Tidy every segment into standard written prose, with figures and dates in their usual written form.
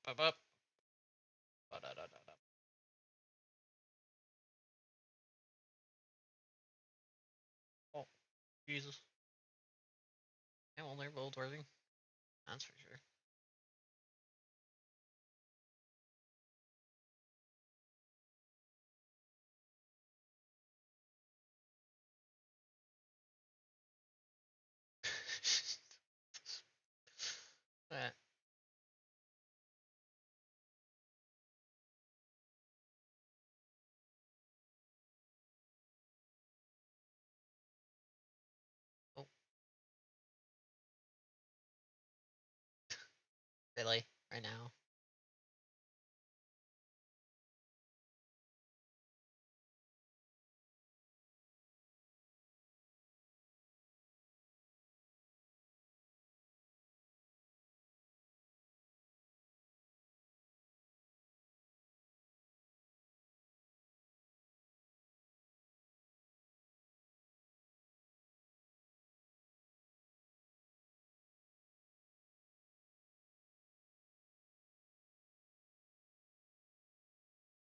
Up, up. Ba-da-da-da-da. Oh, Jesus. Yeah, well, they're both working. That's for sure. Alright. Oh, really? Right now?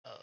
Uh.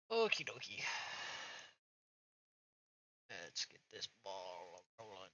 Okie dokie. Let's get this ball rolling.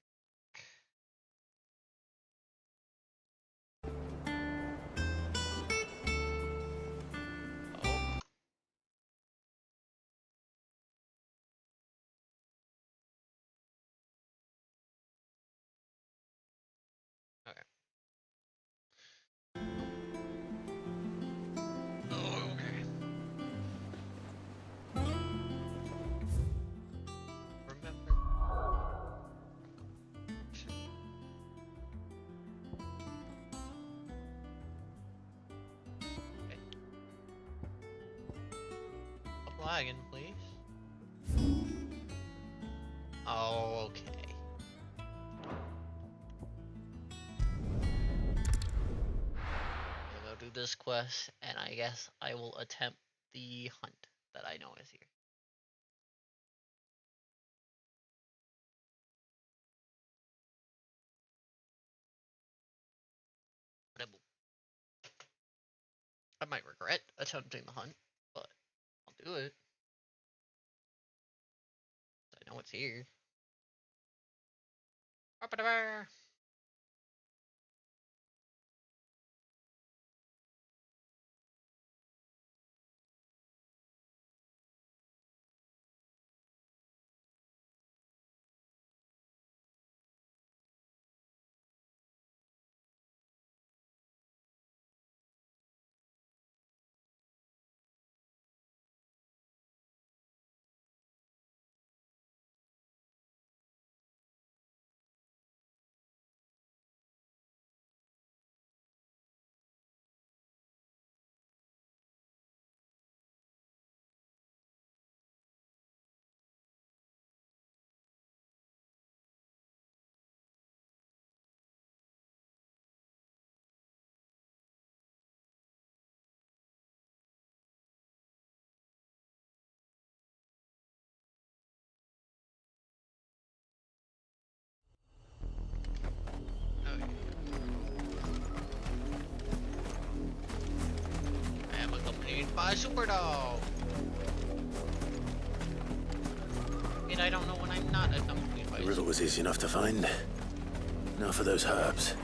wagon, please. Oh, okay. I'll go do this quest, and I guess I will attempt the hunt that I know is here. I might regret attempting the hunt, but I'll do it. I know it's here. I am accompanied by Super Dog. And I don't know when I'm not accompanied by. The river was easy enough to find. Now for those herbs.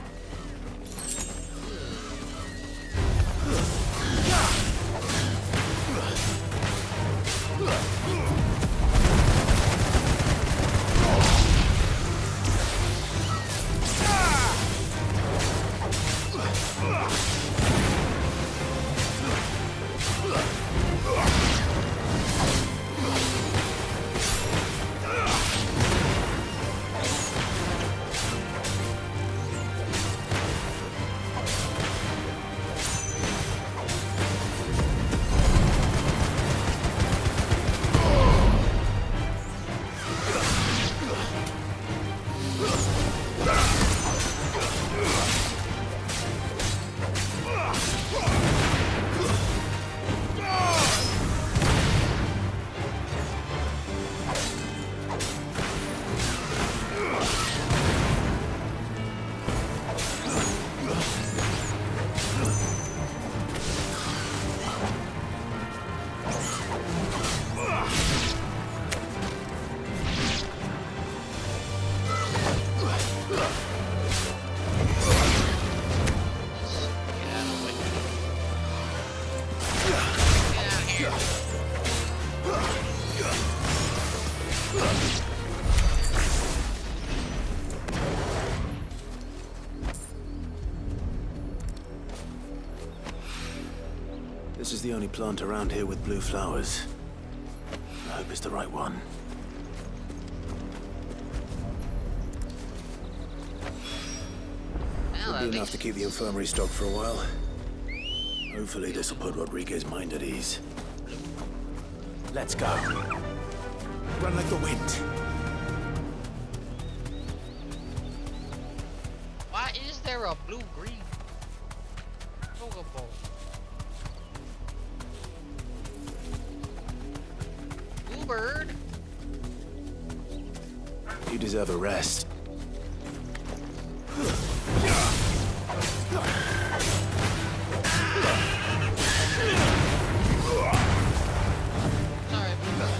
This is the only plant around here with blue flowers. I hope it's the right one. Well, Should be enough to keep the infirmary stocked for a while. Hopefully this will put Rodriguez's mind at ease. Let's go. Run like the wind. why is there a blue-green Pokeball? Bluebird? You deserve a rest. Sorry, Bluebird.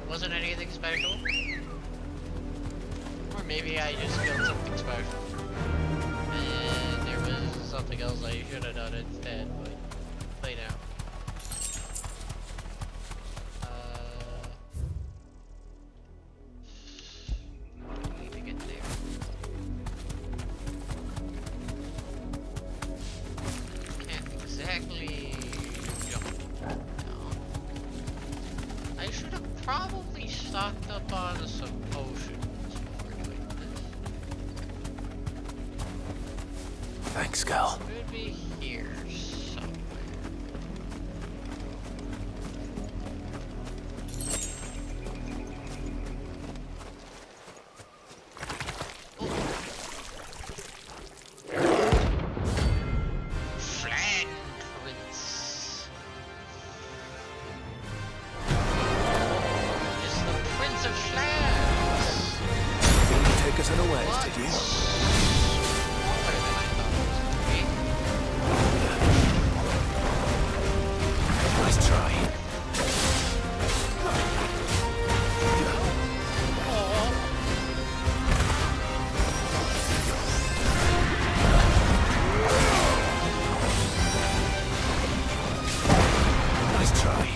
Wasn't anything special? Or maybe I just killed something special. And there was something else I should have done instead, but way now. I need to get there. Can't exactly jump down. I should have probably stocked up on some potions before doing this. Thanks, Cal. Should be here somewhere. Flag Prince. It's the Prince of Flags. Didn't take us unawares, What? did you? Smaller than I thought it was gonna be. Nice try. Nice try.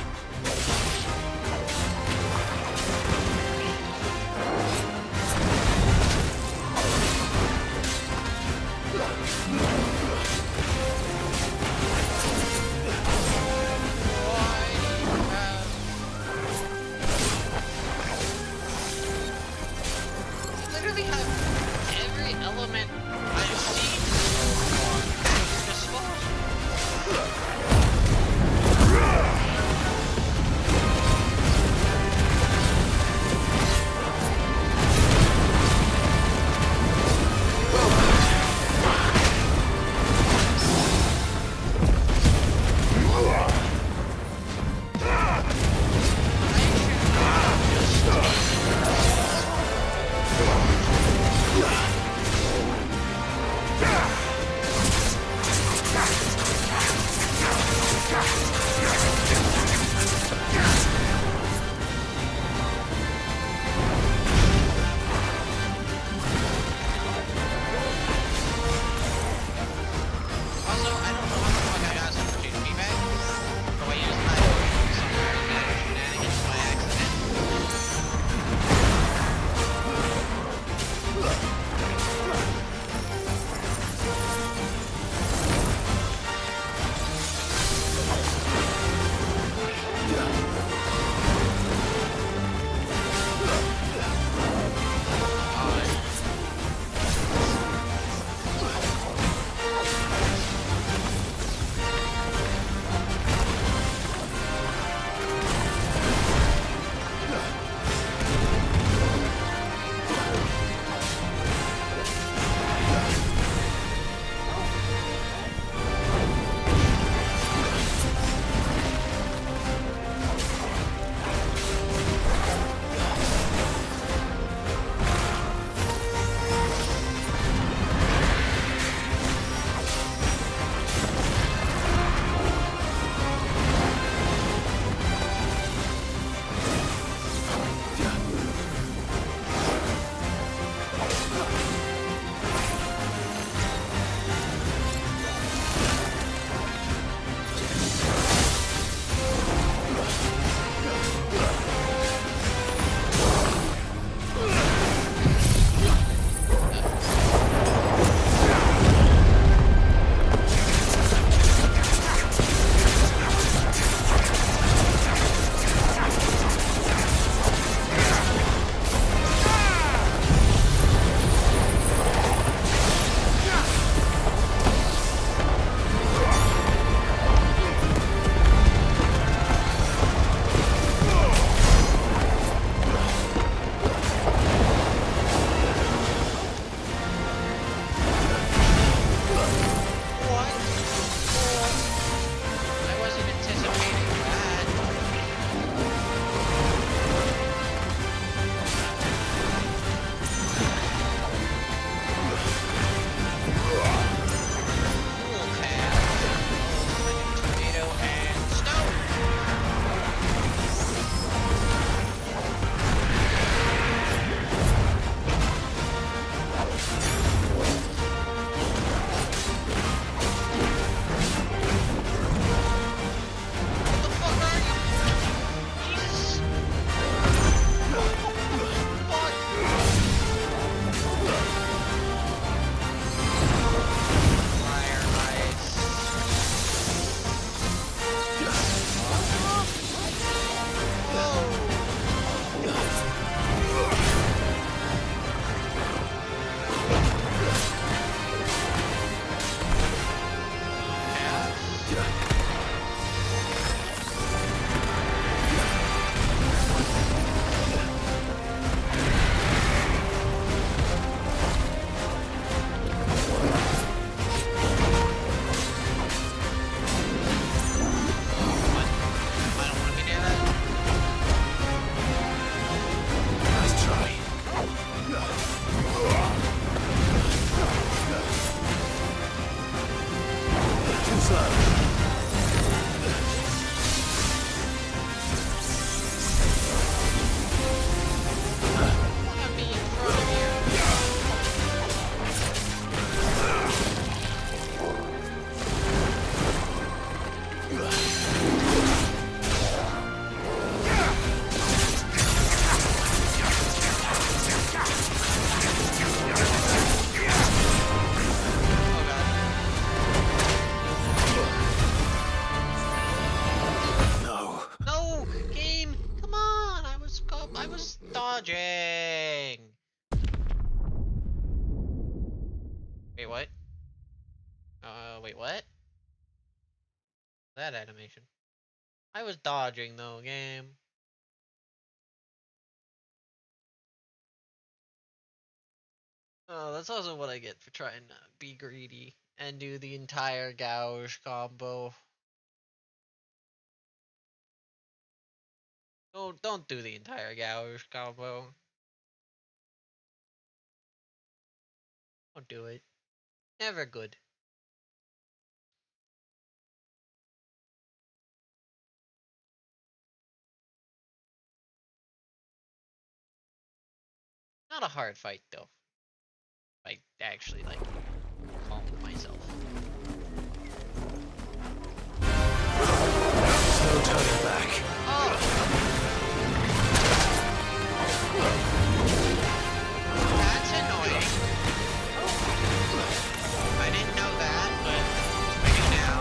dodging. Wait, what? Wait, what? That animation. I was dodging though, game. Oh, that's also what I get for trying to be greedy and do the entire gouge combo. Don't do the entire gouge combo. Don't do it. Never good. Not a hard fight though. I actually like calm myself. There's no turning back. Oh! That's annoying. I didn't know that, but maybe now.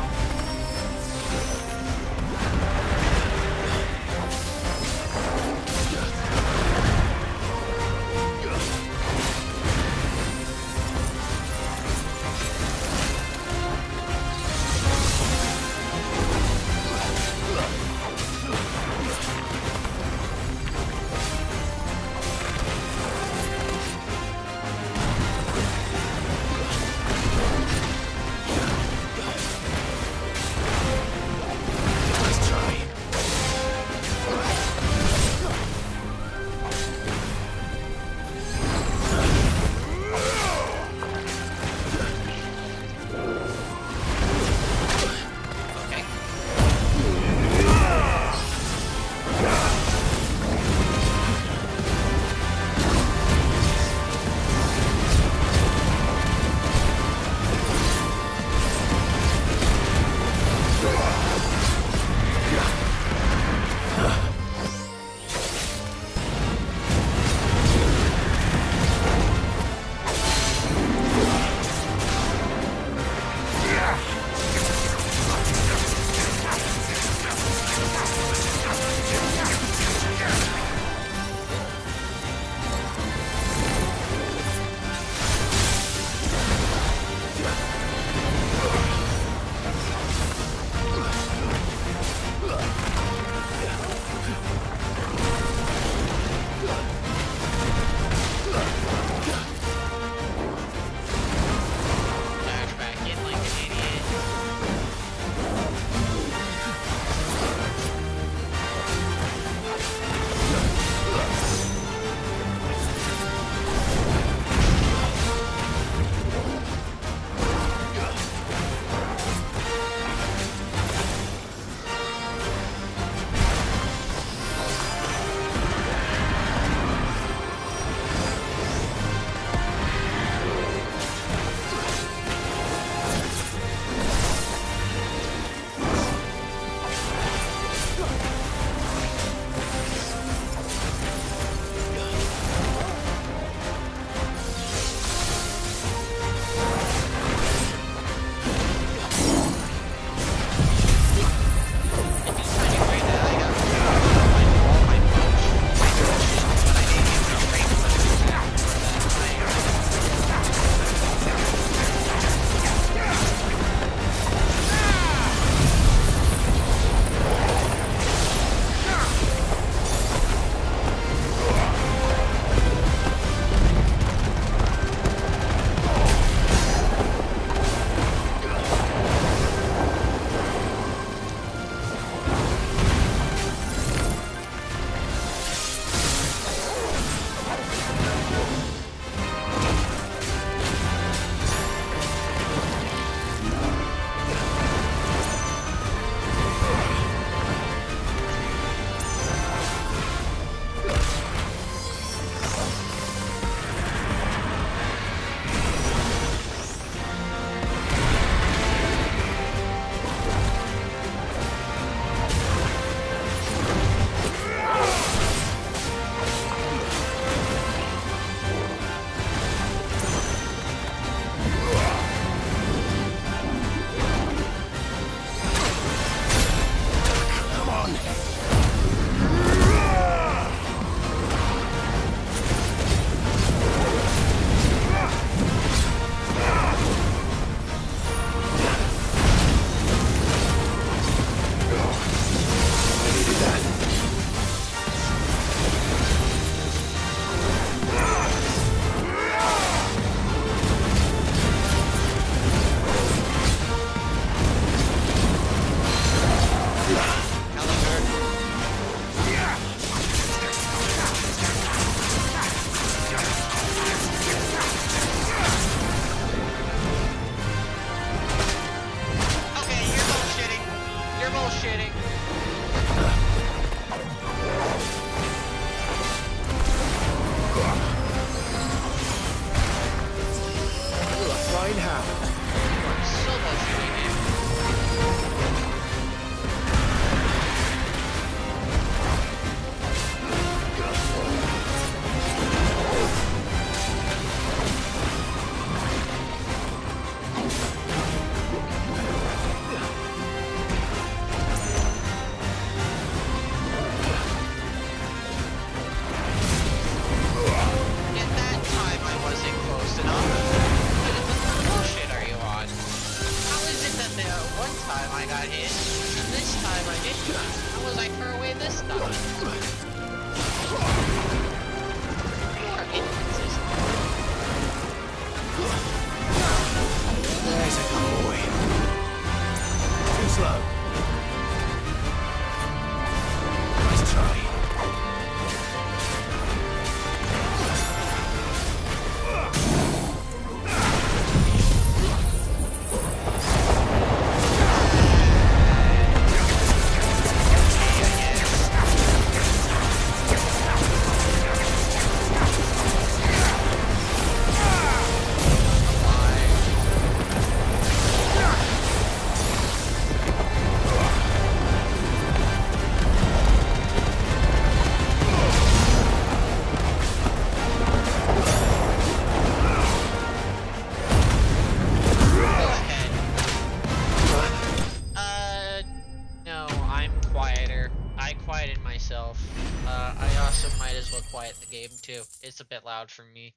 I also might as well quiet the game too. It's a bit loud for me.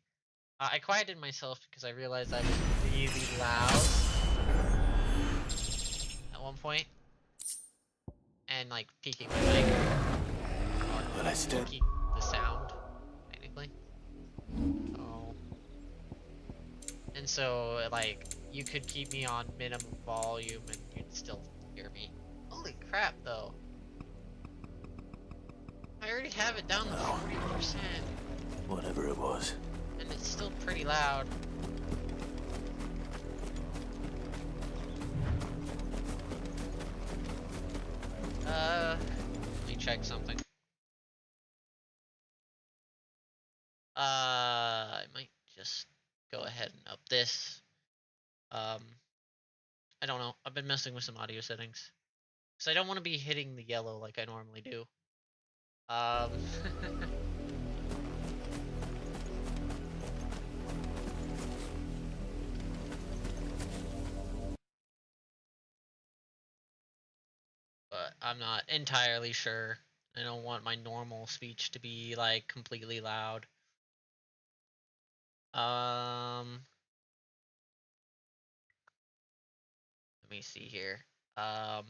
I quieted myself because I realized I was really loud at one point, and like peaking my mic, Well, or I stood. peaking the sound, technically. Oh, and so like you could keep me on minimum volume and you'd still hear me. Holy crap, though! I already have it down to 40%, Whatever it was. and it's still pretty loud. Let me check something. I might just go ahead and up this. I don't know. I've been messing with some audio settings. Because I don't want to be hitting the yellow like I normally do. But I'm not entirely sure. I don't want my normal speech to be like completely loud. Let me see here. I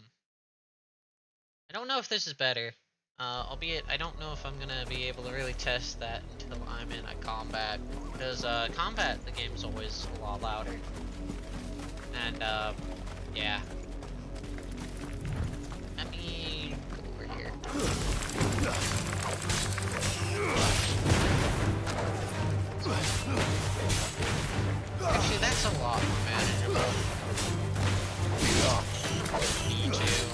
don't know if this is better. Albeit I don't know if I'm gonna be able to really test that until I'm in a combat, because combat the game's always a lot louder. And yeah. Let me go over here. Actually, that's a lot more manageable. Me too.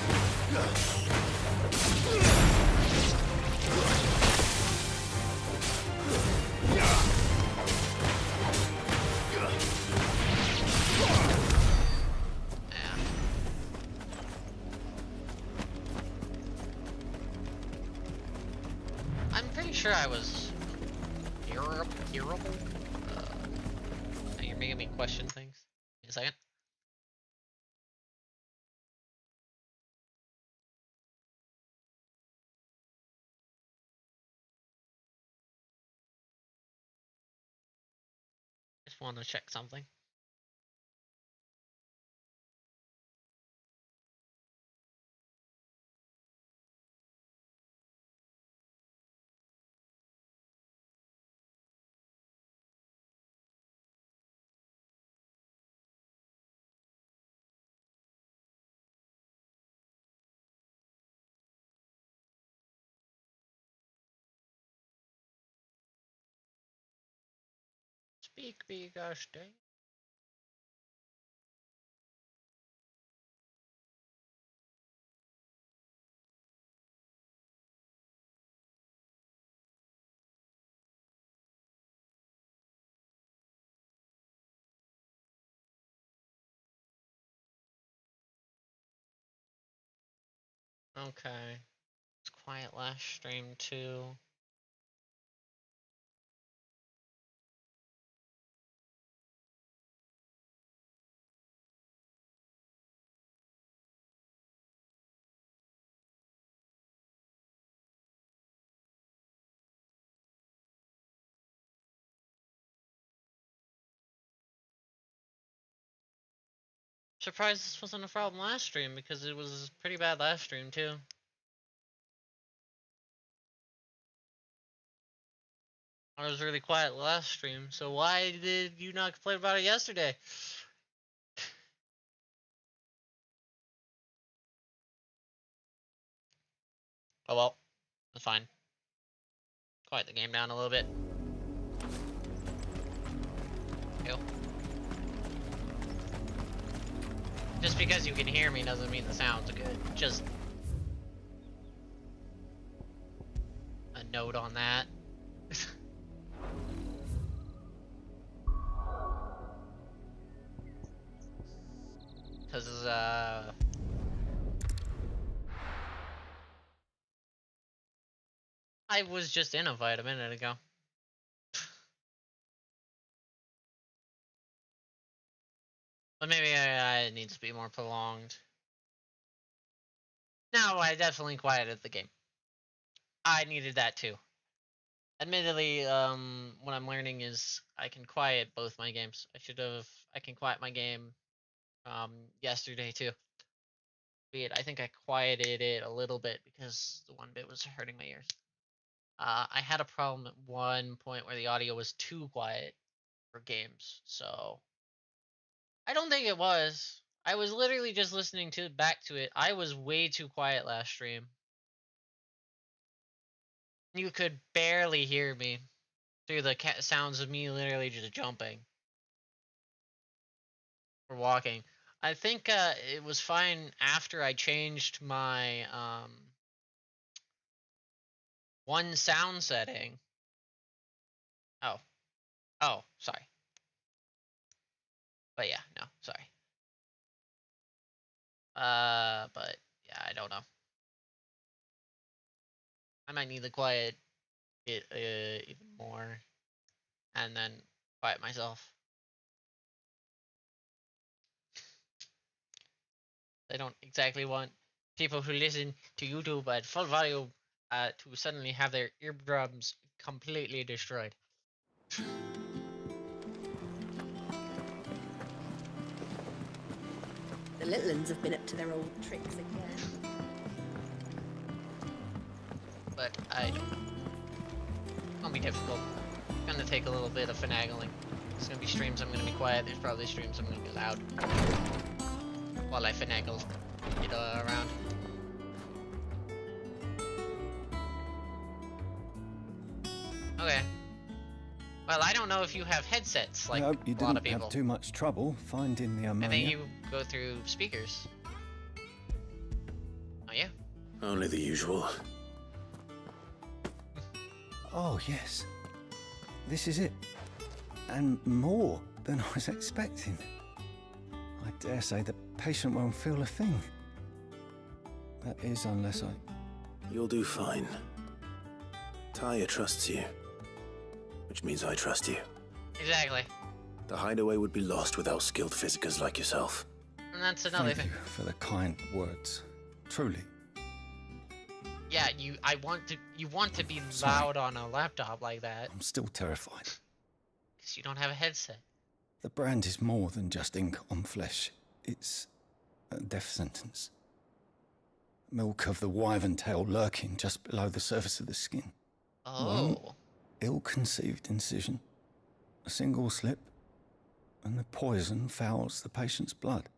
I'm pretty sure I was hearable. You're making me question things. Wait a second. Just want to check something. Speak, be gosh dang. Okay. It's quiet last stream too. Surprised this wasn't a problem last stream, because it was pretty bad last stream too. I was really quiet last stream, so why did you not complain about it yesterday? Oh well, that's fine. Quiet the game down a little bit. Ew. Just because you can hear me doesn't mean the sound's good. Just a note on that. Because, I was just in a fight a minute ago. But maybe it needs to be more prolonged. No, I definitely quieted the game. I needed that too. Admittedly, what I'm learning is I can quiet both my games. I can quiet my game, yesterday too. Be it, I think I quieted it a little bit because the one bit was hurting my ears. I had a problem at one point where the audio was too quiet for games, so I don't think it was. I was literally just listening to back to it. I was way too quiet last stream. You could barely hear me through the sounds of me literally just jumping or walking. I think it was fine after I changed my one sound setting. Oh, sorry. But yeah, no, sorry. But yeah, I don't know. I might need to quiet it even more, and then quiet myself. I don't exactly want people who listen to YouTube at full volume to suddenly have their eardrums completely destroyed. The little ones have been up to their old tricks again. But I don't know. It's gonna be difficult. It's gonna take a little bit of finagling. There's gonna be streams I'm gonna be quiet. There's probably streams I'm gonna be loud while I finagle it around. Okay. Well, I don't know if you have headsets like I hope you a lot of didn't people. have too much trouble finding the ammonia. I think you go through speakers. Oh yeah. Only the usual. Oh, yes. This is it. And more than I was expecting. I dare say the patient won't feel a thing. That is, unless I... You'll do fine. Taya trusts you. Which means I trust you. Exactly. The hideaway would be lost without skilled physicers like yourself. And that's another Thank thing. you for the kind words. Truly. Yeah, you want to be Sorry. loud on a laptop like that I'm still terrified. because you don't have a headset. The brand is more than just ink on flesh. It's a death sentence. Milk of the wyvern tail lurking just below the surface of the skin. Oh. Ill-conceived incision. A single slip, and the poison fouls the patient's blood.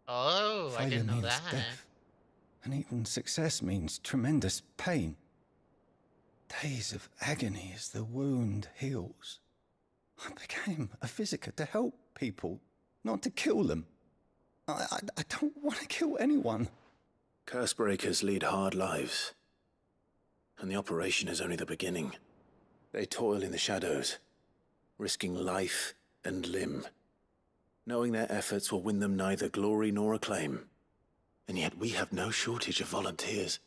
Oh, I Failure didn't know means that. death. And even success means tremendous pain. Days of agony as the wound heals. I became a physiker to help people, not to kill them. I don't want to kill anyone. Cursebreakers lead hard lives. And the operation is only the beginning. They toil in the shadows, risking life and limb, knowing their efforts will win them neither glory nor acclaim. And yet we have no shortage of volunteers.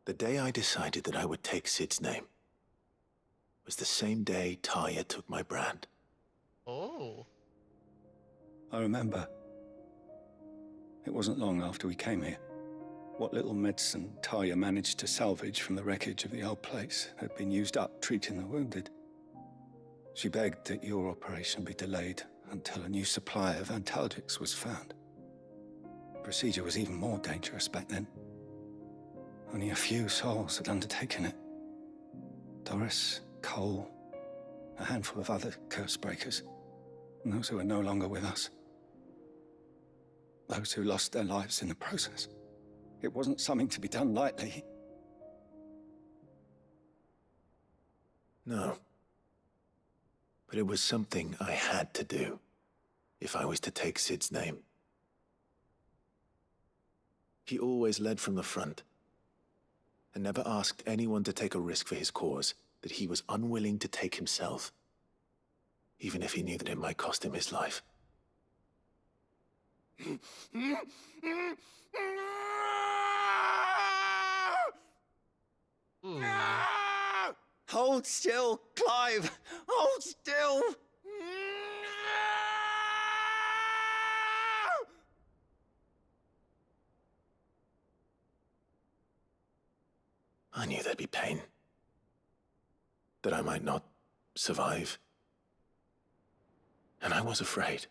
The day I decided that I would take Sid's name was the same day Taya took my brand. Oh. I remember. It wasn't long after we came here. What little medicine Taya managed to salvage from the wreckage of the old place had been used up treating the wounded. She begged that your operation be delayed until a new supply of antalgics was found. The procedure was even more dangerous back then. Only a few souls had undertaken it. Doris, Cole, a handful of other curse breakers, and those who are no longer with us. Those who lost their lives in the process. It wasn't something to be done lightly. No. But it was something I had to do, if I was to take Sid's name. He always led from the front, and never asked anyone to take a risk for his cause that he was unwilling to take himself, even if he knew that it might cost him his life. Ooh. Hold still, Clive! Hold still! I knew there'd be pain. That I might not survive. And I was afraid.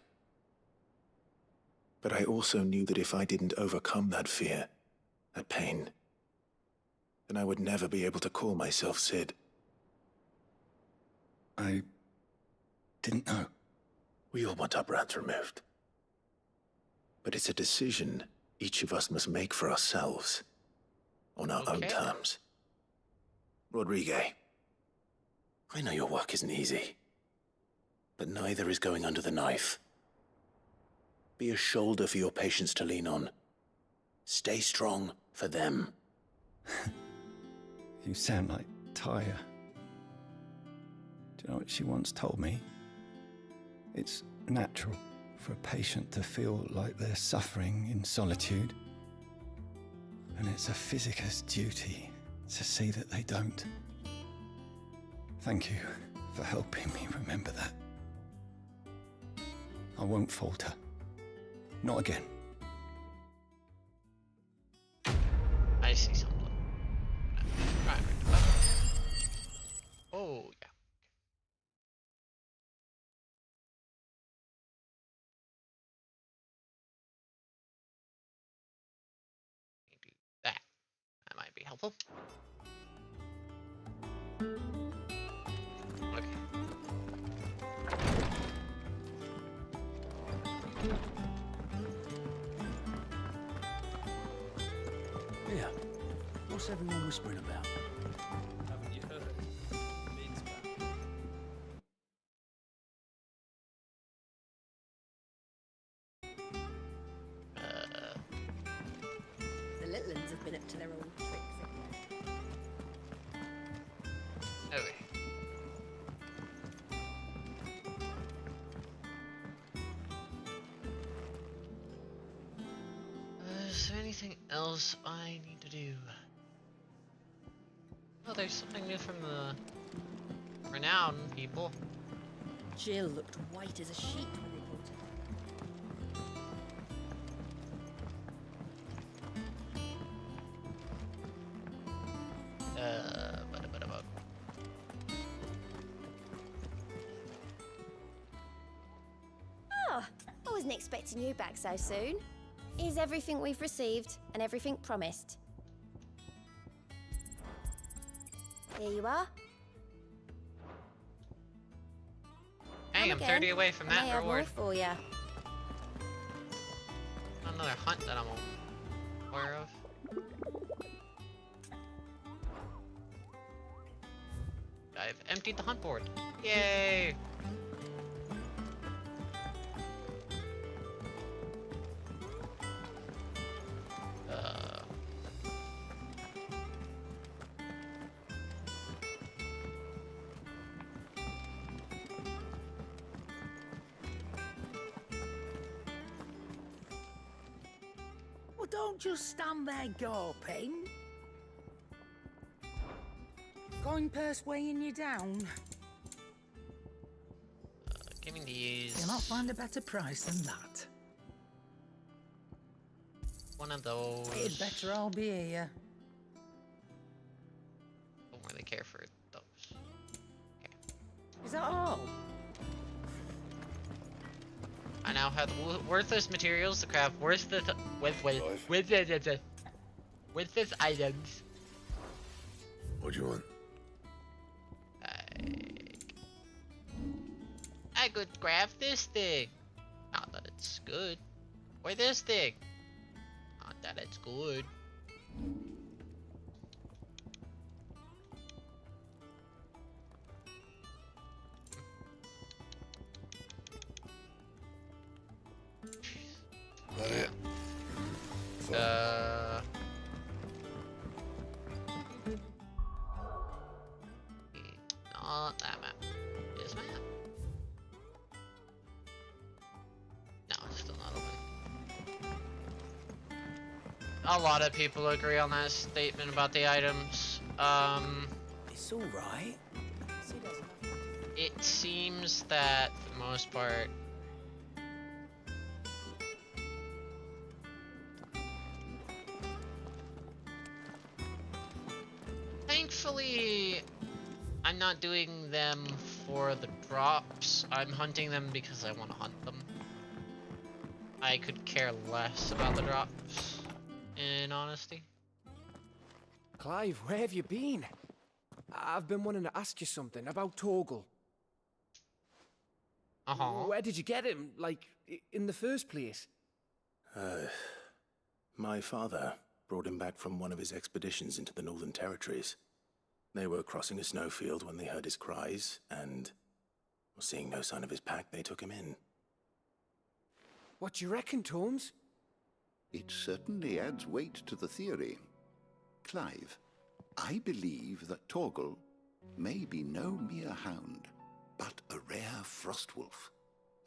But I also knew that if I didn't overcome that fear, that pain, then I would never be able to call myself Sid. I didn't know. We all want our brands removed. But it's a decision each of us must make for ourselves, on our own Okay. terms. Rodrigue, I know your work isn't easy, but neither is going under the knife. Be a shoulder for your patients to lean on. Stay strong for them. You sound like Tyre. Do you know what she once told me? It's natural for a patient to feel like they're suffering in solitude. And it's a physicist's duty to see that they don't. Thank you for helping me remember that. I won't falter. Not again. I see something. Right. Oh, yeah. Do that. That might be helpful. Okay. Yeah. What's everyone whispering about? Haven't you heard? Min's back. The Litlins have been up to their old tricks again. Okay. Is there anything else I need to do? Oh, there's something new from the renowned people. Jill looked white as a sheet when they brought her. But. Oh, I wasn't expecting you back so soon. Here's everything we've received and everything promised. Here you are. Hey, I'm Come 30 again, away from and I that have more reward. for you. Another hunt that I'm aware of. I've emptied the hunt board. Yay! Well, don't just stand there gawping. Coin purse weighing you down. Give me these. You'll not find a better price than that. One of those. It'd better I'll be here. Don't really care for those. Is that all? I now have the worthless materials to craft worthless worthless items. What do you want? I could craft this thing. Not that it's good. Or this thing. Not that it's good. That it? Not that map. This map. No, it's still not open. A lot of people agree on that statement about the items. It's all right. It seems that for the most part, Thankfully, I'm not doing them for the drops. I'm hunting them because I want to hunt them. I could care less about the drops, in honesty. Clive, where have you been? I've been wanting to ask you something about Torgal. Uh-huh. Where did you get him, like, in the first place? My father brought him back from one of his expeditions into the Northern Territories. They were crossing a snowfield when they heard his cries, and seeing no sign of his pack, they took him in. What do you reckon, Tomes? It certainly adds weight to the theory. Clive, I believe that Torgal may be no mere hound, but a rare frostwolf,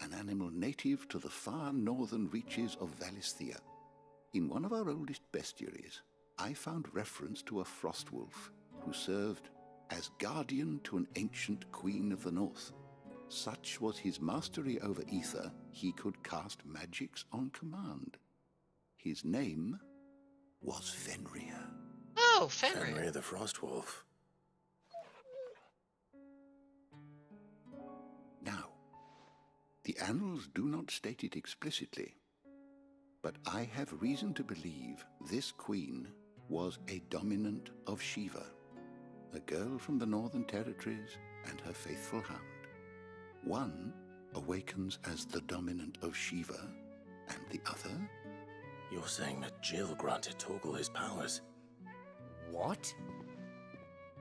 an animal native to the far northern reaches of Valisthea. In one of our oldest bestiaries, I found reference to a frostwolf who served as guardian to an ancient queen of the north. Such was his mastery over ether, he could cast magics on command. His name was Fenrir. Oh, Fenrir. Fenrir the Frostwolf. Now, the annals do not state it explicitly, but I have reason to believe this queen was a dominant of Shiva, a girl from the Northern Territories and her faithful hound. One awakens as the dominant of Shiva, and the other? You're saying that Jill granted Torgal his powers, What?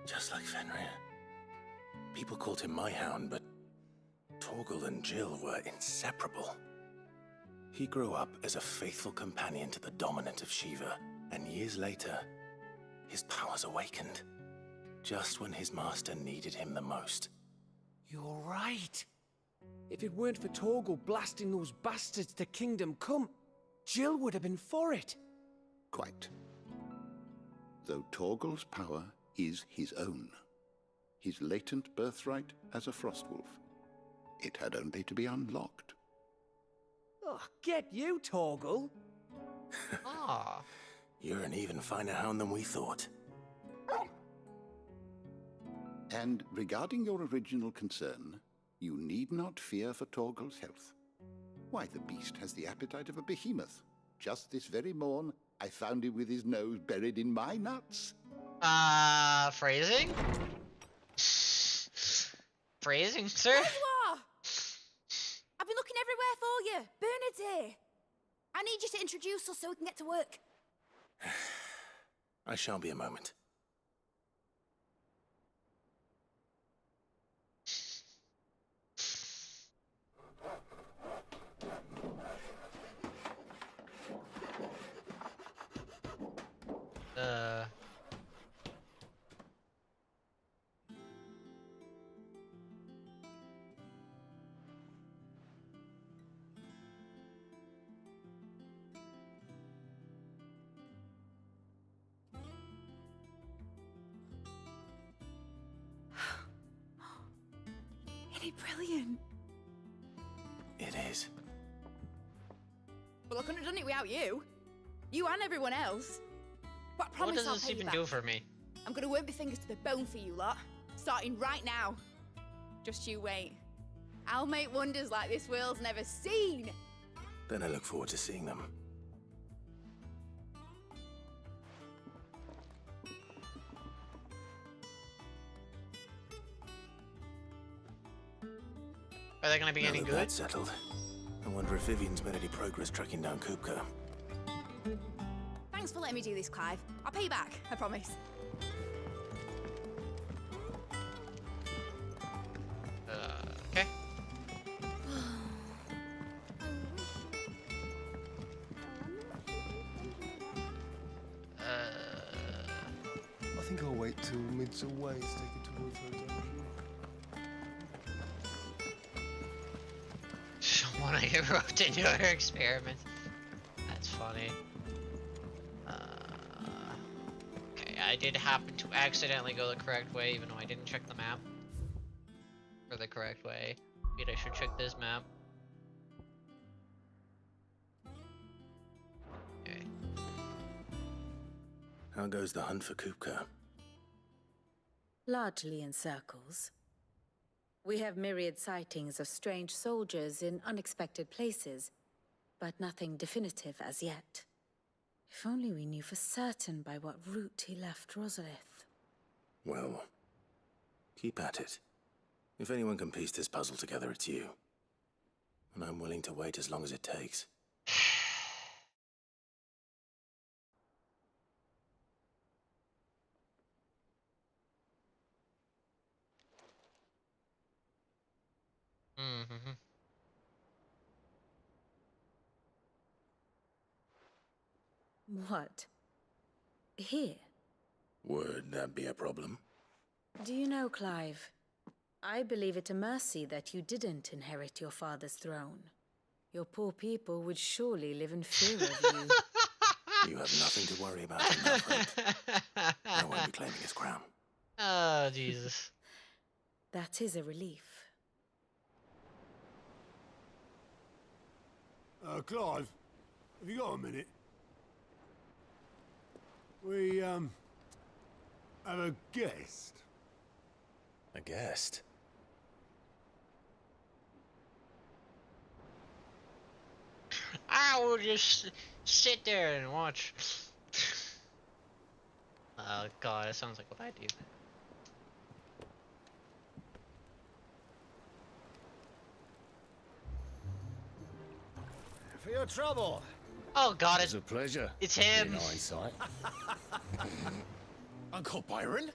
just like Fenrir. People called him my hound, but Torgal and Jill were inseparable. He grew up as a faithful companion to the dominant of Shiva, and years later, his powers awakened, just when his master needed him the most. You're right. If it weren't for Torgal blasting those bastards to Kingdom Come, Jill would have been for it. Quite. Though Torgal's power is his own, his latent birthright as a Frostwolf. It had only to be unlocked. Oh, get you, Torgal. Ah. You're an even finer hound than we thought. And regarding your original concern, you need not fear for Torgal's health. Why, the beast has the appetite of a behemoth. Just this very morn, I found him with his nose buried in my nuts. Phrasing? Phrasing, sir? There you are! I've been looking everywhere for you. Bernard's here. I need you to introduce us so we can get to work. I shall be a moment. Isn't it brilliant? It is. Well, I couldn't have done it without you. You and everyone else. But I What promise does I'll this pay you even back. do for me? I'm gonna work my fingers to the bone for you lot, starting right now. Just you wait. I'll make wonders like this world's never seen. Then I look forward to seeing them. Are they gonna be Now any that good? that's settled, I wonder if Vivian's made any progress tracking down Kupka. Thanks for letting me do this, Clive. I'll pay you back, I promise. Okay. I think I'll wait till mid's away to take it towards her dungeon. Someone I roped into her experiments. That's funny. Okay, I did happen to accidentally go the correct way, even though I didn't check the map for the correct way. Maybe I should check this map. Okay. How goes the hunt for Kupka? Largely in circles. We have myriad sightings of strange soldiers in unexpected places, but nothing definitive as yet. If only we knew for certain by what route he left Rosalith. Well, keep at it. If anyone can piece this puzzle together, it's you. And I'm willing to wait as long as it takes. Mm-hmm. What? Here? Would that be a problem? Do you know, Clive? I believe it a mercy that you didn't inherit your father's throne. Your poor people would surely live in fear of you. You have nothing to worry about on that front. I won't be claiming his crown. Oh, Jesus. That is a relief. Clive, have you got a minute? We, have a guest. A guest? I will just sit there and watch. Oh, God, that sounds like what I do. For your trouble. Oh, God, It's a pleasure. it's him. In hindsight. Uncle Byron?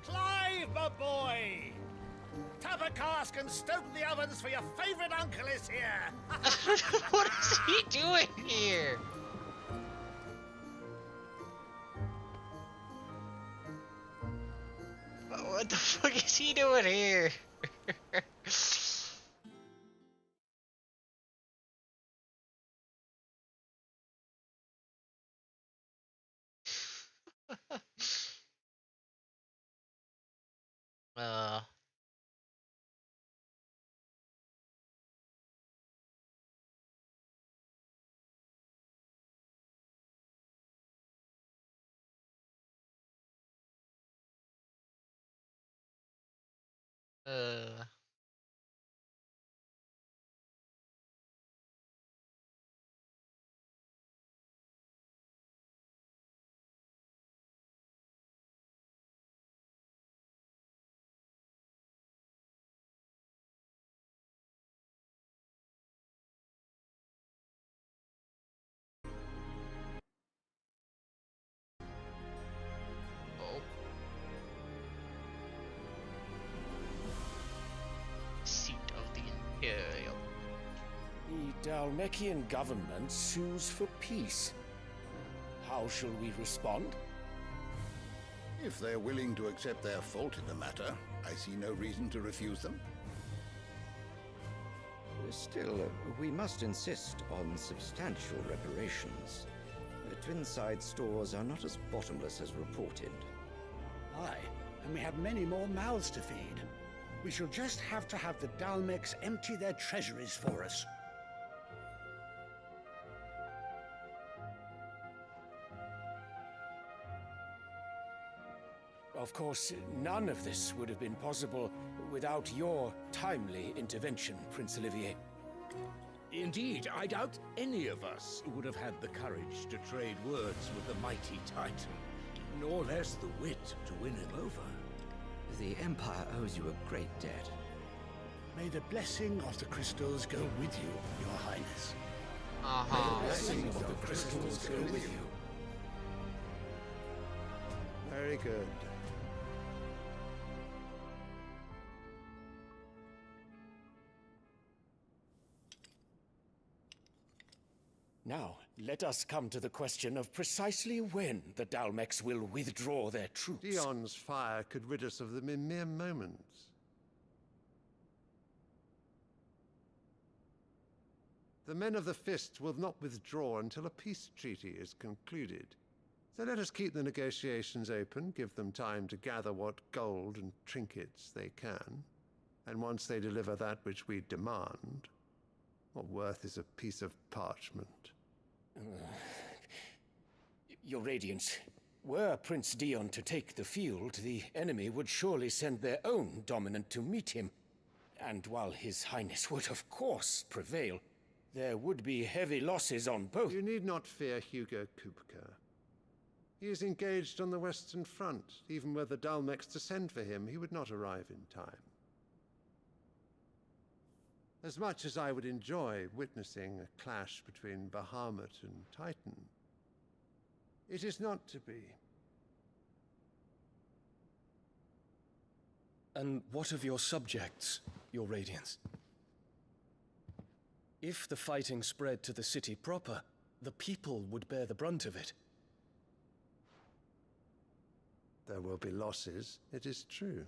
Clive, my boy! Tap a cask and stoke the ovens for your favourite uncle is here! What is he doing here? What the fuck is he doing here? uh uh oh. Seat of the Imperial. The Dalmekian government sues for peace. How shall we respond? If they're willing to accept their fault in the matter, I see no reason to refuse them. Still, we must insist on substantial reparations. Twinside stores are not as bottomless as reported. Aye, and we have many more mouths to feed. We shall just have to have the Dalmecs empty their treasuries for us. Of course, none of this would have been possible without your timely intervention, Prince Olivier. Indeed, I doubt any of us would have had the courage to trade words with the mighty Titan, nor less the wit to win him over. The Empire owes you a great debt. May the blessing of the crystals go with you, Your Highness. Uh-huh. The blessing of the crystals go with you. Very good. Now, let us come to the question of precisely when the Dalmecs will withdraw their troops. Dion's fire could rid us of them in mere moments. The men of the Fist will not withdraw until a peace treaty is concluded. So let us keep the negotiations open, give them time to gather what gold and trinkets they can. And once they deliver that which we demand, what worth is a piece of parchment? Your Radiance, Were Prince Dion to take the field, the enemy would surely send their own dominant to meet him. And while His Highness would of course prevail, there would be heavy losses on both. You need not fear Hugo Kupka. He is engaged on the Western Front. Even were the Dalmex to send for him, he would not arrive in time. As much as I would enjoy witnessing a clash between Bahamut and Titan, it is not to be. And what of your subjects, Your Radiance? If the fighting spread to the city proper, the people would bear the brunt of it. There will be losses, it is true.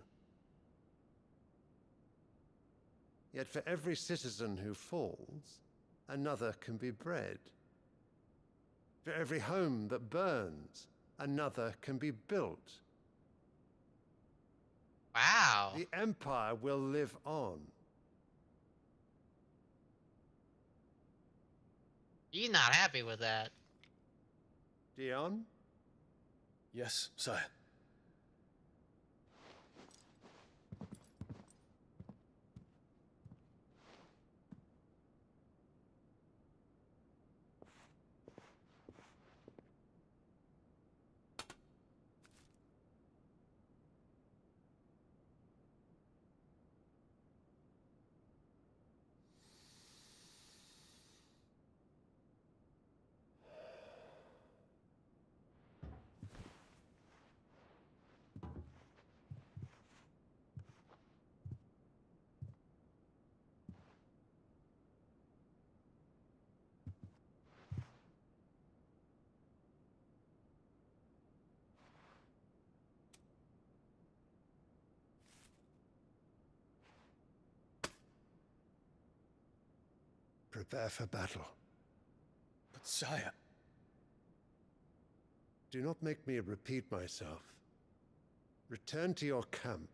Yet for every citizen who falls, another can be bred. For every home that burns, another can be built. Wow. The Empire will live on. He's not happy with that. Dion? Yes, sire. Prepare for battle. But sire... Do not make me repeat myself. Return to your camp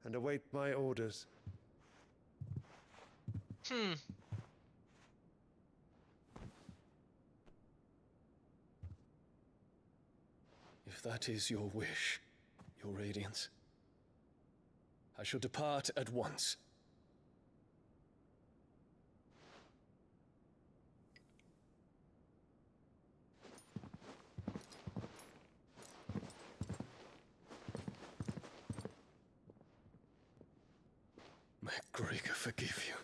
and await my orders. If that is your wish, Your Radiance, I shall depart at once. May Gregor forgive you.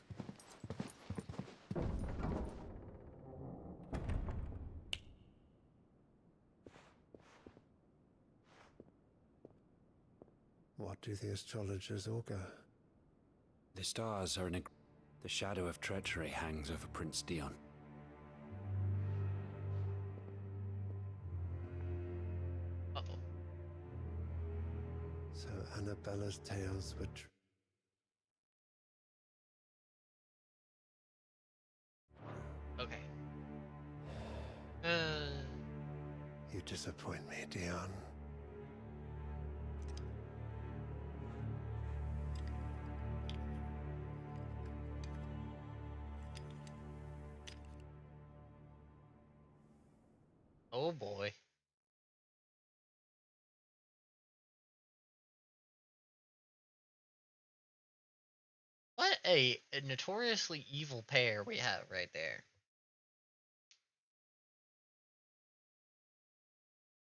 What do the astrologers augur? The stars are the shadow of treachery hangs over Prince Dion. Uh-oh. So Annabella's tales were true. Okay. You disappoint me, Dion. Oh boy. What a notoriously evil pair we have right there.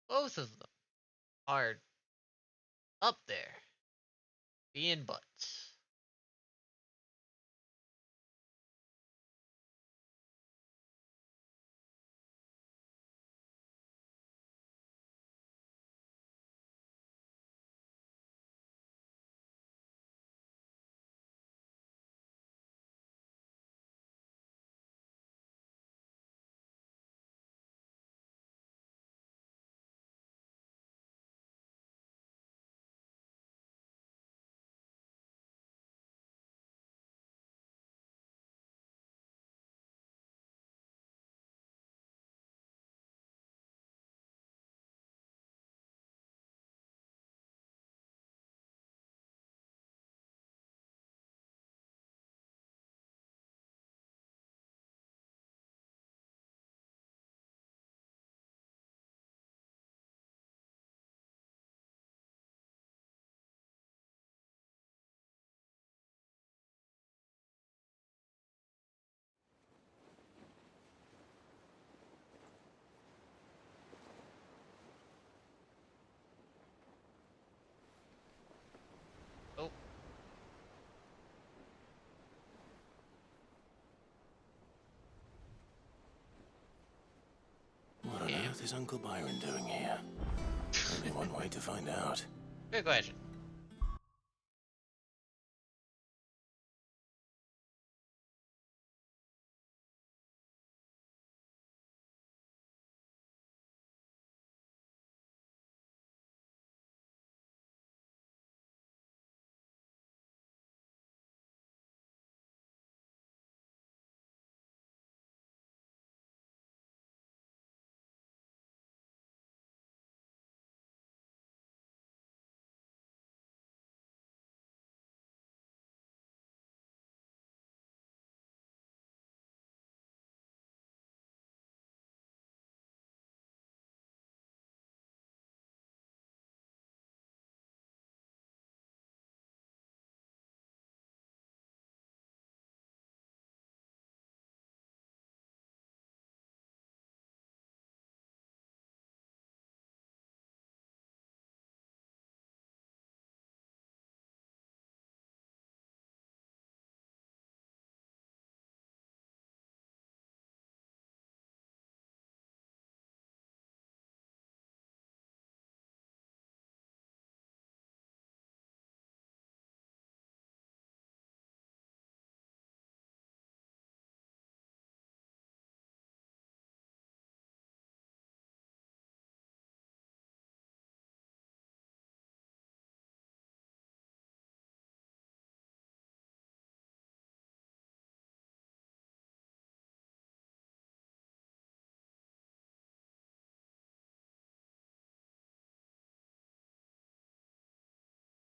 Both of them are up there, being butts. earth is Uncle Byron doing here? Only one way to find out. Good question.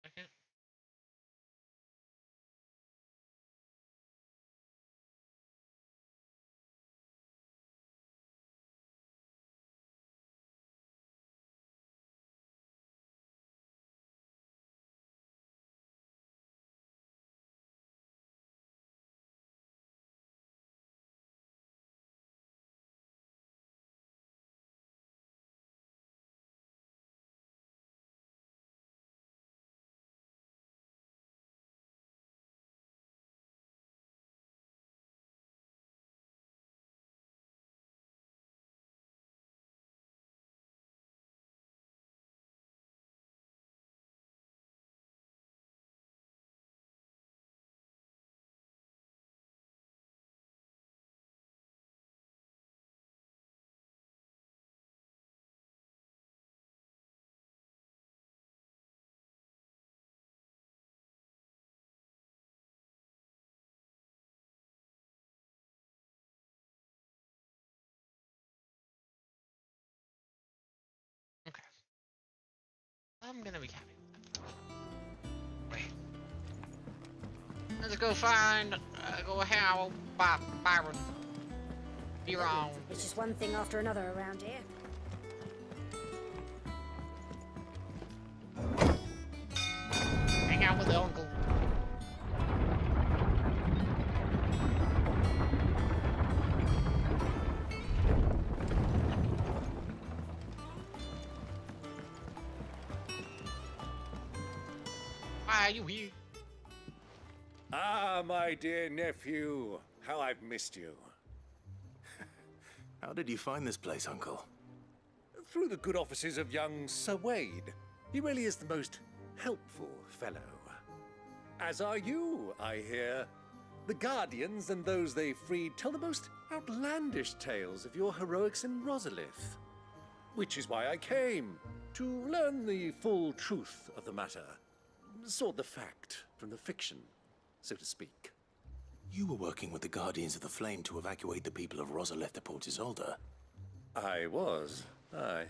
Second. Okay. I'm gonna be happy with that. Wait. Let's go find, go howl Byron. Be wrong. It's just one thing after another around here. Hang out with the uncle. Why are you here? Ah, my dear nephew, how I've missed you. How did you find this place, Uncle? Through the good offices of young Sir Wade. He really is the most helpful fellow. As are you, I hear. The Guardians and those they freed tell the most outlandish tales of your heroics in Rosalith. Which is why I came, to learn the full truth of the matter. Sort the fact from the fiction, so to speak. You were working with the Guardians of the Flame to evacuate the people of Rosalith to Port Isolde. I was, aye.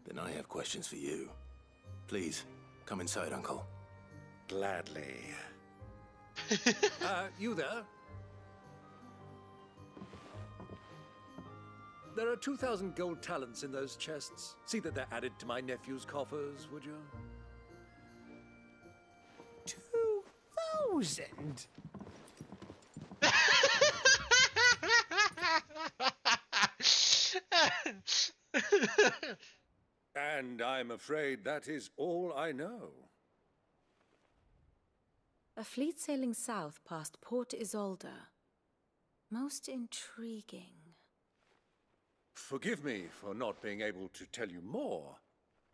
Then I have questions for you. Please, come inside, Uncle. Gladly. You there? There are 2,000 gold talents in those chests. See that they're added to my nephew's coffers, would you? 2,000? And I'm afraid that is all I know. A fleet sailing south past Port Isolde. Most intriguing. Forgive me for not being able to tell you more.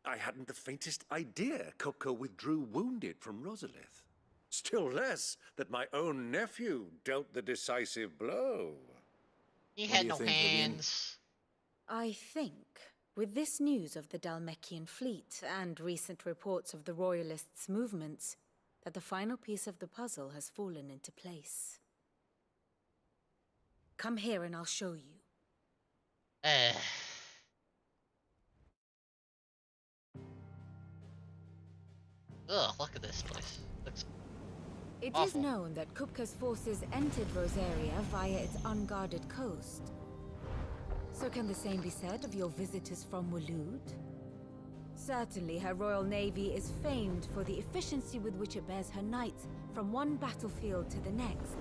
I hadn't the faintest idea Kupka withdrew wounded from Rosalith. Still less that my own nephew dealt the decisive blow. He What do had you no think, Vivienne? hands. I think, with this news of the Dalmekian fleet and recent reports of the Royalists' movements, that the final piece of the puzzle has fallen into place. Come here and I'll show you. Ugh, look at this place. Looks It is awful. known that Kupka's forces entered Rosaria via its unguarded coast. So can the same be said of your visitors from Waloed? Certainly, her Royal Navy is famed for the efficiency with which it bears her knights from one battlefield to the next.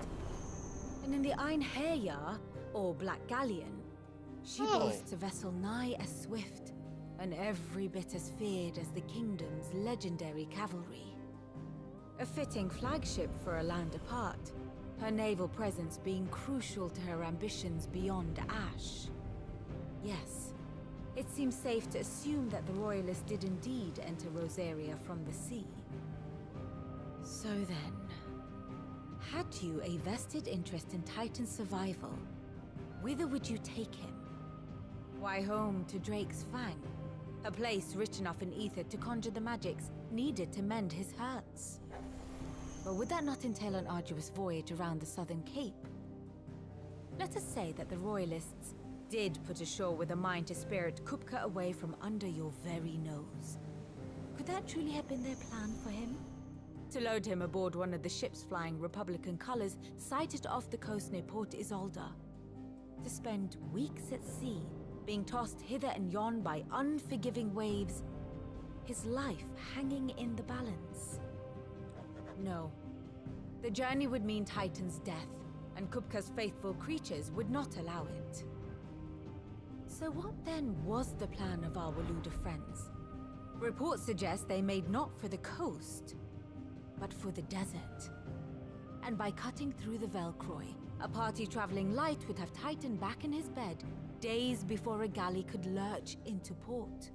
And in the Einherjar, or Black Galleon, she boasts a vessel nigh as swift and every bit as feared as the kingdom's legendary cavalry. A fitting flagship for a land apart, her naval presence being crucial to her ambitions beyond Ash. Yes, it seems safe to assume that the Royalists did indeed enter Rosaria from the sea. So then, had you a vested interest in Titan's survival, whither would you take him? Why, home to Drake's Fang, a place rich enough in ether to conjure the magics needed to mend his hurts. But would that not entail an arduous voyage around the southern cape? Let us say that the Royalists did put ashore with a mind to spirit Kupka away from under your very nose. Could that truly have been their plan for him? To load him aboard one of the ships flying Republican colors sighted off the coast near Port Isolde? To spend weeks at sea, being tossed hither and yon by unforgiving waves, his life hanging in the balance? No. The journey would mean Titan's death, and Kupka's faithful creatures would not allow it. So what then was the plan of our Waluda friends? Reports suggest they made not for the coast, but for the desert. And by cutting through the Velcroy, a party traveling light would have Titan back in his bed days before a galley could lurch into port.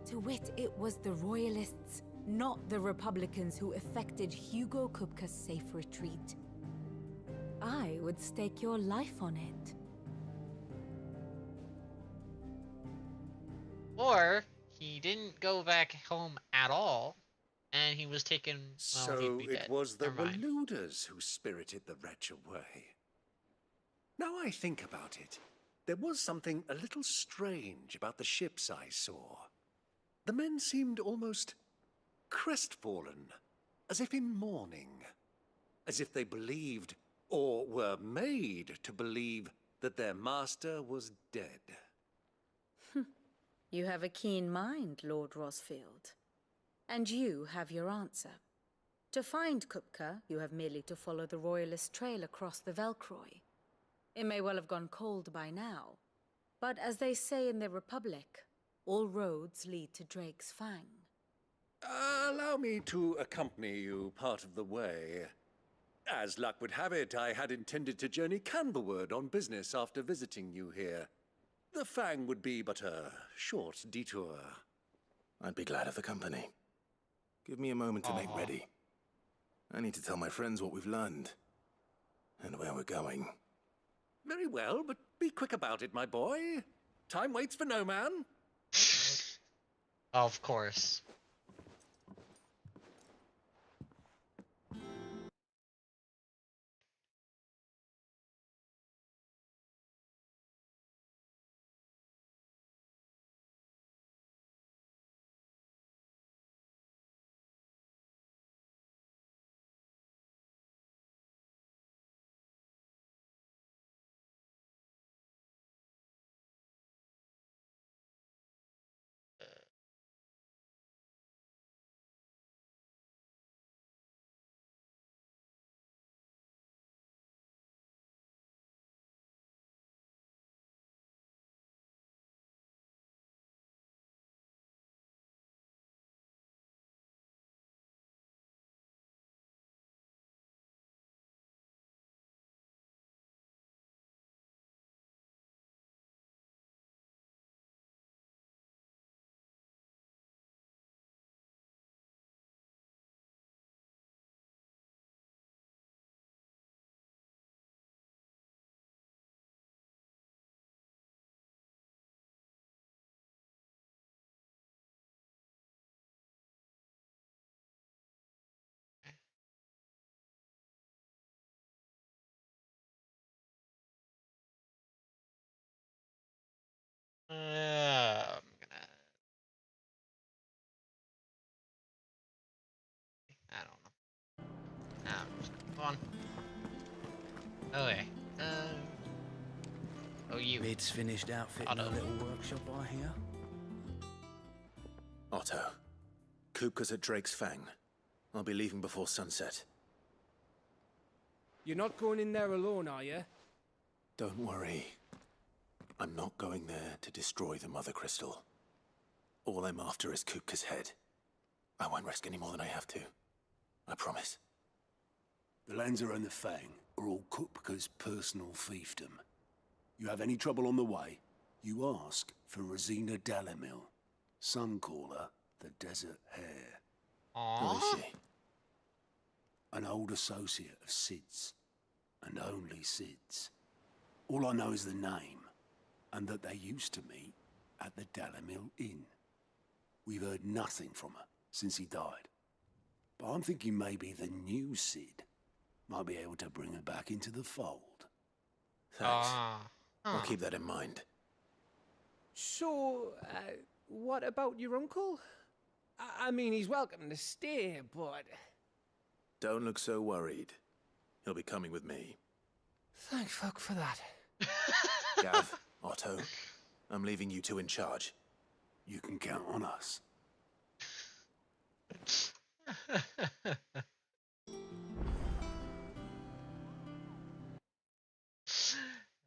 To wit, it was the Royalists, not the Republicans, who effected Hugo Kupka's safe retreat. I would stake your life on it. Or he didn't go back home at all, and he was taken. Well, So he'd be it dead. was the Never mind. Waluders who spirited the wretch away. Now I think about it, there was something a little strange about the ships I saw. The men seemed almost crestfallen, as if in mourning, as if they believed, or were made to believe, that their master was dead. You have a keen mind, Lord Rosfield. And you have your answer. To find Kupka, you have merely to follow the Royalist trail across the Velcroy. It may well have gone cold by now, but as they say in the Republic, all roads lead to Drake's Fang. Allow me to accompany you part of the way. As luck would have it, I had intended to journey Canverward on business after visiting you here. The Fang would be but a short detour. I'd be glad of the company. Give me a moment to make ready. I need to tell my friends what we've learned and where we're going. Very well, but be quick about it, my boy. Time waits for no man. Of course. Come on. Okay. Oh, you. Mid's finished outfitting a little workshop, I hear. Otto. Kupka's at Drake's Fang. I'll be leaving before sunset. You're not going in there alone, are you? Don't worry. I'm not going there to destroy the Mother Crystal. All I'm after is Kupka's head. I won't risk any more than I have to. I promise. The Lancer and the Fang are all Kupka's personal fiefdom. You have any trouble on the way, you ask for Rosina Dalimil. Some call her the Desert Hare. Who is she? An old associate of Sid's, and only Sid's. All I know is the name, and that they used to meet at the Dalimil Inn. We've heard nothing from her since he died. But I'm thinking maybe the new Sid might be able to bring her back into the fold. Thanks. I'll keep that in mind. So, what about your uncle? I mean, he's welcome to stay, but... Don't look so worried. He'll be coming with me. Thank fuck for that. Gav, Otto, I'm leaving you two in charge. You can count on us.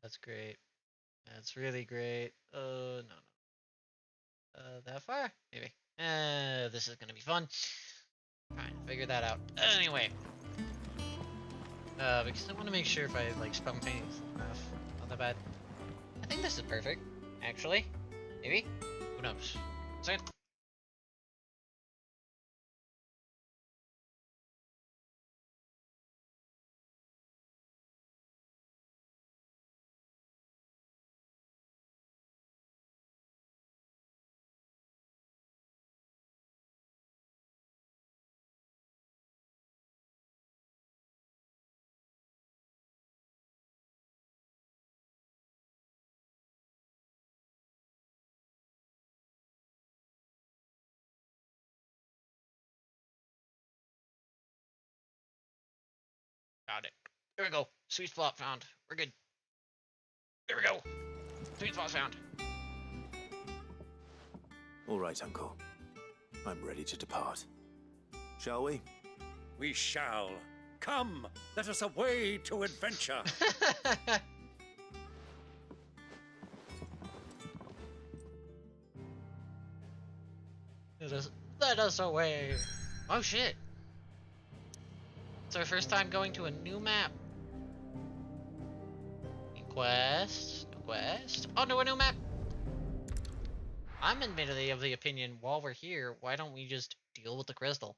That's great. That's really great. No. That far? Maybe. This is gonna be fun. Trying to figure that out. Anyway. Because I want to make sure if I, like, spontaneous enough. Not that bad. I think this is perfect, actually. Maybe? Who knows? Second. Got it. There we go. Sweet spot found. We're good. There we go. Sweet spot found. All right, Uncle. I'm ready to depart. Shall we? We shall. Come, let us away to adventure. Let us away. Oh shit. It's our first time going to a new map. New quest. New quest. Oh no, a new map. I'm admittedly of the opinion, while we're here, why don't we just deal with the crystal?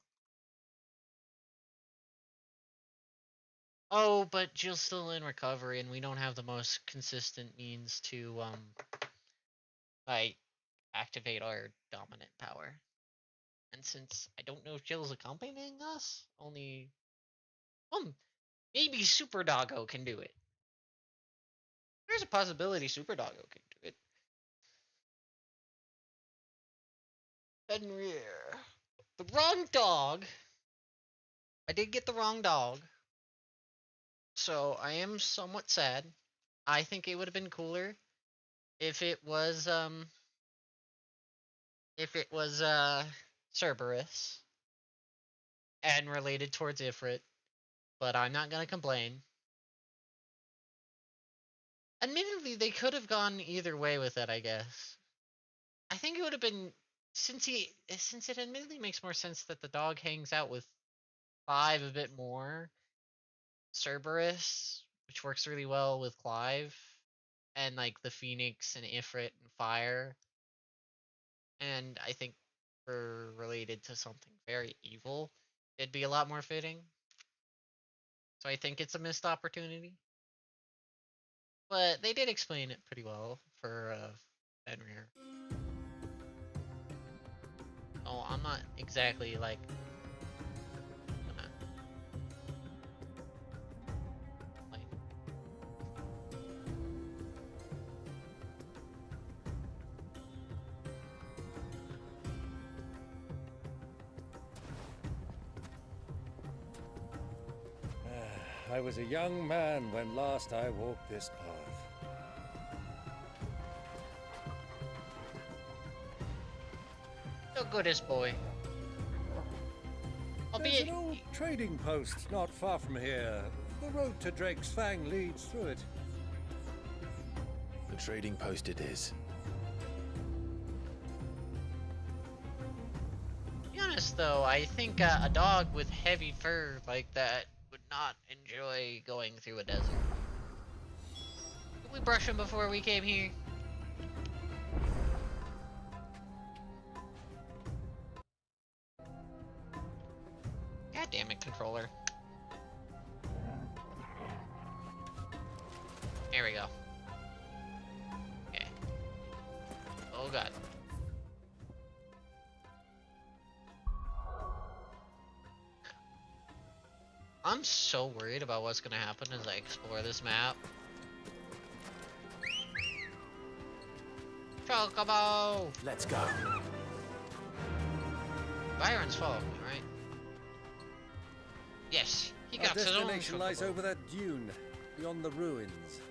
Oh, but Jill's still in recovery, and we don't have the most consistent means to, like, activate our dominant power. And since I don't know if Jill's accompanying us, only... maybe Super Doggo can do it. There's a possibility Super Doggo can do it. Fenrir. The wrong dog. I did get the wrong dog. So I am somewhat sad. I think it would have been cooler if it was Cerberus and related towards Ifrit, but I'm not gonna complain. Admittedly, they could have gone either way with it, I guess. I think it would have been since it admittedly makes more sense that the dog hangs out with Clive a bit more. Cerberus, which works really well with Clive, and like the Phoenix and Ifrit and Fire. And I think for related to something very evil, it'd be a lot more fitting. So I think it's a missed opportunity. But they did explain it pretty well for Fenrir. Oh, I'm not exactly like gonna like I was a young man when last I walked this path. So good as boy. There's Albeit, an old trading post not far from here. The road to Drake's Fang leads through it. The trading post it is. to be honest though, I think a dog with heavy fur like that would not enjoy going through a desert. Did we brush him before we came here? God damn it, controller. There we go. Okay. Oh god. I'm so worried about what's gonna happen as I explore this map. Chocobo! Let's go. Byron's following me, right? Yes, he got Our his own destination lies chocobo. over that dune, beyond the ruins.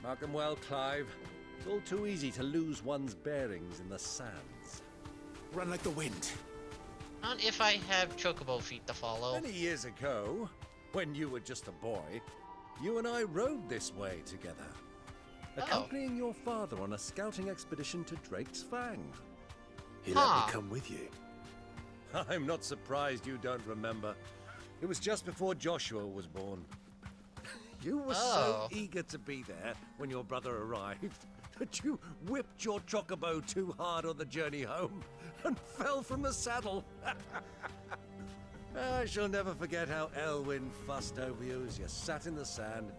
Mark 'em well, Clive. It's all too easy to lose one's bearings in the sands. Run like the wind. Not if I have chocobo feet to follow. Many years ago, when you were just a boy, you and I rode this way together, accompanying your father on a scouting expedition to Drake's Fang. He let me come with you. I'm not surprised you don't remember. It was just before Joshua was born. You were so eager to be there when your brother arrived that you whipped your chocobo too hard on the journey home and fell from the saddle. I shall never forget how Elwyn fussed over you as you sat in the sand,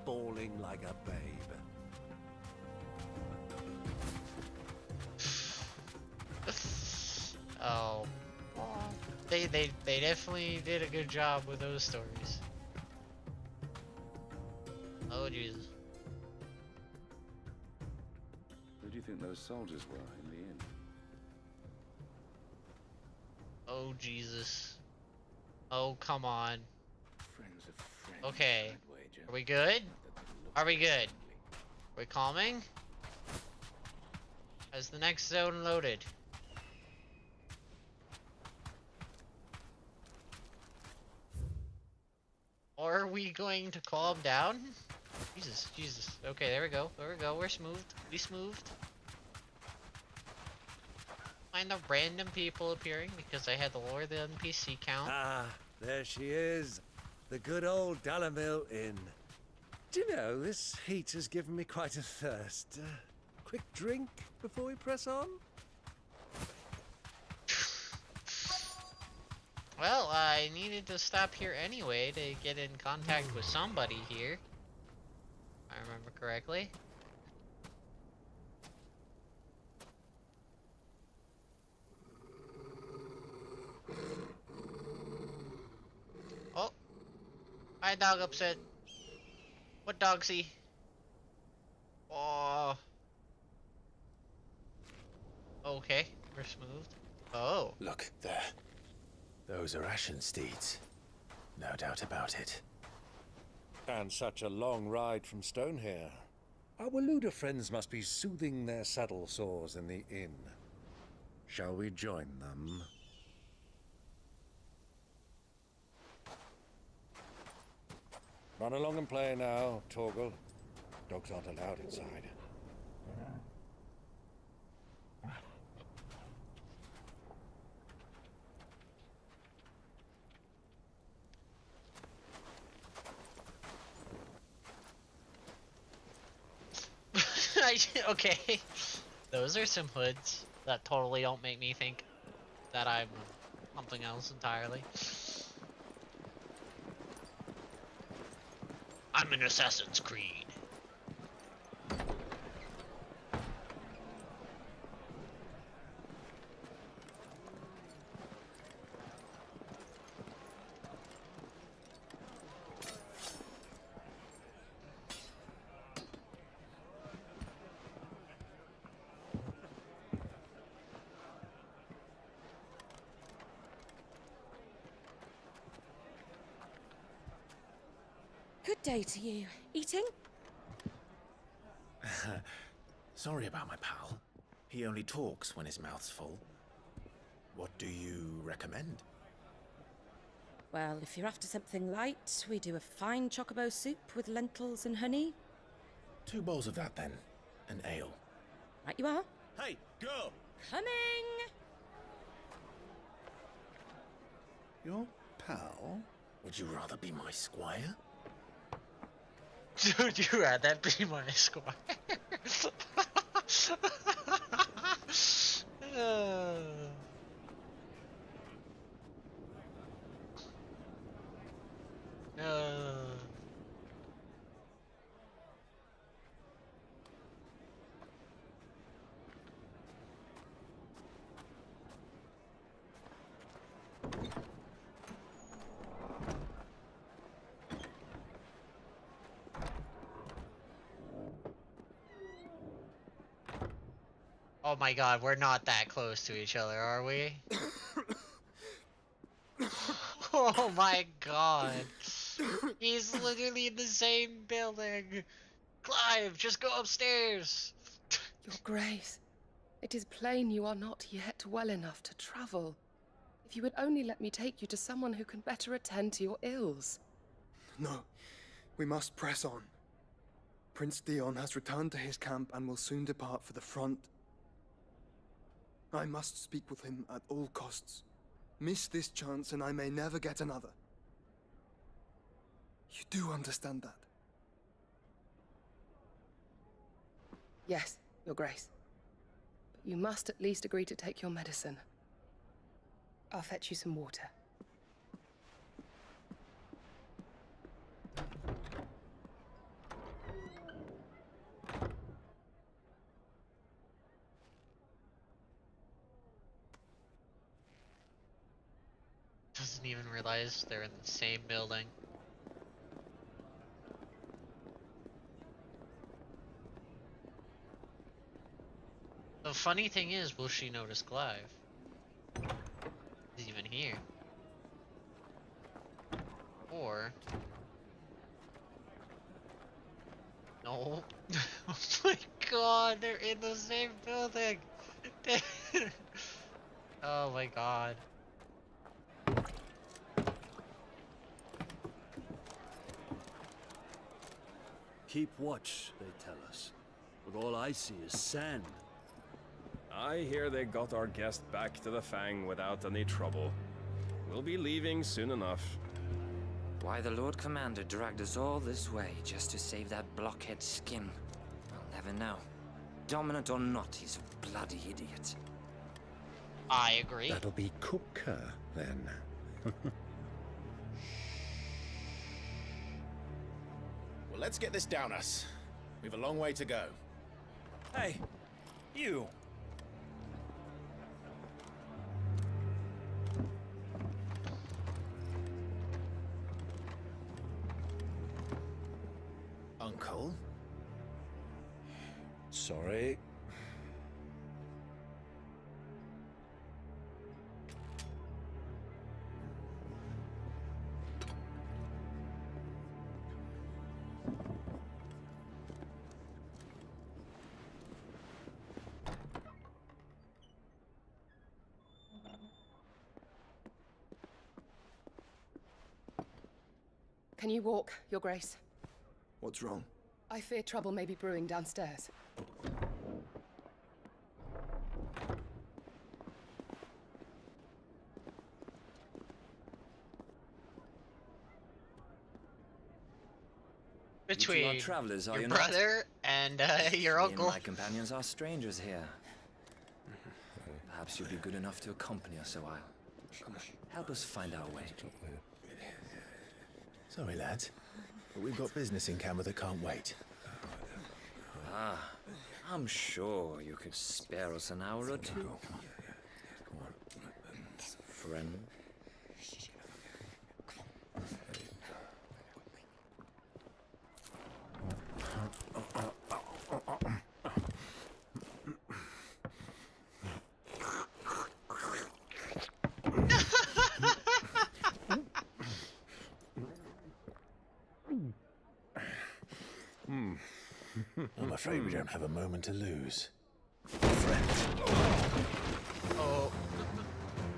bawling like a babe. Oh. They definitely did a good job with those stories. Oh Jesus. Who do you think those soldiers were in the inn? Oh Jesus. Oh come on. Friends of friends. Okay. I'd wager. Are we good? Are we good? Are we calming? Has the next zone loaded? Or are we going to calm down? Jesus, Jesus. Okay, there we go. There we go. We're smooth. We smoothed. Find the random people appearing because I had to lower the NPC count. Ah, there she is. The good old Dalamil Inn. Do you know, this heat has given me quite a thirst. Quick drink before we press on? Well, I needed to stop here anyway to get in contact with somebody here. If I remember correctly. Oh. Hi, dog upset. What dog's he? Oh. Okay, we're smooth. Oh. Look, there. Those are Ashen steeds. No doubt about it. And such a long ride from Stonehair. Our Waluda friends must be soothing their saddle sores in the inn. Shall we join them? Run along and play now, Torgal. Dogs aren't allowed inside. Okay, those are some hoods that totally don't make me think that I'm something else entirely. I'm in Assassin's Creed. Good day to you. Eating? Sorry about my pal. He only talks when his mouth's full. What do you recommend? Well, if you're after something light, we do a fine chocobo soup with lentils and honey. 2 bowls of that, then. An ale. Right you are. Hey, girl! Coming! Your pal? Would you rather be my squire? Would you rather be my squire? Oh my god, we're not that close to each other, are we? Oh my god. He's literally in the same building. Clive, just go upstairs. Your Grace, it is plain you are not yet well enough to travel. If you would only let me take you to someone who can better attend to your ills. No, we must press on. Prince Dion has returned to his camp and will soon depart for the front. I must speak with him at all costs. Miss this chance and I may never get another. You do understand that? Yes, Your Grace. But you must at least agree to take your medicine. I'll fetch you some water. Doesn't even realize they're in the same building. The funny thing is, will she notice Clive? He's even here. Or... no. Oh my god, they're in the same building! Oh my god. Keep watch, they tell us. But all I see is sand. I hear they got our guest back to the Fang without any trouble. We'll be leaving soon enough. Why the Lord Commander dragged us all this way just to save that blockhead skin, I'll never know. Dominant or not, he's a bloody idiot. I agree. That'll be Cooker, then. Well, let's get this down us. We've a long way to go. Hey, you! Uncle? Sorry. Can you walk, Your Grace? What's wrong? I fear trouble may be brewing downstairs. Between You two are travelers, are your you brother and your Me uncle. and my companions are strangers here. Perhaps you'd be good enough to accompany us a while. Come on, help us find our way. Sorry, lads. But we've got business in Camera that can't wait. Ah, I'm sure you could spare us an hour or two. Friend. afraid we don't have a moment to lose. Friend. Oh.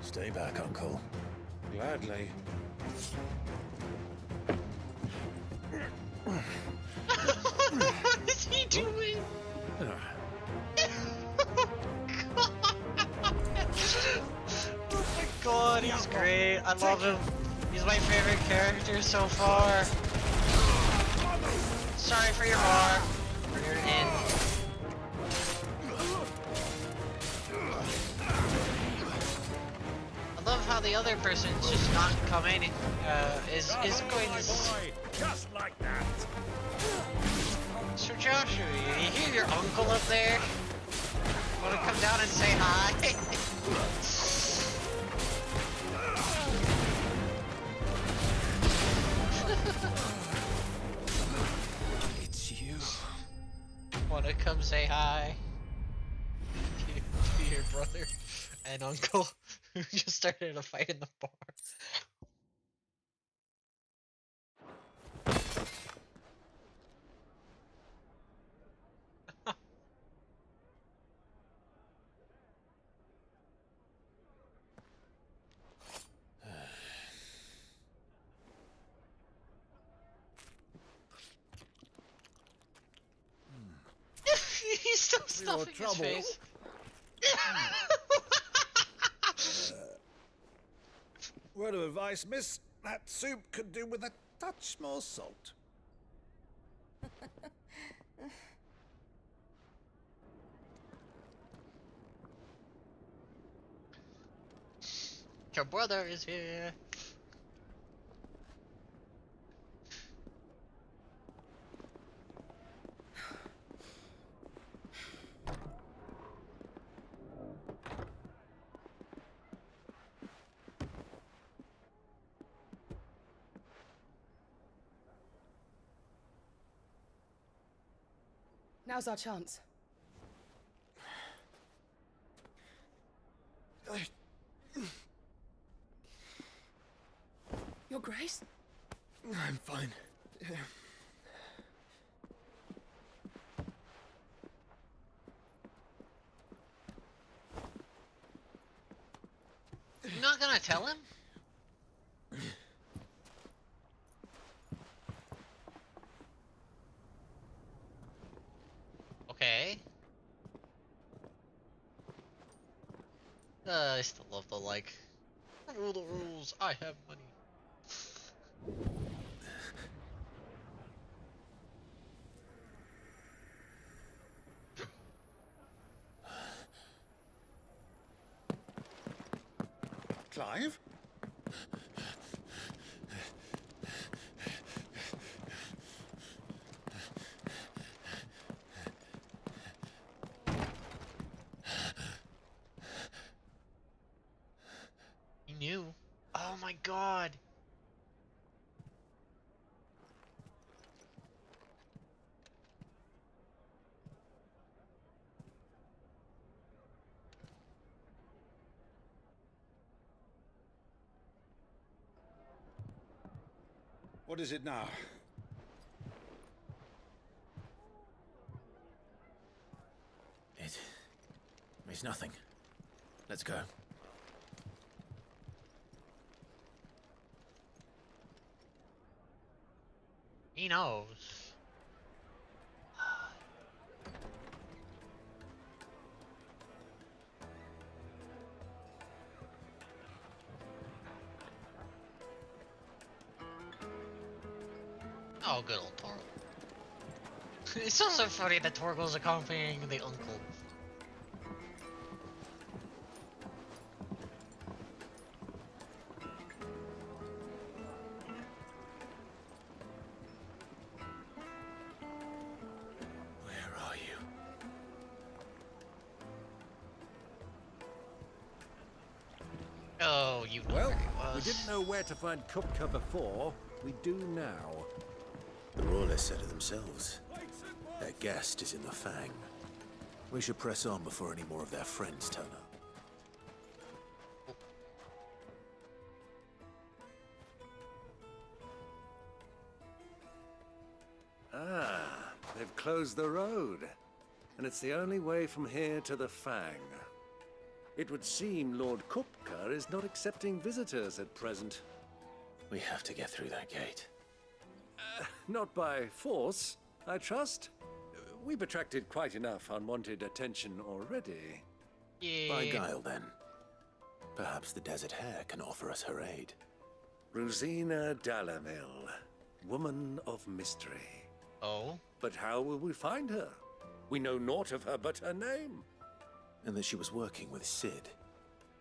Stay back, Uncle. Gladly. What is he doing? Oh my god, he's great. I love him. He's my favorite character so far. Sorry for your mark. For your in. I love how the other person's just not coming. Is going to. Just like that. So Joshua, you hear your uncle up there? Want to come down and say hi? It's you. Want to come say hi to your brother and uncle who just started a fight in the bar? He's still stuffing his face. Word of advice, miss. That soup could do with a touch more salt. Your brother is here. Now's our chance. Your Grace? I'm fine. You're not gonna tell him? Okay. I still love the like. Rule the rules. I have money. Clive? He knew. Oh my god. What is it now? It's nothing. Let's go. He knows. Oh, good old Torgal. It's also funny that Torgal's accompanying the uncle. Where are you? Oh, you know Well, where he was. we didn't know where to find Kupka before. We do now. The Rawless said it themselves. Their guest is in the Fang. We should press on before any more of their friends turn up. Ah, they've closed the road, and it's the only way from here to the Fang. It would seem Lord Kupka is not accepting visitors at present. We have to get through that gate. Not by force, I trust. We've attracted quite enough unwanted attention already. By guile, then. Perhaps the Desert Hare can offer us her aid. Rosina Dalamil, woman of mystery. Oh? But how will we find her? We know naught of her but her name. And that she was working with Cid.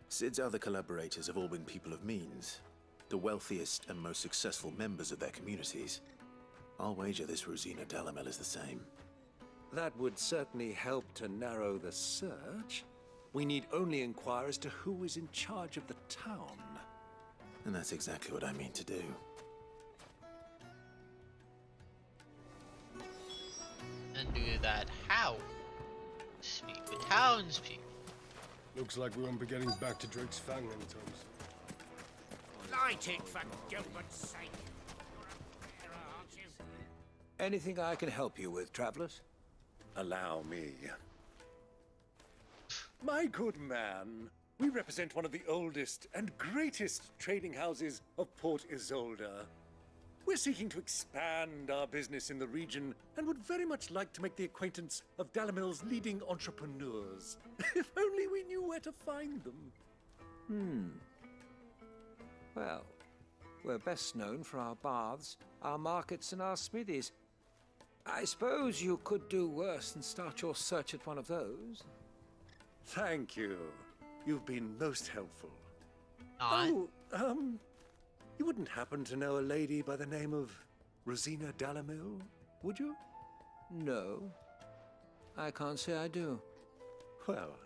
Cid's other collaborators have all been people of means, the wealthiest and most successful members of their communities. I'll wager this Rosina Dalamil is the same. That would certainly help to narrow the search. We need only inquire as to who is in charge of the town. And that's exactly what I mean to do. And do that how? Speak with townspeople. Looks like we won't be getting back to Drake's Fang anytime soon. Light it, for Gilbert's sake. Anything I can help you with, travelers? Allow me. My good man, we represent one of the oldest and greatest trading houses of Port Isolde. We're seeking to expand our business in the region and would very much like to make the acquaintance of Dalamil's leading entrepreneurs. If only we knew where to find them. Well, we're best known for our baths, our markets, and our smithies. I suppose you could do worse than start your search at one of those. Thank you. You've been most helpful. Not. You wouldn't happen to know a lady by the name of Rosina Dalamil, would you? No, I can't say I do. Well,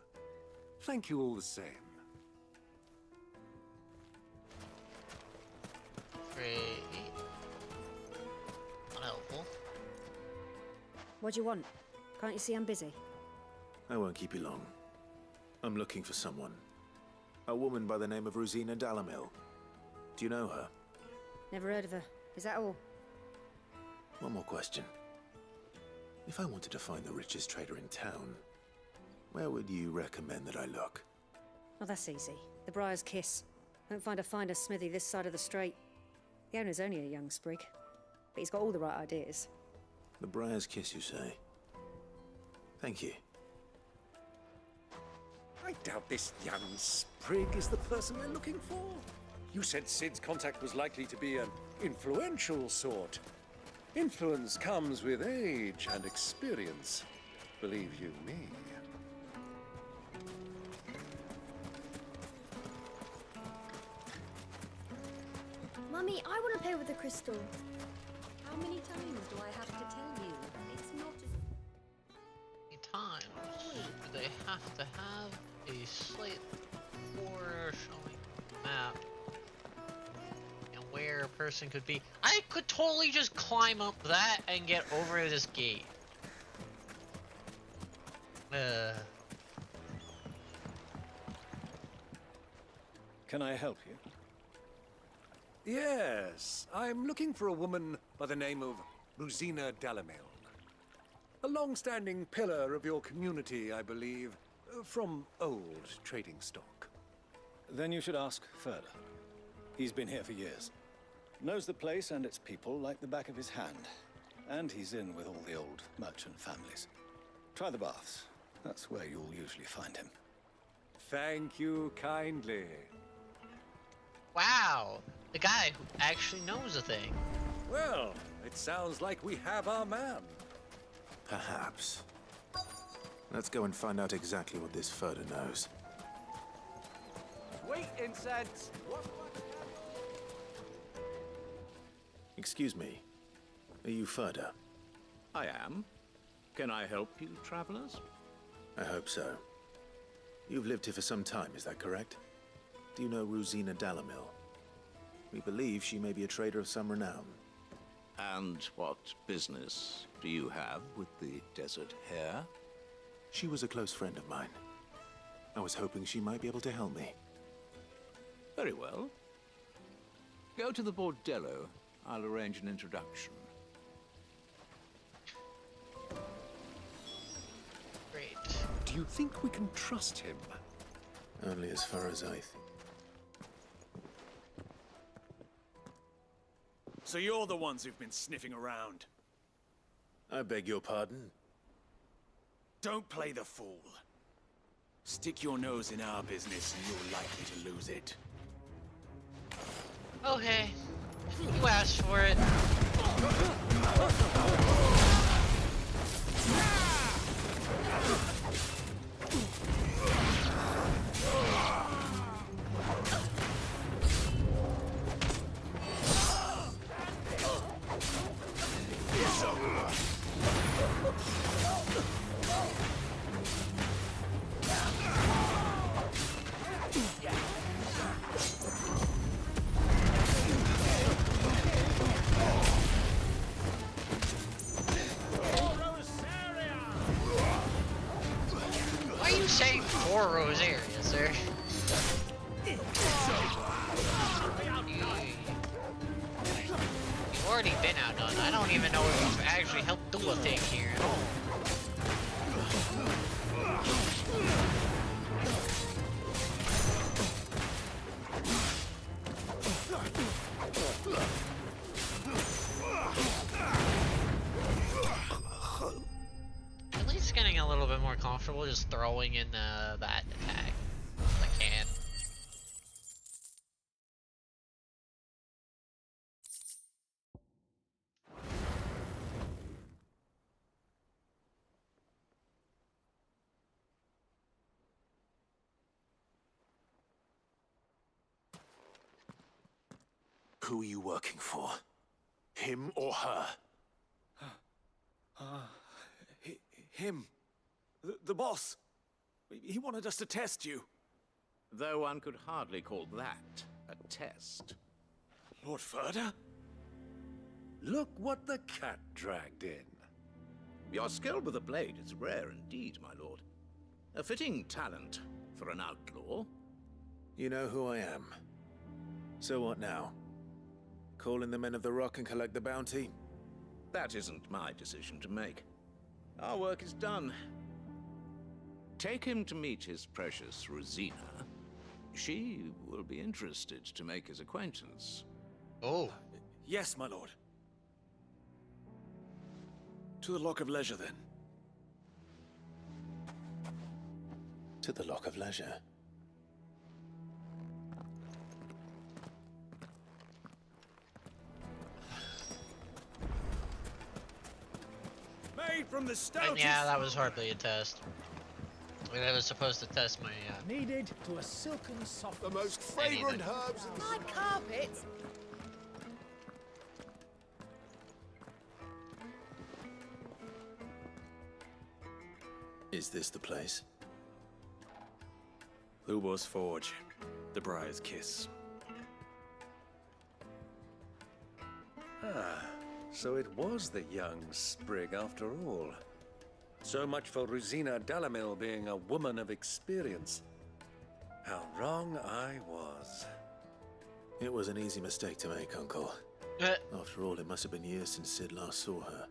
thank you all the same. Great. Unhelpful. What do you want? Can't you see I'm busy? I won't keep you long. I'm looking for someone. A woman by the name of Rosina Dalamil. Do you know her? Never heard of her. Is that all? One more question. If I wanted to find the richest trader in town, where would you recommend that I look? Oh, that's easy. The Briar's Kiss. Won't find a finer smithy this side of the strait. The owner's only a young sprig, but he's got all the right ideas. The Briar's Kiss, you say? Thank you. I doubt this young sprig is the person we're looking for. You said Cid's contact was likely to be an influential sort. Influence comes with age and experience, believe you me. Mummy, I want to play with the crystal. How many times do I have to tell you? It's not Times do they have to have a slightly more showing map and where a person could be? I could totally just climb up that and get over this gate. Can I help you? Yes, I'm looking for a woman by the name of Rosina Dalamil. A long-standing pillar of your community, I believe, from old trading stock. Then you should ask Ferda. He's been here for years. Knows the place and its people like the back of his hand. And he's in with all the old merchant families. Try the baths. That's where you'll usually find him. Thank you kindly. Wow, the guy who actually knows a thing. Well, it sounds like we have our man. Perhaps. Let's go and find out exactly what this Ferda knows. Wait, incense! Excuse me. Are you Ferda? I am. Can I help you, travelers? I hope so. You've lived here for some time, is that correct? Do you know Rosina Dalamil? We believe she may be a trader of some renown. And what business do you have with the Desert Hare? She was a close friend of mine. I was hoping she might be able to help me. Very well. Go to the Bordello. I'll arrange an introduction. Do you think we can trust him? Only as far as I think. So you're the ones who've been sniffing around. I beg your pardon? Don't play the fool. Stick your nose in our business and you're likely to lose it. Okay. You asked for it. Why are you saying for Rosaria, sir? You've already been outdone. I don't even know if you've actually helped do a thing here at all. At least getting a little bit more comfortable just throwing in that attack if I can. Who are you working for? Him or her? Him. The boss. He wanted us to test you. Though one could hardly call that a test. Lord Ferda? Look what the cat dragged in. Your skill with the blade is rare indeed, my lord. A fitting talent for an outlaw. You know who I am. So what now? Call in the Men of the Rock and collect the bounty? That isn't my decision to make. Our work is done. Take him to meet his precious Rosina. She will be interested to make his acquaintance. Oh. Yes, my lord. To the Lock of Leisure, then. To the Lock of Leisure. Made from the stoutest... And yeah, that was hardly a test. I mean, I was supposed to test my, Needed to a silken soft... The most fragrant herbs in the... My carpet! Is this the place? Lubor's Forge. The Briar's Kiss. Ah, so it was the young sprig after all. So much for Rosina Dalamil being a woman of experience. How wrong I was. It was an easy mistake to make, Uncle. After all, it must have been years since Sid last saw her.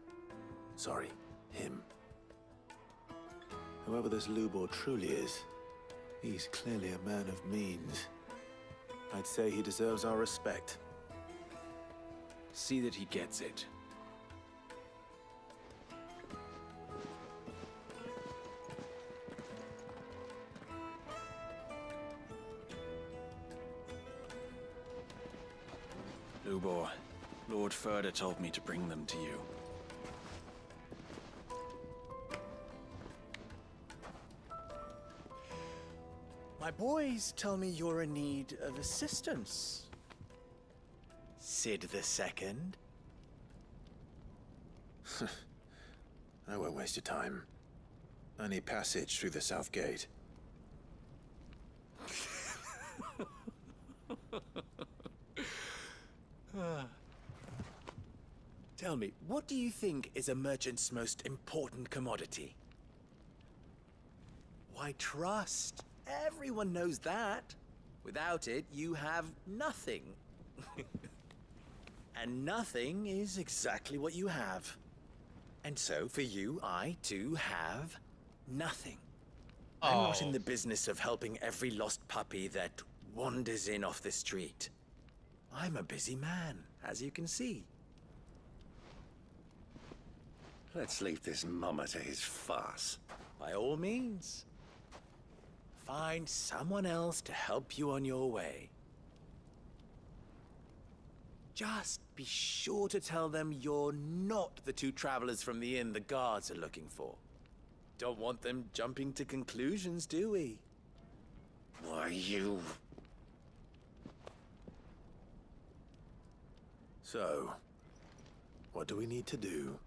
Sorry, him. Whoever this Lubor truly is, he's clearly a man of means. I'd say he deserves our respect. See that he gets it. Lubor, Lord Ferda told me to bring them to you. My boys tell me you're in need of assistance. Sid the Second? I won't waste your time. I need passage through the south gate. Tell me, what do you think is a merchant's most important commodity? Why, trust. Everyone knows that. Without it, you have nothing. And nothing is exactly what you have. And so, for you, I, too, have nothing. I'm not in Oh. the business of helping every lost puppy that wanders in off the street. I'm a busy man, as you can see. Let's leave this mummer to his farce. By all means. Find someone else to help you on your way. Just be sure to tell them you're not the two travelers from the inn the guards are looking for. Don't want them jumping to conclusions, do we? Why, you... So, what do we need to do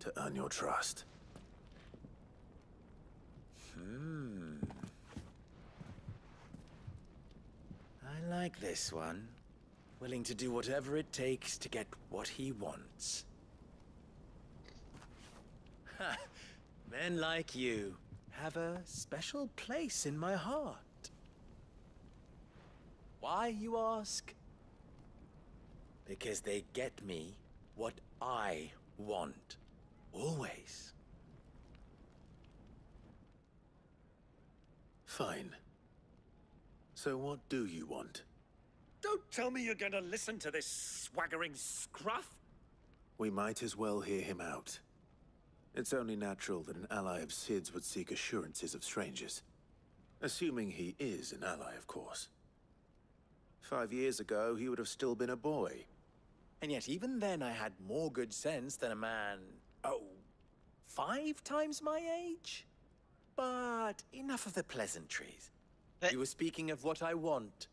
to earn your trust? I like this one. Willing to do whatever it takes to get what he wants. Ha! Men like you have a special place in my heart. Why, you ask? Because they get me what I want. Always. Fine. So what do you want? Don't tell me you're going to listen to this swaggering scruff. We might as well hear him out. It's only natural that an ally of Sid's would seek assurances of strangers. Assuming he is an ally, of course. 5 years ago, he would have still been a boy. And yet even then I had more good sense than a man, 5 times my age? But enough of the pleasantries. You were speaking of what I want.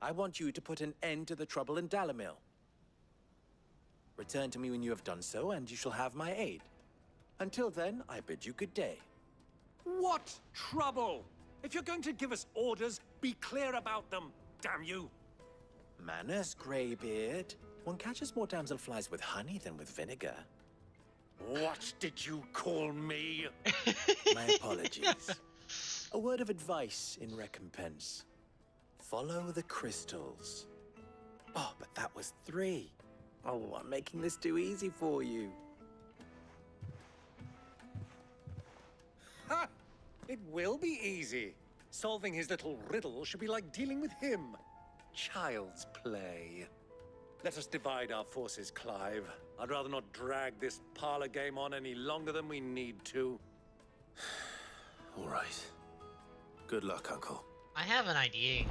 I want you to put an end to the trouble in Dalimil. Return to me when you have done so, and you shall have my aid. Until then, I bid you good day. What trouble? If you're going to give us orders, be clear about them, damn you! Manners, Greybeard. One catches more damselflies with honey than with vinegar. What did you call me? My apologies. A word of advice in recompense. Follow the crystals. Oh, but that was 3. Oh, I'm making this too easy for you. Ha! It will be easy. Solving his little riddle should be like dealing with him. Child's play. Let us divide our forces, Clive. I'd rather not drag this parlor game on any longer than we need to. All right. Good luck, Uncle. I have an idea.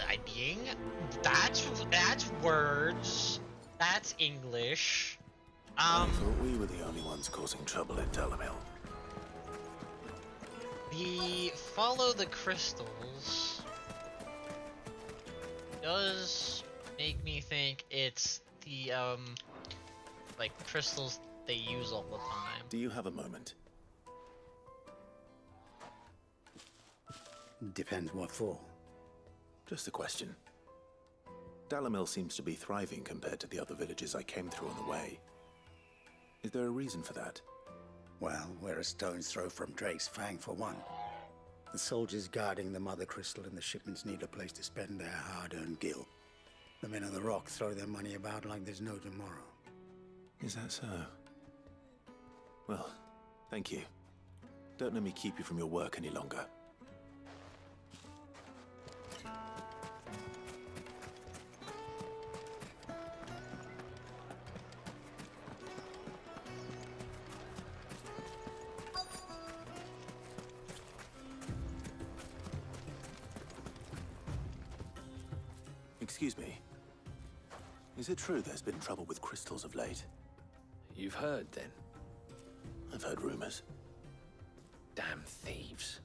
Ideaing? That's words. That's English. I thought we were the only ones causing trouble in Dalimil. The follow the crystals does make me think it's the like crystals they use all the time. Do you have a moment? Depends what for. Just a question. Dalimil seems to be thriving compared to the other villages I came through on the way. Is there a reason for that? Well, we're a stone's throw from Drake's Fang for one. The soldiers guarding the Mother Crystal and the shipments need a place to spend their hard-earned gil. The men of the Rock throw their money about like there's no tomorrow. Is that so? Well, thank you. Don't let me keep you from your work any longer. Excuse me. Is it true there's been trouble with crystals of late? You've heard, then? I've heard rumors. Damn thieves.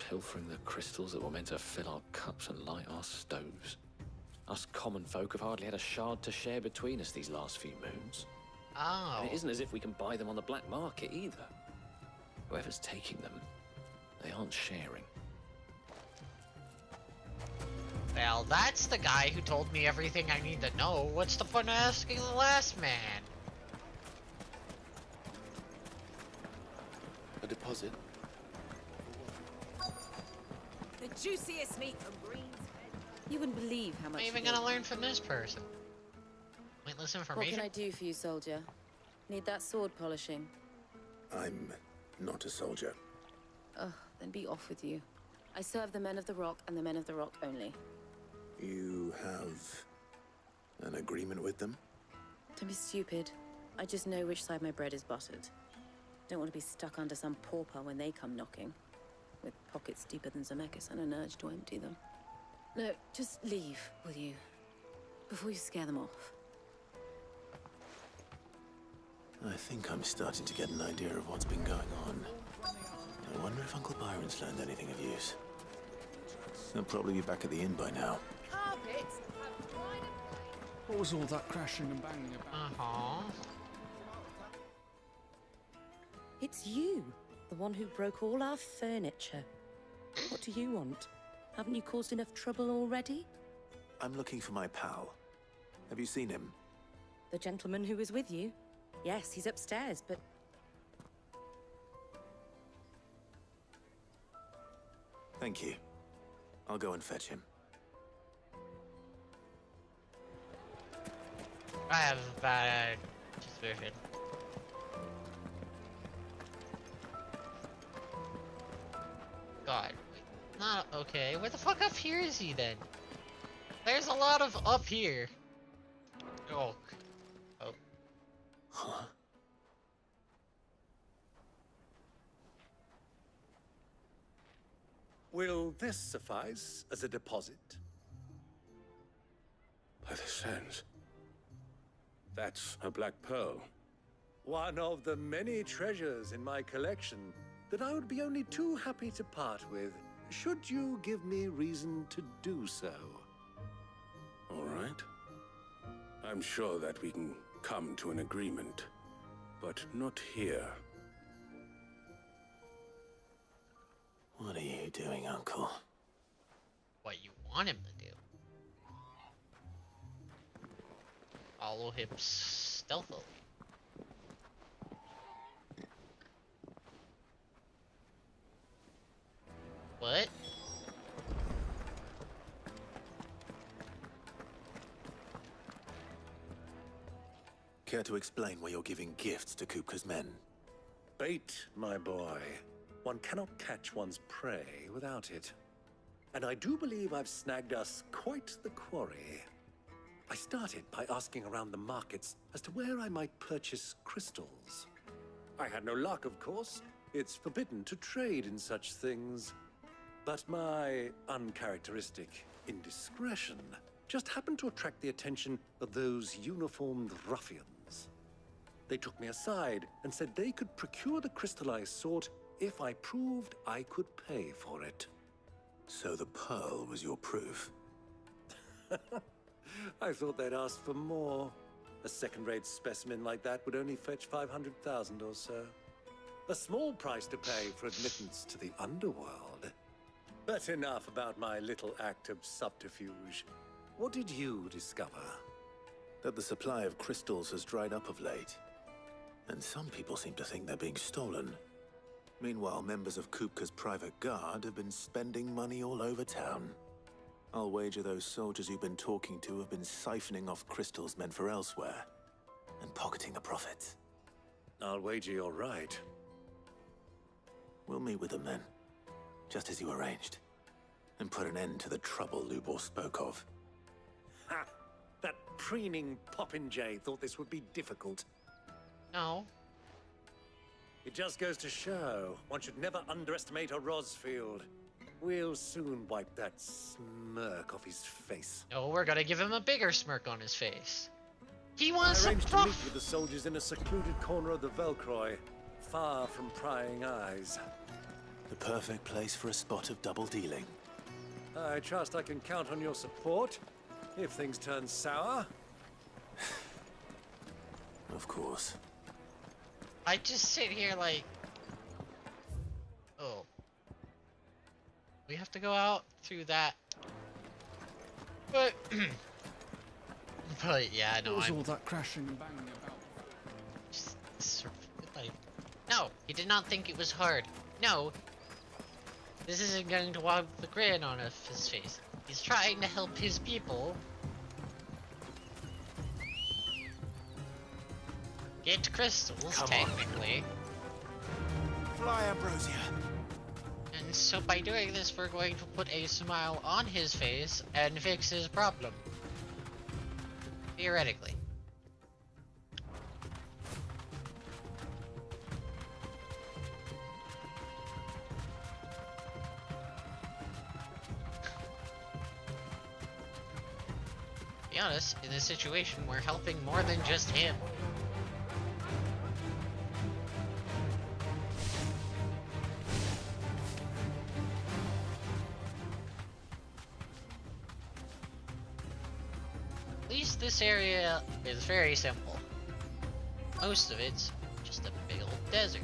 Pilfering the crystals that were meant to fill our cups and light our stoves. Us common folk have hardly had a shard to share between us these last few moons. Oh. And it isn't as if we can buy them on the black market either. Whoever's taking them, they aren't sharing. Well, that's the guy who told me everything I need to know. What's the point of asking the last man? A deposit? The juiciest meat from Green's Head. You wouldn't believe how much. What am I even you gonna get. learn from this person? Pointless What information? can I do for you, soldier? Need that sword polishing? I'm not a soldier. Ugh, then be off with you. I serve the Men of the Rock and the Men of the Rock only. You have an agreement with them? Don't be stupid. I just know which side my bread is buttered. Don't want to be stuck under some pauper when they come knocking. With pockets deeper than Zemeckis and an urge to empty them. No, just leave, will you? Before you scare them off. I think I'm starting to get an idea of what's been going on. I wonder if Uncle Byron's learned anything of use. He'll probably be back at the inn by now. What was all that crashing and banging about? It's you, the one who broke all our furniture. What do you want? Haven't you caused enough trouble already? I'm looking for my pal. Have you seen him? The gentleman who was with you? Yes, he's upstairs, but... Thank you. I'll go and fetch him. I have a bad suspicion. God. Not okay. Where the fuck up here is he then? There's a lot of up here. Oh. Oh. Huh? Will this suffice as a deposit? By the sands. That's a black pearl. One of the many treasures in my collection that I would be only too happy to part with, should you give me reason to do so. All right. I'm sure that we can come to an agreement, but not here. What are you doing, Uncle? What you want him to do? Follow him stealthily. What? Care to explain why you're giving gifts to Kupka's men? Bait, my boy. One cannot catch one's prey without it. And I do believe I've snagged us quite the quarry. I started by asking around the markets as to where I might purchase crystals. I had no luck, of course. It's forbidden to trade in such things. But my uncharacteristic indiscretion just happened to attract the attention of those uniformed ruffians. They took me aside and said they could procure the crystal I sought if I proved I could pay for it. So the pearl was your proof? I thought they'd ask for more. A second-rate specimen like that would only fetch 500,000 or so. A small price to pay for admittance to the underworld. But enough about my little act of subterfuge. What did you discover? That the supply of crystals has dried up of late. And some people seem to think they're being stolen. Meanwhile, members of Kupka's private guard have been spending money all over town. I'll wager those soldiers you've been talking to have been siphoning off crystals meant for elsewhere, and pocketing the profits. I'll wager you're right. We'll meet with them then, just as you arranged, and put an end to the trouble Lubor spoke of. Ha! That preening popinjay thought this would be difficult. No. It just goes to show, one should never underestimate a Rosfield. We'll soon wipe that smirk off his face. No, we're gonna give him a bigger smirk on his face. He wants I some arranged to meet stuff. with the soldiers in a secluded corner of the Velcroy, far from prying eyes. The perfect place for a spot of double dealing. I trust I can count on your support, if things turn sour. Of course. I just sit here like... Oh. We have to go out through that. But... but yeah, no, What was I'm... all that crashing and banging about? Just sort of like... No, he did not think it was hard. No. This isn't going to wipe the grin on his face. He's trying to help his people. Get crystals, Come on. technically. Fly, Ambrosia. so by doing this, we're going to put a smile on his face and fix his problem. Theoretically. To be honest, in this situation, we're helping more than just him. At least this area is very simple. Most of it's just a big old desert.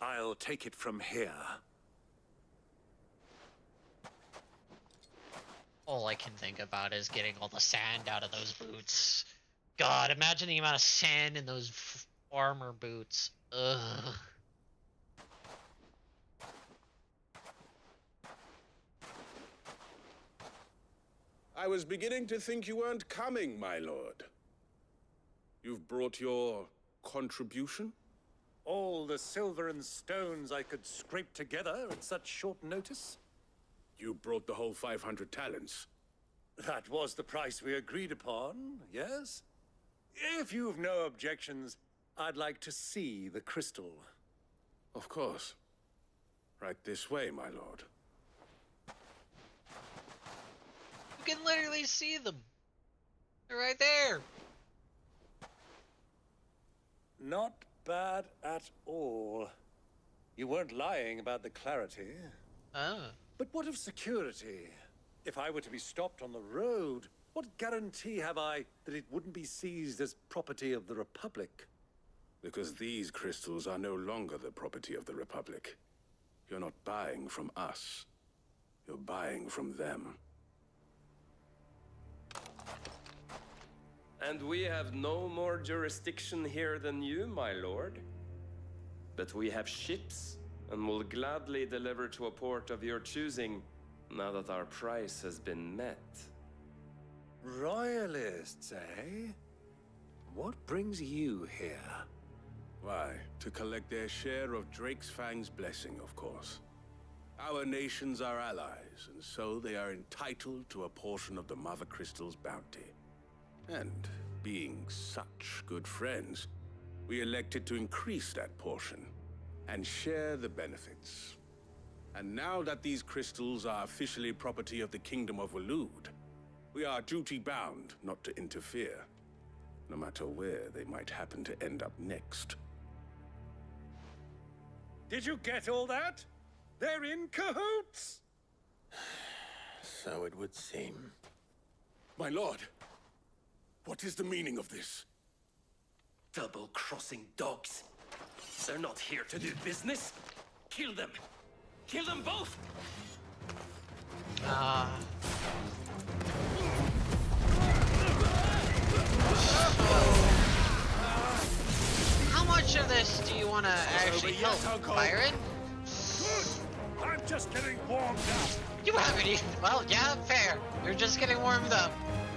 I'll take it from here. All I can think about is getting all the sand out of those boots. God, imagine the amount of sand in those armor boots. Ugh. I was beginning to think you weren't coming, my lord. You've brought your contribution? All the silver and stones I could scrape together at such short notice? You brought the whole 500 talents. That was the price we agreed upon, yes? If you've no objections, I'd like to see the crystal. Of course. Right this way, my lord. You can literally see them. They're right there. Not bad at all. You weren't lying about the clarity. Oh. But what of security? If I were to be stopped on the road, what guarantee have I that it wouldn't be seized as property of the Republic? Because these crystals are no longer the property of the Republic. You're not buying from us. You're buying from them. And we have no more jurisdiction here than you, my lord. But we have ships, and will gladly deliver to a port of your choosing, now that our price has been met. Royalists, eh? What brings you here? Why, to collect their share of Drake's Fang's blessing, of course. Our nations are allies, and so they are entitled to a portion of the Mother Crystal's bounty. And being such good friends, we elected to increase that portion and share the benefits. And now that these crystals are officially property of the Kingdom of Waloed, we are duty-bound not to interfere, no matter where they might happen to end up next. Did you get all that? They're in cahoots! So it would seem. My lord, what is the meaning of this? Double-crossing dogs. They're not here to do business. Kill them. Kill them both! How much of this do you want to actually help, Byron? I'm just getting warmed up. You haven't even. Well, yeah, fair. You're just getting warmed up.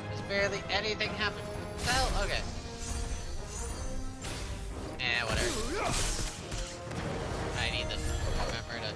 There's barely anything happened. Well, okay. Whatever. I need to remember to.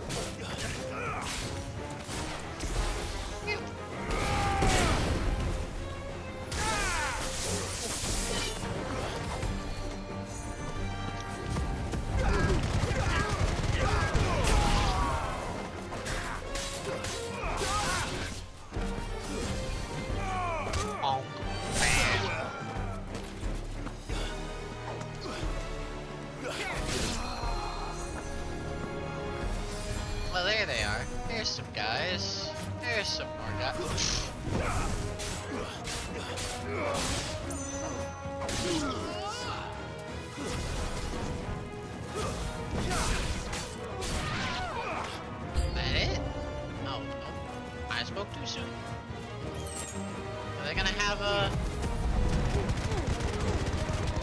Well, there they are. There's some guys. There's some more guys. That it? Oh, no. I spoke too soon. Are they gonna have a...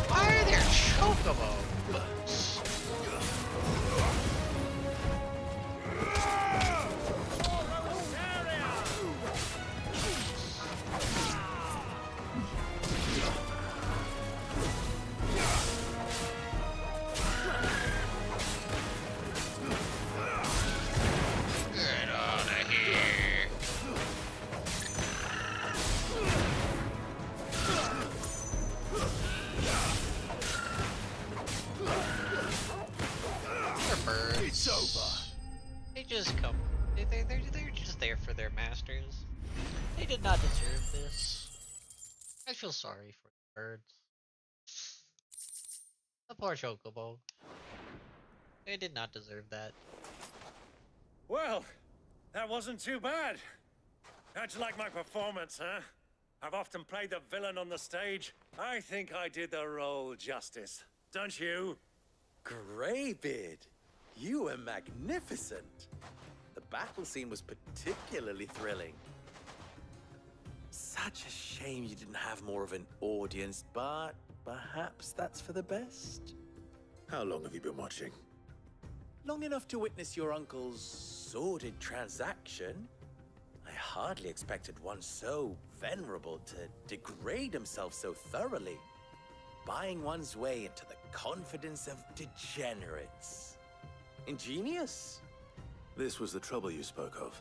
Why are there chocobo books? It's over. They just come. They're just there for their masters. They did not deserve this. I feel sorry for the birds. The poor chocobo. They did not deserve that. Well, that wasn't too bad. How'd you like my performance, huh? I've often played the villain on the stage. I think I did the role justice. Don't you? Greybeard, you were magnificent. The battle scene was particularly thrilling. Such a shame you didn't have more of an audience, but perhaps that's for the best. How long have you been watching? Long enough to witness your uncle's sordid transaction. I hardly expected one so venerable to degrade himself so thoroughly, buying one's way into the confidence of degenerates. Ingenious. This was the trouble you spoke of.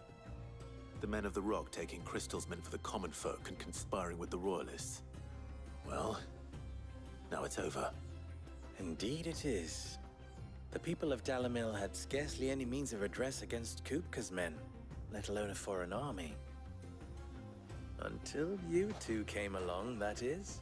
The men of the Rock taking crystals meant for the common folk and conspiring with the Royalists. Well, now it's over. Indeed it is. The people of Dalimil had scarcely any means of redress against Kupka's men, let alone a foreign army. Until you two came along, that is.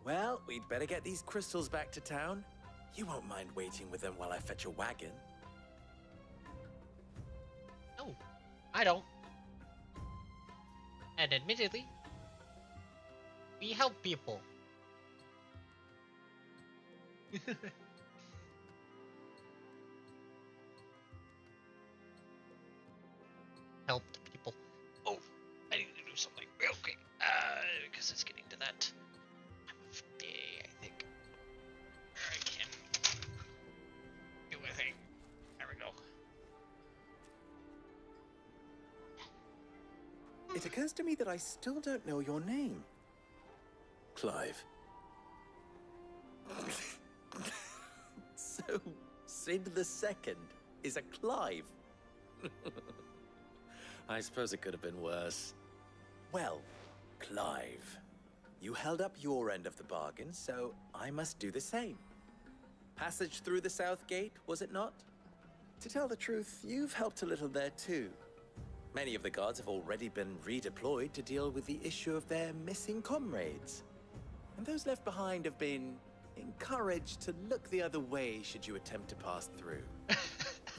Well, we'd better get these crystals back to town. You won't mind waiting with them while I fetch a wagon. No, I don't. And admittedly, we help people. Helped people. Oh, I need to do something real quick. Because it's getting to that time of day, I think. Where I can do a thing. There we go. It occurs to me that I still don't know your name. Clive. So, Sid the Second is a Clive. I suppose it could have been worse. Well, Clive, you held up your end of the bargain, so I must do the same. Passage through the South Gate, was it not? To tell the truth, you've helped a little there too. Many of the guards have already been redeployed to deal with the issue of their missing comrades. And those left behind have been encouraged to look the other way should you attempt to pass through.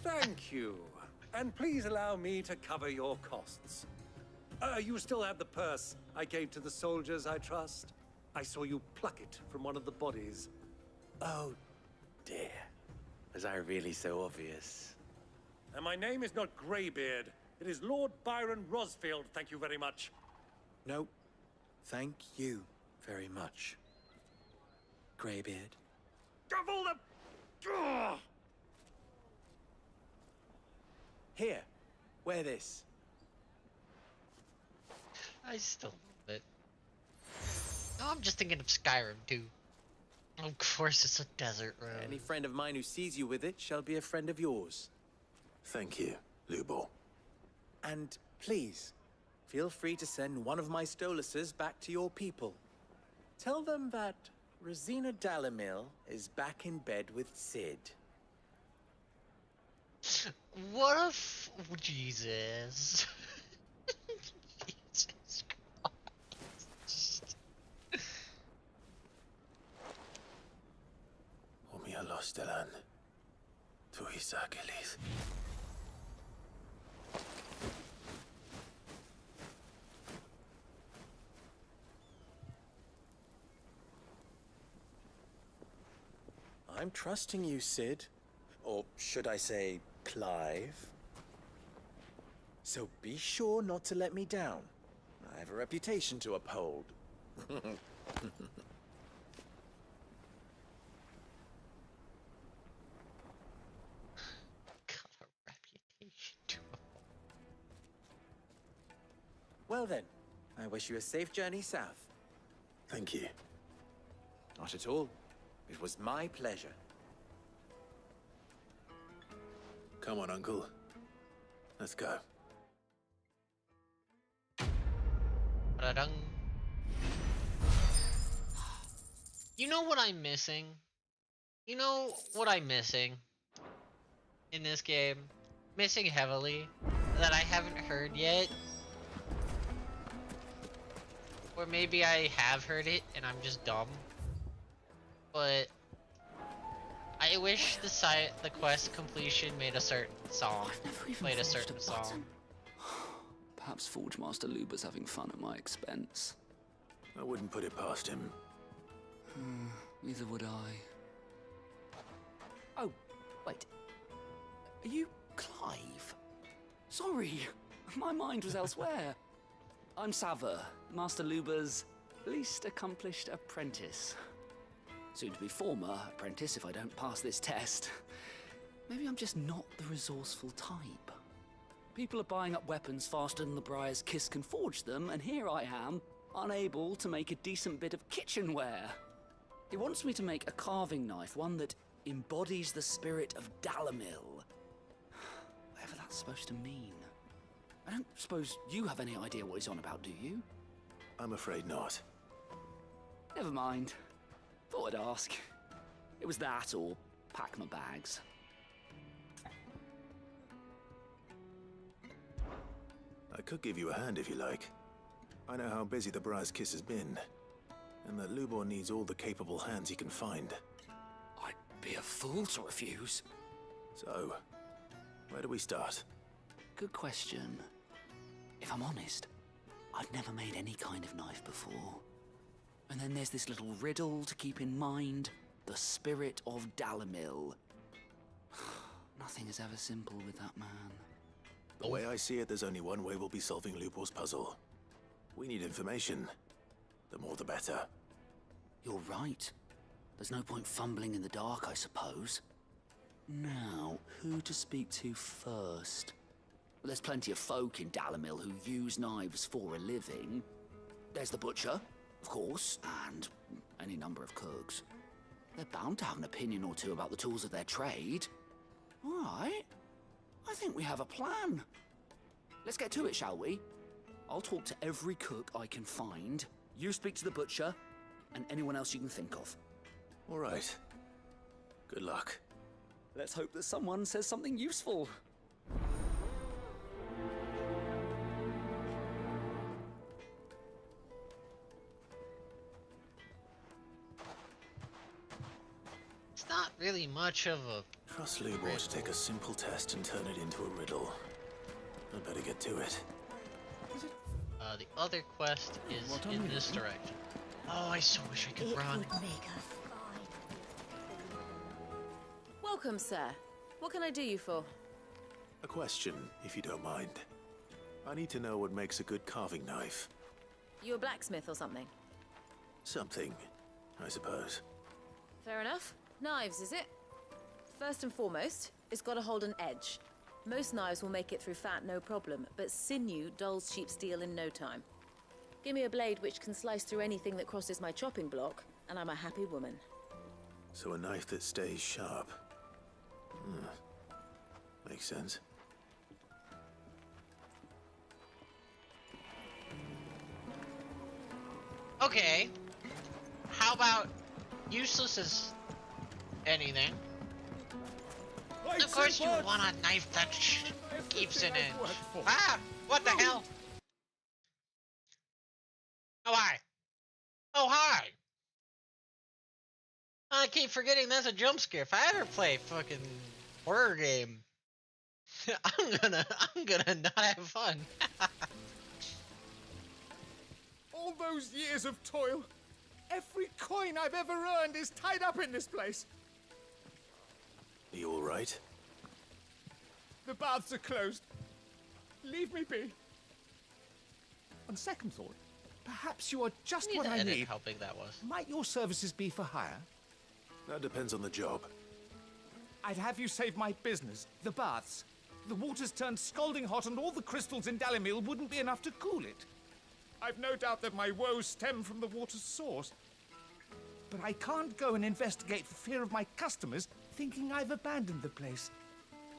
Thank you. And please allow me to cover your costs. You still have the purse I gave to the soldiers, I trust? I saw you pluck it from one of the bodies. Oh, dear. Was I really so obvious? And my name is not Greybeard. It is Lord Byron Rosfield, thank you very much. No, thank you very much, Greybeard. Of all the... Ugh! Here, wear this. I still love it. Oh, I'm just thinking of Skyrim too. Of course, it's a desert road. Any friend of mine who sees you with it shall be a friend of yours. Thank you, Lubor. And please, feel free to send one of my Stoluses back to your people. Tell them that Rosina Dalimil is back in bed with Sid. What if... Jesus. Jesus Christ. Omia Lostelan. Tuisa Achilles. I'm trusting you, Sid. Or should I say, Clive. So be sure not to let me down. I have a reputation to uphold. Got a reputation to uphold. Well then, I wish you a safe journey south. Thank you. Not at all. It was my pleasure. Come on, Uncle. Let's go. Da-da-dung. You know what I'm missing? You know what I'm missing in this game? Missing heavily that I haven't heard yet. Or maybe I have heard it and I'm just dumb. But I wish the quest completion made a certain song. Played a certain song. Perhaps Forge Master Luber's having fun at my expense. I wouldn't put it past him. Neither would I. Oh, wait. Are you Clive? Sorry, my mind was elsewhere. I'm Sava, Master Luber's least accomplished apprentice. Soon to be former apprentice if I don't pass this test. Maybe I'm just not the resourceful type. People are buying up weapons faster than the Briar's Kiss can forge them, and here I am, unable to make a decent bit of kitchenware. He wants me to make a carving knife, one that embodies the spirit of Dalamil. Whatever that's supposed to mean. I don't suppose you have any idea what he's on about, do you? I'm afraid not. Never mind. Thought I'd ask. It was that or pack my bags. I could give you a hand if you like. I know how busy the Briar's Kiss has been, and that Lubor needs all the capable hands he can find. I'd be a fool to refuse. So, where do we start? Good question. If I'm honest, I've never made any kind of knife before. And then there's this little riddle to keep in mind. The spirit of Dalamil. Nothing is ever simple with that man. The way I see it, there's only one way we'll be solving Lubor's puzzle. We need information. The more the better. You're right. There's no point fumbling in the dark, I suppose. Now, who to speak to first? Well, there's plenty of folk in Dalamil who use knives for a living. There's the butcher, of course, and any number of cooks. They're bound to have an opinion or two about the tools of their trade. All right. I think we have a plan. Let's get to it, shall we? I'll talk to every cook I can find. You speak to the butcher, and anyone else you can think of. All right. Good luck. Let's hope that someone says something useful. It's not really much of a... Trust Lubor to take a simple test and turn it into a riddle. I'd better get to it. The other quest is in this direction. Oh, I so wish I could run. Welcome, sir. What can I do you for? A question, if you don't mind. I need to know what makes a good carving knife. You a blacksmith or something? Something, I suppose. Fair enough. Knives, is it? First and foremost, it's got to hold an edge. Most knives will make it through fat, no problem, but sinew dulls cheap steel in no time. Give me a blade which can slice through anything that crosses my chopping block, and I'm a happy woman. So a knife that stays sharp. Makes sense. Okay. How about useless as anything? Of course you want a knife that keeps an edge. Ah! What the hell? Oh, hi. Oh, hi. I keep forgetting that's a jump scare. If I ever play fucking horror game, I'm gonna not have fun. All those years of toil, every coin I've ever earned is tied up in this place. Are you all right? The baths are closed. Leave me be. On second thought, perhaps you are just what I need. How big that was. Might your services be for hire? That depends on the job. I'd have you save my business, the baths. The water's turned scalding hot and all the crystals in Dalamil wouldn't be enough to cool it. I've no doubt that my woes stem from the water's source. But I can't go and investigate for fear of my customers thinking I've abandoned the place.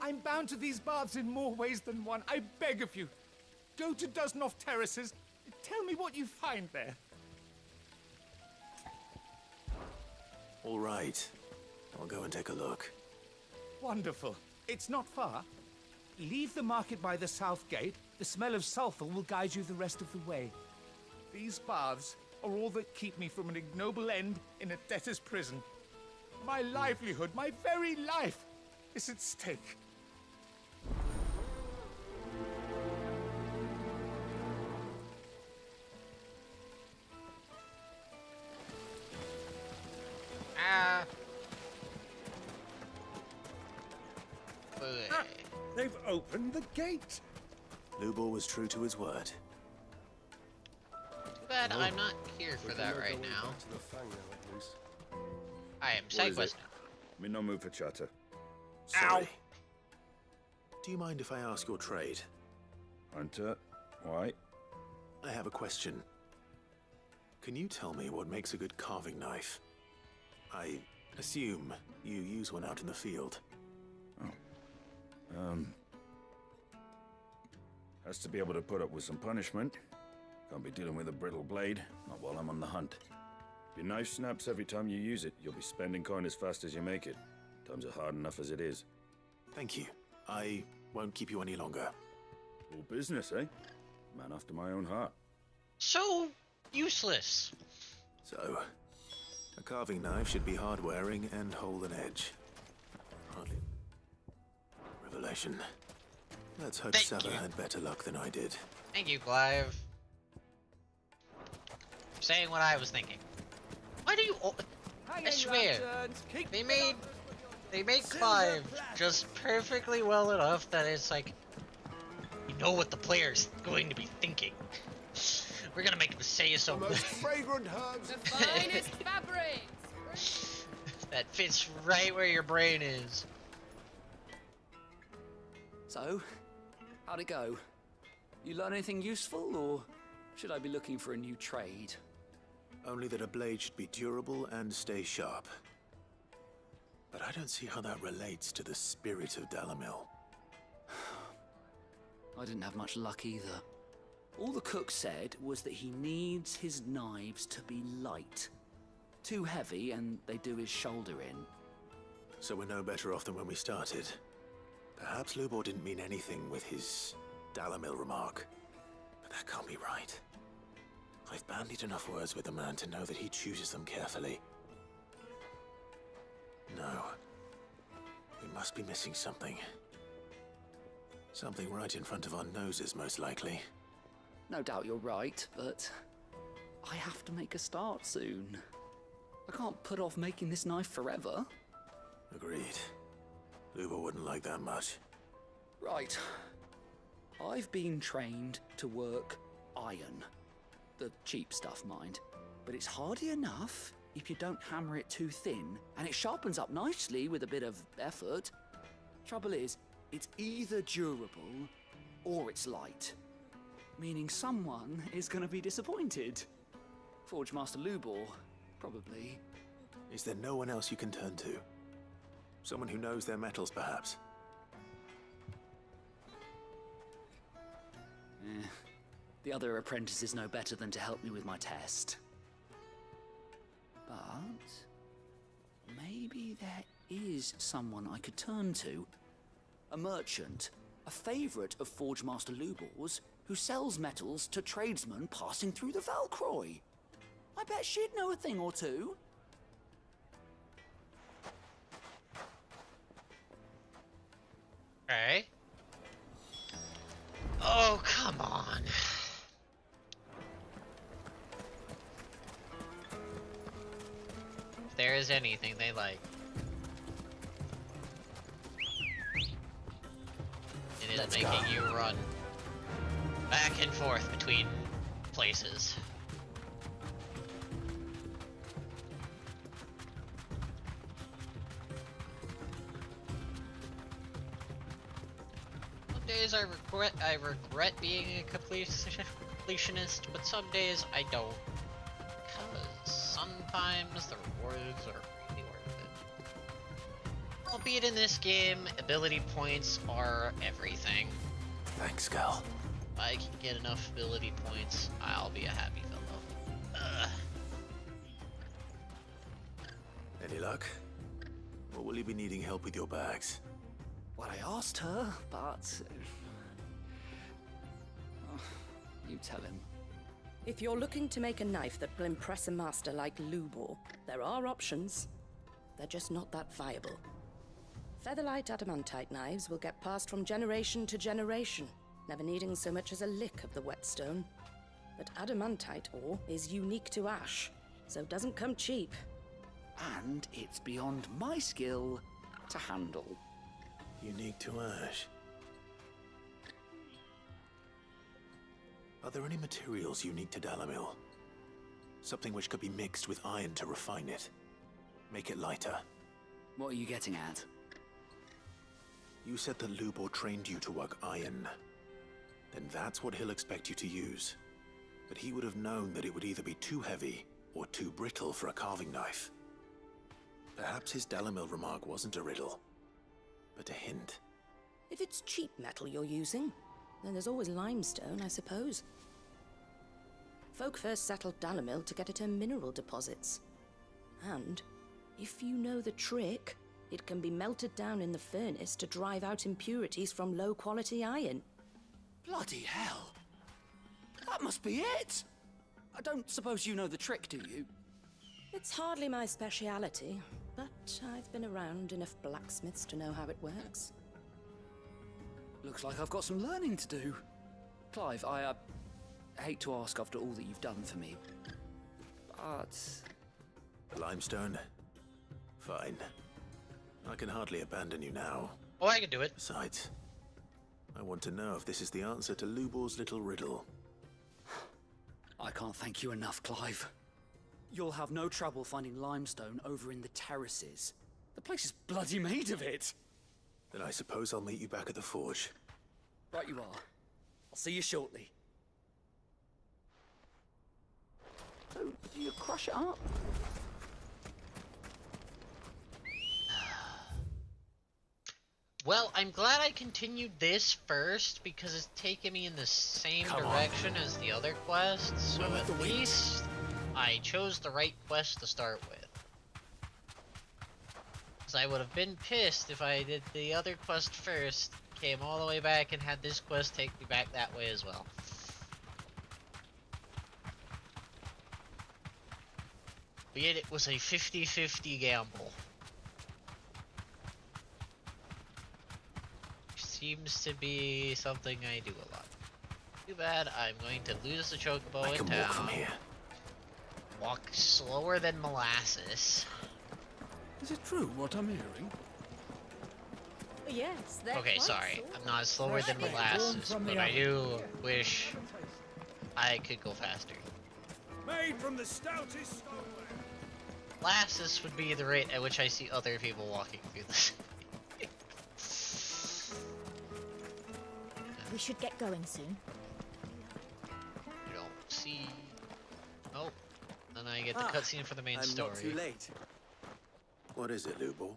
I'm bound to these baths in more ways than one. I beg of you. Go to Dusnoff Terraces, Tell me what you find there. All right. I'll go and take a look. Wonderful. It's not far. Leave the market by the south gate. The smell of sulfur will guide you the rest of the way. These baths are all that keep me from an ignoble end in a debtor's prison. My livelihood, my very life, is at stake. They've opened the gate. Lubor was true to his word. Too bad I'm not here for that right now. I am side quest now. I'm in no mood for chatter. Sorry. Do you mind if I ask your trade? Hunter, why? I have a question. Can you tell me what makes a good carving knife? I assume you use one out in the field. Has to be able to put up with some punishment. Can't be dealing with a brittle blade, not while I'm on the hunt. If your knife snaps every time you use it, you'll be spending coin as fast as you make it. Times are hard enough as it is. Thank you. I won't keep you any longer. All business, eh? Man after my own heart. So useless. So, a carving knife should be hard-wearing and hold an edge. Hardly. Revelation. Let's hope Sava had better luck than I did. Thank you, Clive. Saying what I was thinking. Why do you? I swear, they made Clive just perfectly well enough that it's like, you know what the player's going to be thinking. We're gonna make him say so. The most fragrant herbs. The finest fabrics. That fits right where your brain is. So, how'd it go? You learn anything useful, or should I be looking for a new trade? Only that a blade should be durable and stay sharp. But I don't see how that relates to the spirit of Dalimil. I didn't have much luck either. All the cook said was that he needs his knives to be light. Too heavy and they do his shoulder in. So we're no better off than when we started. Perhaps Lubor didn't mean anything with his Dalimil remark. But that can't be right. I've bandied enough words with the man to know that he chooses them carefully. No. We must be missing something. Something right in front of our noses, most likely. No doubt you're right, but I have to make a start soon. I can't put off making this knife forever. Agreed. Lubor wouldn't like that much. Right. I've been trained to work iron. The cheap stuff, mind. But it's hardy enough if you don't hammer it too thin, and it sharpens up nicely with a bit of effort. Trouble is, it's either durable or it's light. Meaning someone is gonna be disappointed. Forge Master Lubor, probably. Is there no one else you can turn to? Someone who knows their metals, perhaps? The other apprentices know better than to help me with my test. But maybe there is someone I could turn to. A merchant, a favorite of Forge Master Lubor's, who sells metals to tradesmen passing through the Valcroy. I bet she'd know a thing or two. Okay. Oh, come on. If there is anything they like, it is making you run back and forth between places. Some days I regret being a completionist, but some days I don't. Because sometimes the rewards are really worth it. Albeit in this game, ability points are everything. Thanks, Gal. If I can get enough ability points, I'll be a happy fellow. Ugh. Any luck? Or will you be needing help with your bags? Well, I asked her, but... you tell him. If you're looking to make a knife that will impress a master like Lubor, there are options. They're just not that viable. Featherlight adamantite knives will get passed from generation to generation, never needing so much as a lick of the whetstone. But adamantite ore is unique to Ash, so it doesn't come cheap. And it's beyond my skill to handle. Unique to Ash. Are there any materials unique to Dalimil? Something which could be mixed with iron to refine it. Make it lighter. What are you getting at? You said that Lubor trained you to work iron. Then that's what he'll expect you to use. But he would have known that it would either be too heavy or too brittle for a carving knife. Perhaps his Dalimil remark wasn't a riddle, but a hint. If it's cheap metal you're using, then there's always limestone, I suppose. Folk first settled Dalimil to get at her mineral deposits. And, if you know the trick, it can be melted down in the furnace to drive out impurities from low-quality iron. Bloody hell! That must be it! I don't suppose you know the trick, do you? It's hardly my speciality, but I've been around enough blacksmiths to know how it works. Looks like I've got some learning to do. Clive, I hate to ask after all that you've done for me, but... The limestone? Fine. I can hardly abandon you now. Oh, I can do it. Besides, I want to know if this is the answer to Lubor's little riddle. I can't thank you enough, Clive. You'll have no trouble finding limestone over in the terraces. The place is bloody made of it. Then I suppose I'll meet you back at the forge. Right you are. I'll see you shortly. So, do you crush it up? Well, I'm glad I continued this first because it's taken me in the same direction as the other quests, so at least I chose the right quest to start with. Because I would have been pissed if I did the other quest first, came all the way back and had this quest take me back that way as well. But yet it was a 50-50 gamble. Seems to be something I do a lot. Too bad I'm going to lose the chocobo in town. Walk from here. Walk slower than molasses. Is it true what I'm hearing? Yes, they're Okay, quite sorry. sort. I'm not slower than molasses, but I do wish I could go faster. Made from the stoutest stone. Molasses would be the rate at which I see other people walking through this. We should get going soon. You don't see... Oh. Then I get the cutscene for the main story. I'm not too late. What is it, Lubor?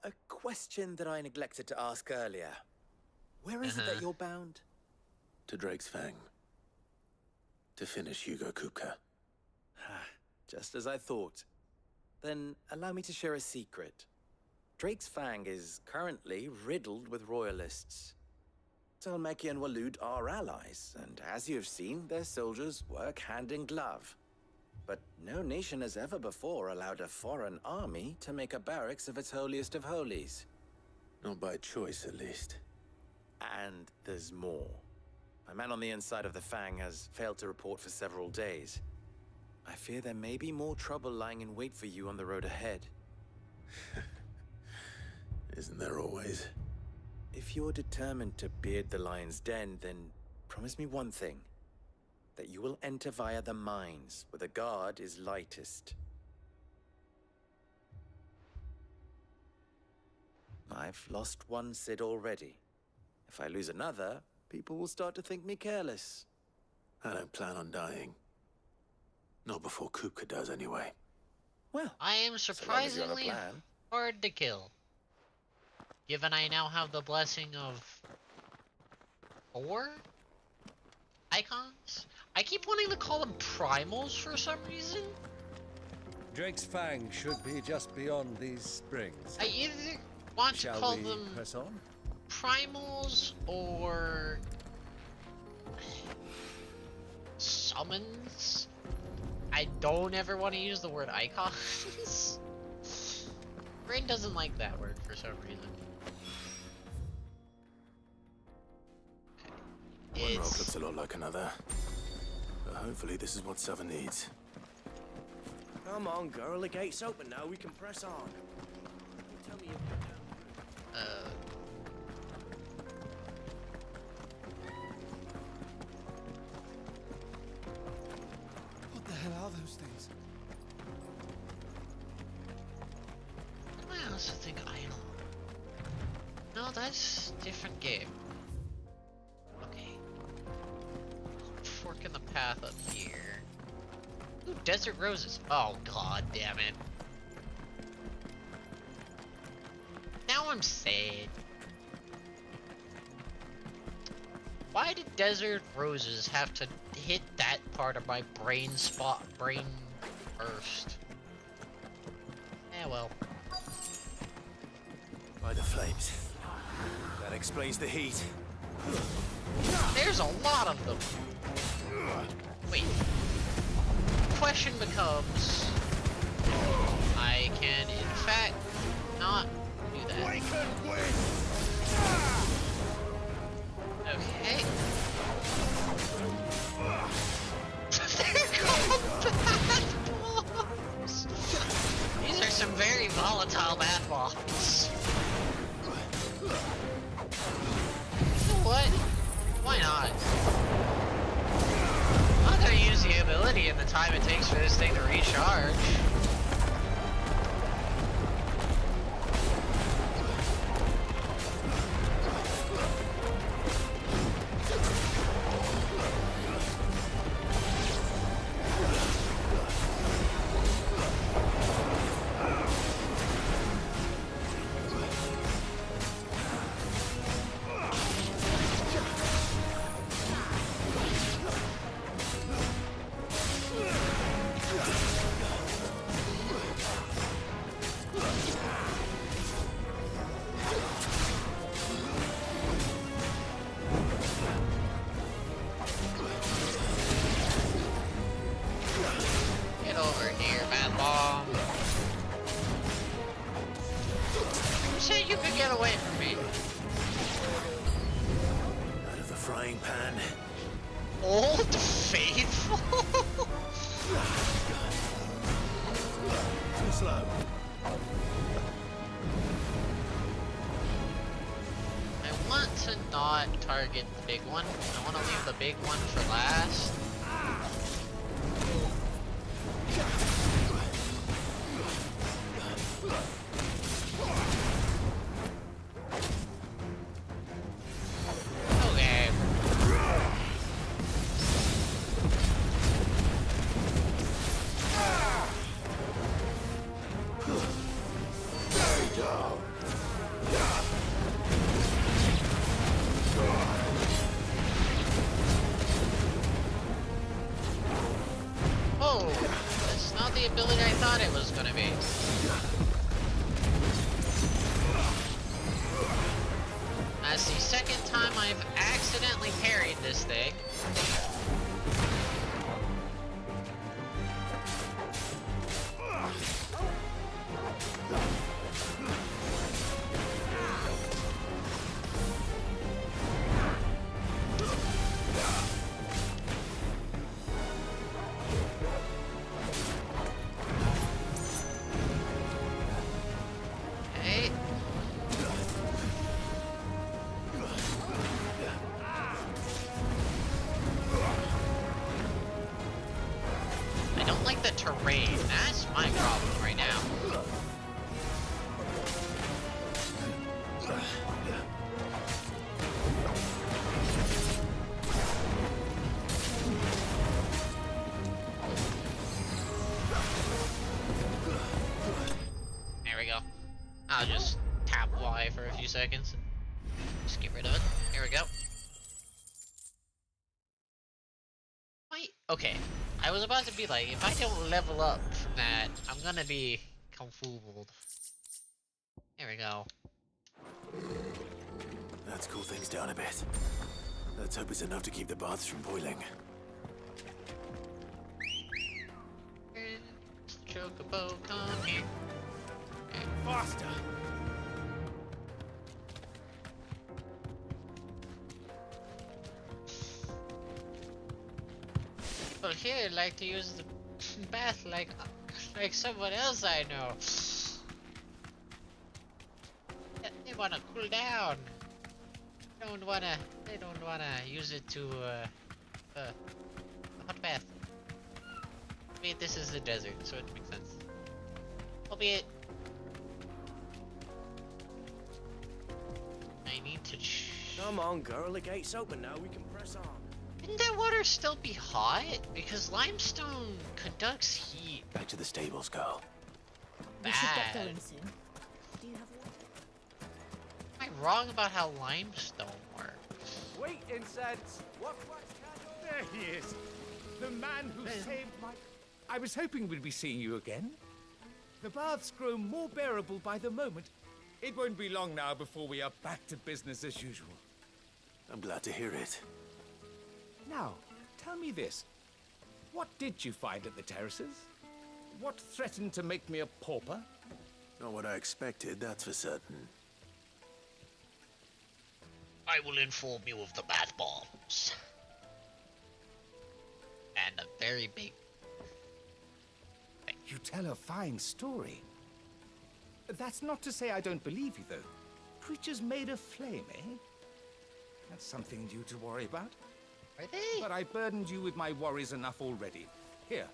A question that I neglected to ask earlier. Where is it that you're bound? To Drake's Fang. To finish Hugo Kupka. Just as I thought. Then allow me to share a secret. Drake's Fang is currently riddled with royalists. Talmeki and Waloed are allies, and as you have seen, their soldiers work hand in glove. But no nation has ever before allowed a foreign army to make a barracks of its holiest of holies. Not by choice, at least. And there's more. A man on the inside of the Fang has failed to report for several days. I fear there may be more trouble lying in wait for you on the road ahead. Isn't there always? If you're determined to beard the lion's den, then promise me one thing. That you will enter via the mines, where the guard is lightest. I've lost one Cid already. If I lose another, people will start to think me careless. I don't plan on dying. Not before Kupka does, anyway. Well, I am surprisingly hard to kill. Given I now have the blessing of 4 icons? I keep wanting to call them primals for some reason. Drake's Fang should be just beyond these springs. I either want to Shall call we them press on? primals or summons. I don't ever want to use the word icons. Brain doesn't like that word for some reason. One rock looks a lot like another. But hopefully this is what Sava needs. Come on, girl. The gate's open now. We can press on. Tell me What the hell are those things? I also think idle. No, that's different game. Okay. Fork in the path up here. Ooh, desert roses. Oh god damn it. Now I'm sad. Why did desert roses have to hit that part of my brain first? Eh well. By the flames. That explains the heat. There's a lot of them. Wait. Question becomes, I can in fact not do that. Okay. They're called bath bombs. These are some very volatile bath bombs. You know what? Why not? I'm not gonna use the ability in the time it takes for this thing to recharge. Get over here, man bomb. Who said you could get away from me? Out of the frying pan. Old Faithful? Too slow. I want to not target the big one. I want to leave the big one for last. Okay. Oh, that's not the ability I thought it was gonna be. That's the second time I've accidentally parried this thing. Okay. I don't like the terrain. That's my problem right now. There we go. I'll just tap Y for a few seconds and just get rid of it. Here we go. Okay, I was about to be like, if I don't level up from that, I'm gonna be confused. There we go. Let's cool things down a bit. Let's hope it's enough to keep the baths from boiling. Chocobo, come here. Faster! People here like to use the bath like someone else I know. They wanna cool down. They don't wanna use it to a hot bath. I mean, this is the desert, so it makes sense. Albeit, I need to. Come on, girl. The gate's open now. We can press on. Wouldn't that water still be hot? Because limestone conducts heat. Back to the stables, girl. We should get Bad. going soon. Do you have water? Am I wrong about how limestone works? Wait, incense! What? There he is! The man who saved my... I was hoping we'd be seeing you again. The baths grow more bearable by the moment. It won't be long now before we are back to business as usual. I'm glad to hear it. Now, tell me this. What did you find at the terraces? What threatened to make me a pauper? Not what I expected, that's for certain. I will inform you of the bath bombs. And a very big... You tell a fine story. That's not to say I don't believe you, though. Creatures made of flame, eh? That's something new to worry about. Are they? But I burdened you with my worries enough already. Here,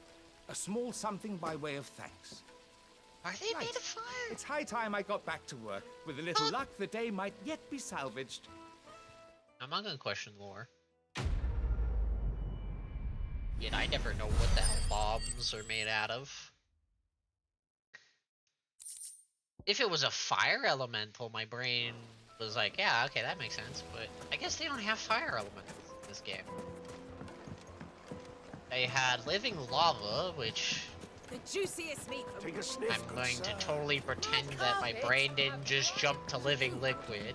a small something by way of thanks. Are they made of fire? It's high time I got back to work. With a little luck, the day might yet be salvaged. I'm not gonna question lore. Yet I never know what the hell bombs are made out of. If it was a fire elemental, my brain was like, yeah, okay, that makes sense. But I guess they don't have fire elementals in this game. They had living lava, which The juiciest meat from Take a sniff, I'm going to totally pretend that my brain didn't just jump to living liquid.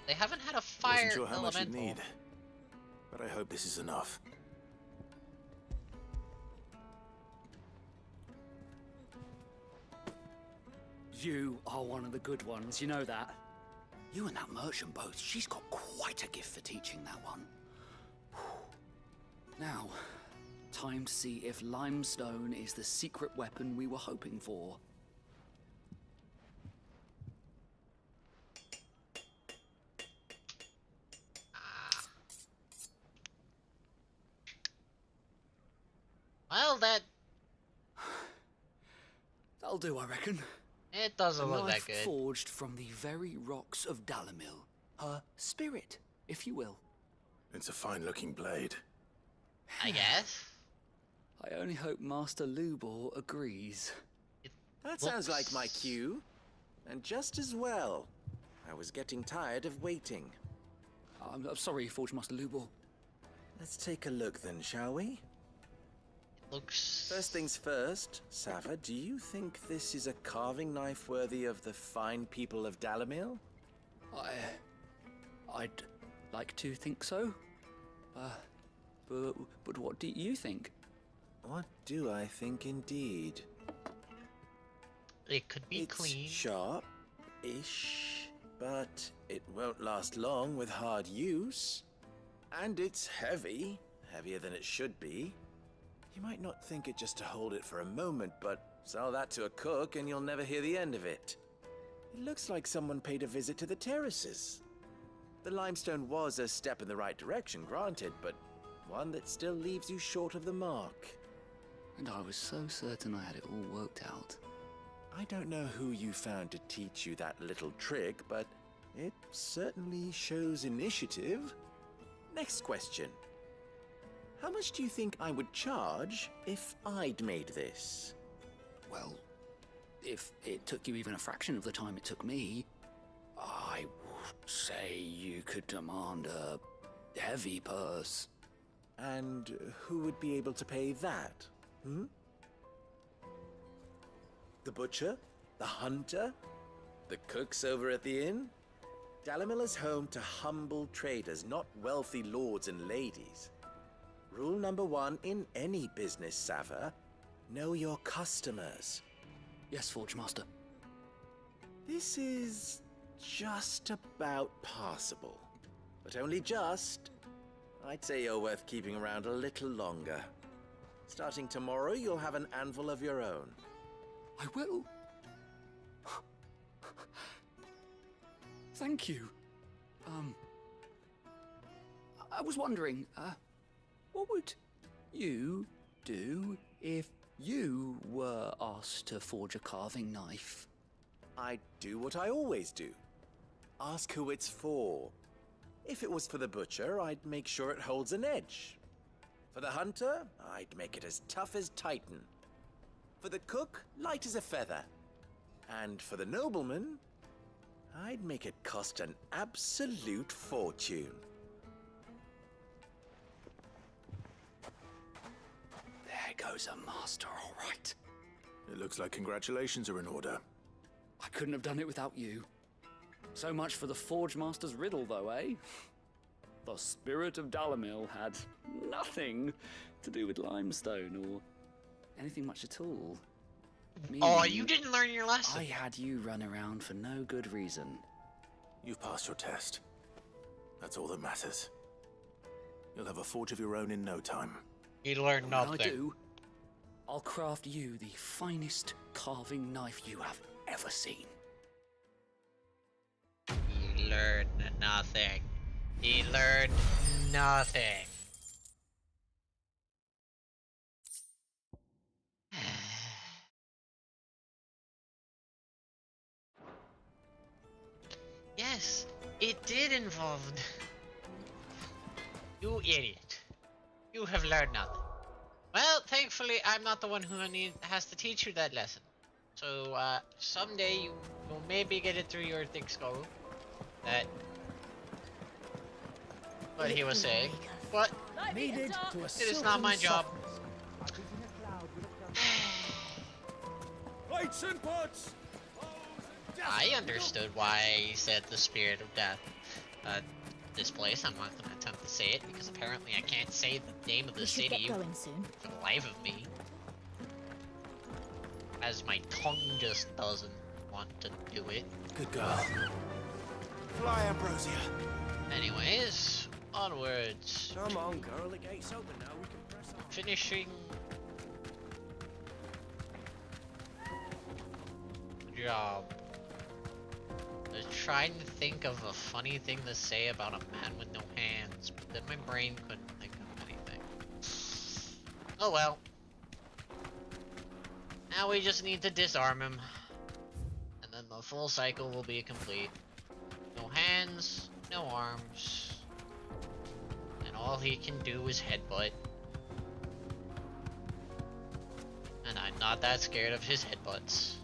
They haven't had a fire Wasn't sure how much you'd elemental. need, but I hope this is enough. You are one of the good ones, you know that. You and that merchant both, she's got quite a gift for teaching that one. Now, time to see if limestone is the secret weapon we were hoping for. Well, that That'll do, I reckon. it doesn't A look that knife good. forged from the very rocks of Dalamil. Her spirit, if you will. It's a fine-looking blade. I guess. I only hope Master Lubor agrees. That sounds like my cue. And just as well. I was getting tired of waiting. I'm sorry, Forge Master Lubor. Let's take a look then, shall we? Looks... First things first, Sava, do you think this is a carving knife worthy of the fine people of Dalamil? I'd like to think so. But what do you think? What do I think indeed? It could be It's clean. sharp-ish, but it won't last long with hard use. And it's heavy, heavier than it should be. You might not think it just to hold it for a moment, but sell that to a cook and you'll never hear the end of it. It looks like someone paid a visit to the terraces. The limestone was a step in the right direction, granted, but one that still leaves you short of the mark. And I was so certain I had it all worked out. I don't know who you found to teach you that little trick, but it certainly shows initiative. Next question. How much do you think I would charge if I'd made this? Well, if it took you even a fraction of the time it took me, I would say you could demand heavy purse. And who would be able to pay that? Hmm? The butcher? The hunter? The cooks over at the inn? Dalimil is home to humble traders, not wealthy lords and ladies. Rule number 1 in any business, Sava: know your customers. Yes, Forge Master. This is just about passable. But only just. I'd say you're worth keeping around a little longer. Starting tomorrow, you'll have an anvil of your own. I will. Thank you. I was wondering, what would you do if you were asked to forge a carving knife? I'd do what I always do. Ask who it's for. If it was for the butcher, I'd make sure it holds an edge. For the hunter, I'd make it as tough as Titan. For the cook, light as a feather. And for the nobleman, I'd make it cost an absolute fortune. There goes a master, all right. It looks like congratulations are in order. I couldn't have done it without you. So much for the Forge Master's riddle, though, eh? The spirit of Dalimil had nothing to do with limestone or anything much at all. Oh, you didn't learn your lesson. I had you run around for no good reason. You've passed your test. That's all that matters. You'll have a forge of your own in no time. You learned nothing. When I do, I'll craft you the finest carving knife you have ever seen. He learned nothing. He learned nothing. Yes, it did involve... You idiot. You have learned nothing. Well, thankfully, I'm not the one who has to teach you that lesson. So, someday you will maybe get it through your thick skull that what he was saying. But Needed to a it is not my job. Plates and pots! I understood why he said the spirit of death. This place, I'm not gonna attempt to say it because apparently I can't say the name of the city for the life of me. As my tongue just doesn't want to do it. Good girl. Fly, Ambrosia. Anyways, onwards. Come on, girl, the gate's open now. We can press on. Finishing job. I was trying to think of a funny thing to say about a man with no hands, but then my brain couldn't think of anything. Oh well. Now we just need to disarm him. And then the full cycle will be complete. No hands, no arms. And all he can do is headbutt. And I'm not that scared of his headbutts.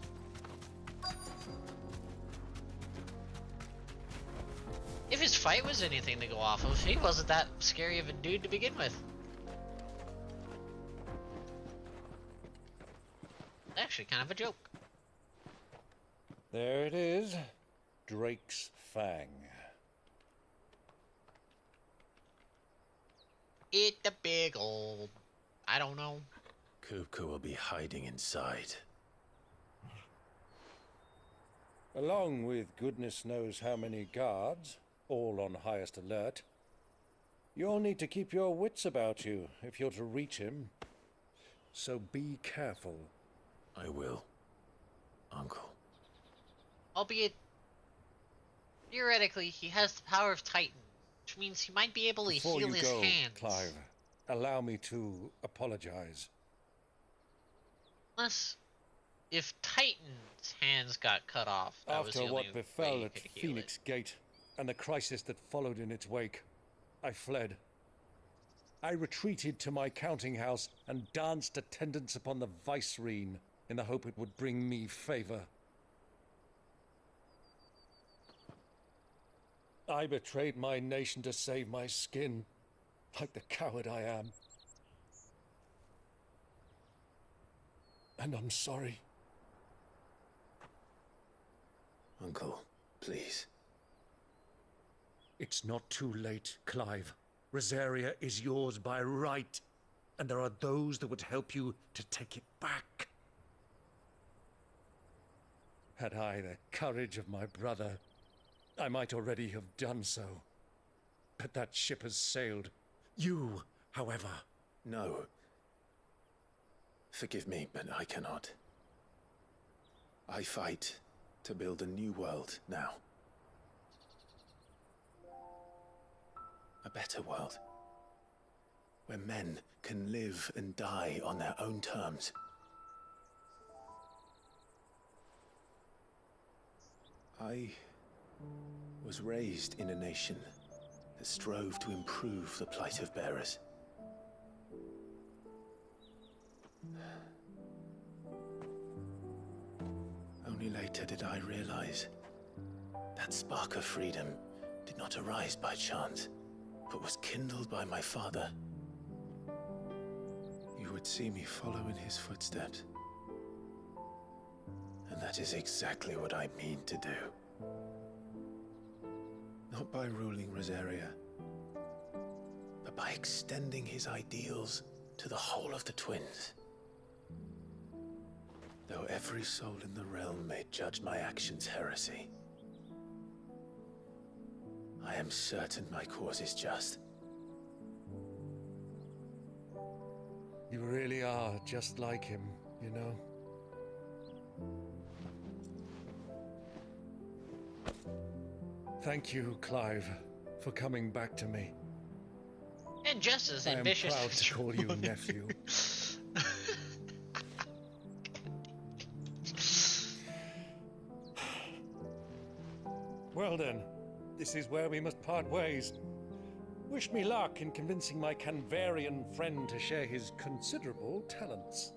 If his fight was anything to go off of, he wasn't that scary of a dude to begin with. Actually, kind of a joke. There it is. Drake's Fang. It the big old... I don't know. Kupka will be hiding inside. Along with goodness knows how many guards, all on highest alert. You'll need to keep your wits about you if you're to reach him. So be careful. I will, Uncle. Albeit, theoretically, he has the power of Titan, which means he might be able to Before heal you his go, hands. Clive, allow me to apologize. Unless, if Titan's hands got cut off, that was After the only what way befell he at could heal Phoenix Gate and the crisis that followed in its wake, I fled. I retreated to my counting house and danced attendance upon the Vicereine in the hope it would bring me favor. I betrayed my nation to save my skin, like the coward I am. And I'm sorry. Uncle, please. It's not too late, Clive. Rosaria is yours by right, and there are those that would help you to take it back. Had I the courage of my brother, I might already have done so. But that ship has sailed. You, however... No. Forgive me, but I cannot. I fight to build a new world now. A better world. Where men can live and die on their own terms. I was raised in a nation that strove to improve the plight of bearers. Only later did I realize that spark of freedom did not arise by chance, but was kindled by my father. You would see me follow in his footsteps. And that is exactly what I mean to do. Not by ruling Rosaria, but by extending his ideals to the whole of the twins. Though every soul in the realm may judge my actions heresy, I am certain my cause is just. You really are just like him, you know? Thank you, Clive, for coming back to me. And just as ambitious I am proud as to you call you wanna nephew. Well then, this is where we must part ways. Wish me luck in convincing my Canvarian friend to share his considerable talents.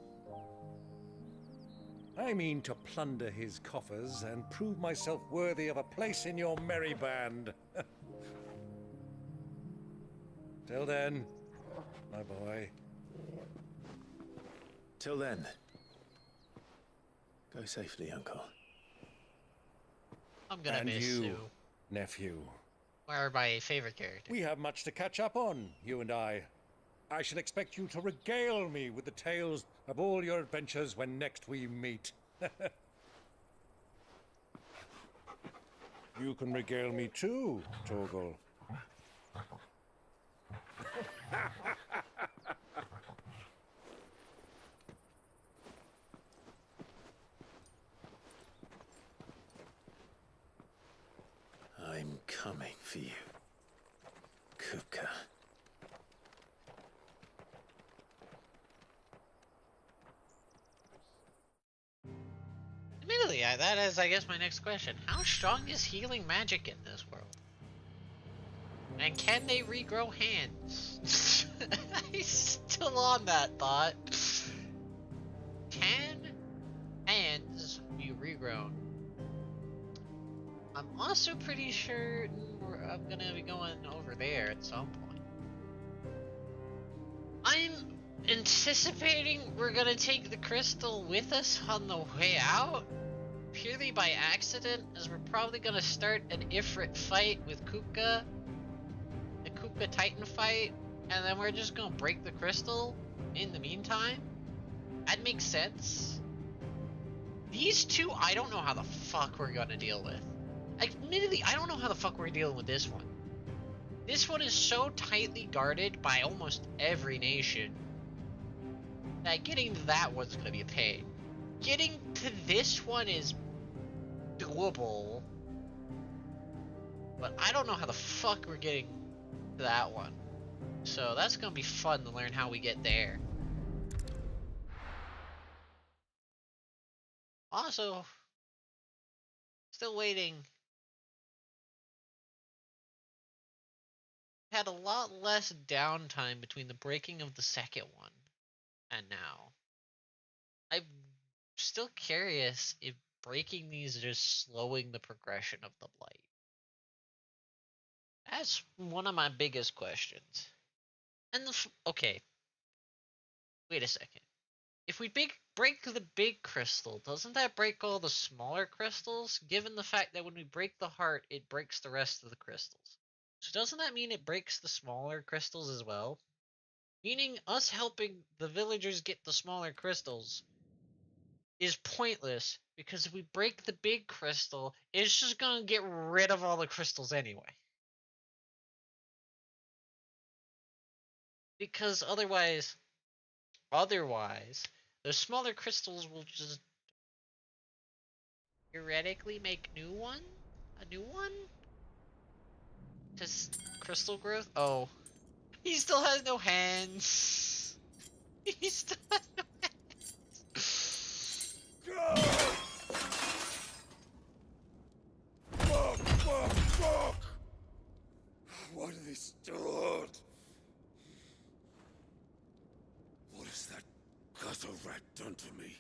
I mean to plunder his coffers and prove myself worthy of a place in your merry band. Till then, my boy. Till then, go safely, Uncle. I'm gonna And miss you, Sue. nephew. Are my favorite character. We have much to catch up on, you and I. I shall expect you to regale me with the tales of all your adventures when next we meet. You can regale me too, Torgal. I'm coming for you, Kupka. Admittedly, that is, I guess, my next question. How strong is healing magic in this world? And can they regrow hands? I'm still on that thought. Can hands be regrown? I'm also pretty sure I'm gonna be going over there at some point. I'm anticipating we're gonna take the crystal with us on the way out, purely by accident, as we're probably gonna start an Ifrit fight with Kupka, the Kupka Titan fight, and then we're just gonna break the crystal in the meantime. That makes sense. These two, I don't know how the fuck we're gonna deal with. Admittedly, I don't know how the fuck we're dealing with this one. This one is so tightly guarded by almost every nation that getting to that one's gonna be a pain. Getting to this one is doable, but I don't know how the fuck we're getting to that one. So that's gonna be fun to learn how we get there. Also, still waiting. Had a lot less downtime between the breaking of the second one and now. I'm still curious if breaking these is just slowing the progression of the blight. That's one of my biggest questions. And okay, wait a second. If we break the big crystal, doesn't that break all the smaller crystals? Given the fact that when we break the heart, it breaks the rest of the crystals. So doesn't that mean it breaks the smaller crystals as well? Meaning us helping the villagers get the smaller crystals is pointless, because if we break the big crystal, it's just gonna get rid of all the crystals anyway. Because otherwise, the smaller crystals will just theoretically make a new one? Just crystal growth? Oh. He still has no hands. He still has no hands. Fuck! Why do they start? What has that gutter rat done to me?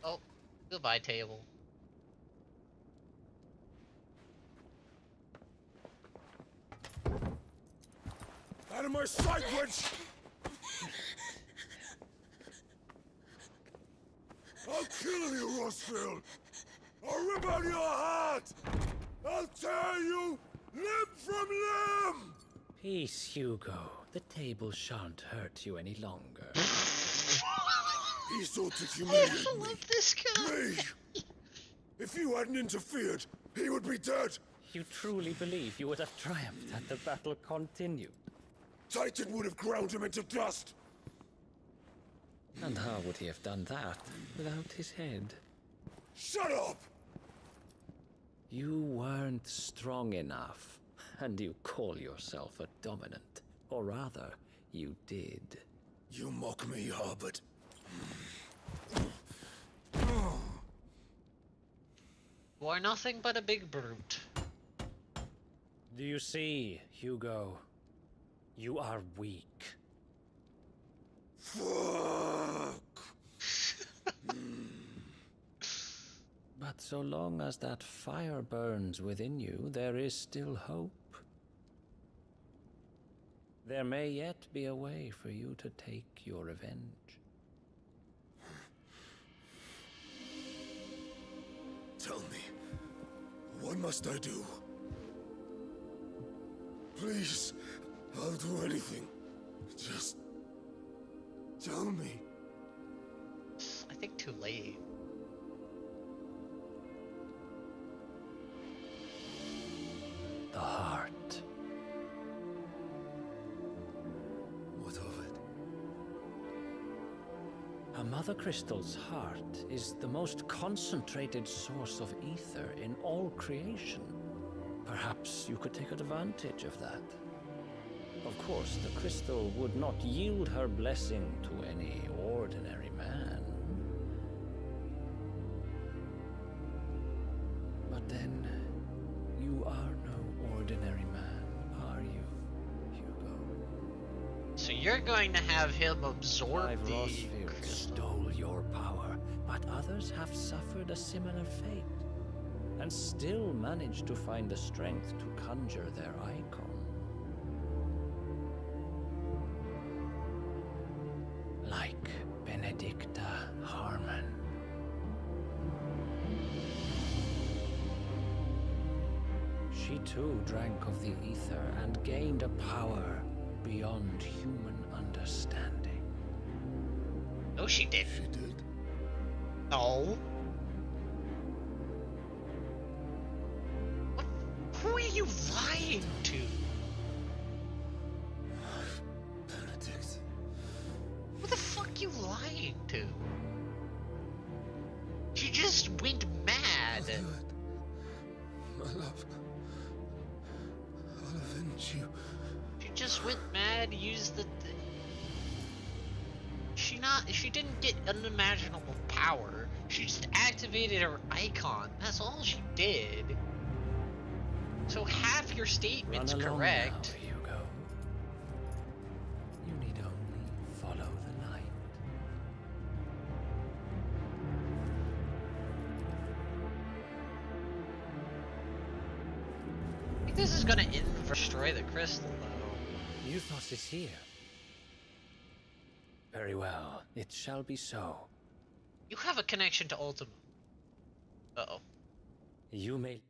Oh, goodbye, table. Out of my sight, witch! I'll kill you, Rossfield! I'll rip out your heart! I'll tear you limb from limb! Peace, Hugo. The table shan't hurt you any longer. He sought to humiliate me. I love this guy. Me! If you hadn't interfered, he would be dead! You truly believe you would have triumphed had the battle continued? Titan would have ground him into dust! And how would he have done that without his head? Shut up! You weren't strong enough, and you call yourself a dominant. Or rather, you did. You mock me, Harbert. You are nothing but a big brute. Do you see, Hugo? You are weak. Fuck! But so long as that fire burns within you, there is still hope. There may yet be a way for you to take your revenge. Tell me, what must I do? Please, I'll do anything. Just tell me. I think too late. The heart. What of it? A Mother Crystal's heart is the most concentrated source of ether in all creation. Perhaps you could take advantage of that. Of course, the crystal would not yield her blessing to any ordinary man. But then, you are no ordinary man, are you, Hugo? So you're going to have him absorb Clive the Rossfield crystal. stole your power, but others have suffered a similar fate, and still managed to find the strength to conjure their icon. Like Benedicta Harmon. She too drank of the ether and gained a power beyond human understanding. No, she didn't. She did. No. What? Who are you lying to? Benedict. Who the fuck you lying to? She just went mad. I'll do it. My love. I'll avenge you. She just went mad, used the... She didn't get unimaginable power. She just activated her icon. That's all she did. So half your statement's Run along correct. now, Hugo. You need only follow the light. think this is gonna destroy the crystal, though. Euthos is here. Very well, it shall be so. You have a connection to Ultima. Uh-oh. You may...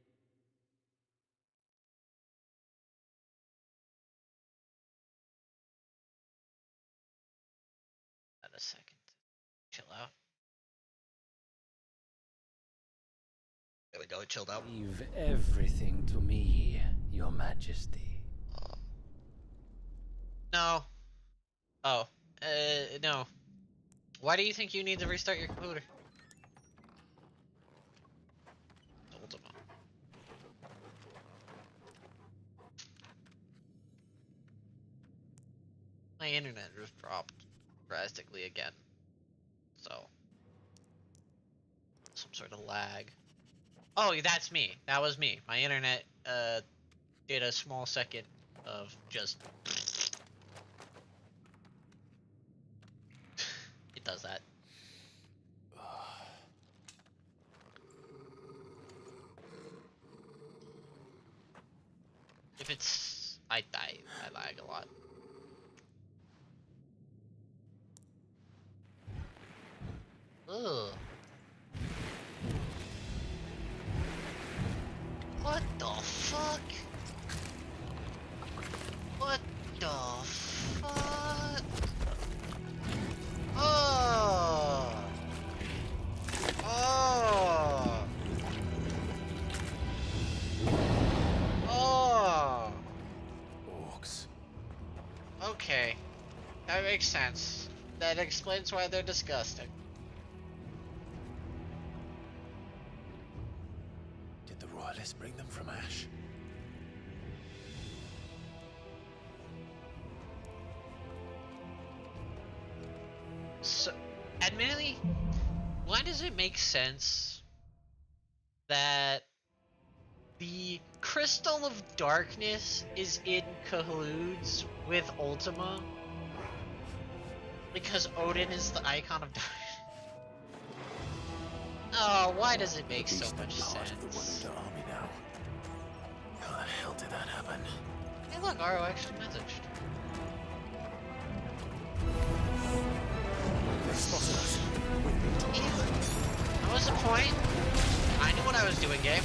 A second. Chill out. There we go, it chilled out. Leave everything to me, Your Majesty. No. Oh. No. Why do you think you need to restart your computer? Ultima. My internet just dropped drastically again. So. Some sort of lag. Oh, that's me. That was me. My internet, did a small second of just... It does that. If it's... I lag a lot. Ugh. What the fuck? What the fuck? Oh! Oh! Oh! Orcs. Okay. That makes sense. That explains why they're disgusting. Did the Royalists bring them from Ash? So, admittedly, why does it make sense that the Crystal of Darkness is in cahoots with Ultima? Because Odin is the icon of darkness. Oh, why does it make so much sense? Army now. How the hell did that happen? Hey look, Aro actually messaged. They spotted us. That was the point. I knew what I was doing, game.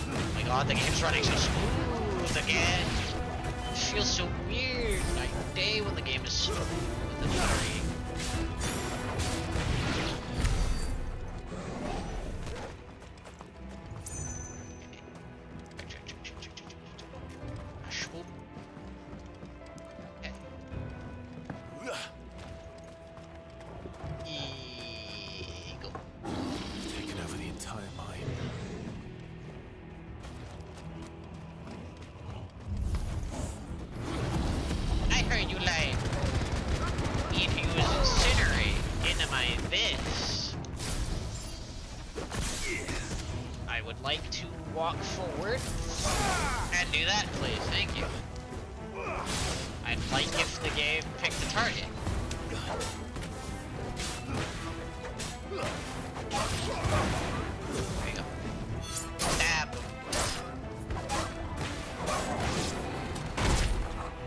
Oh my god, the game's running so smooth again. It feels so weird night and day when the game is slow with the stuttering. Taken over the entire mine. I heard you like need to use Incinerate into my this. I would like to walk forward and do that, please. Thank you. I'd like if the game picked the target. There you go. Stab.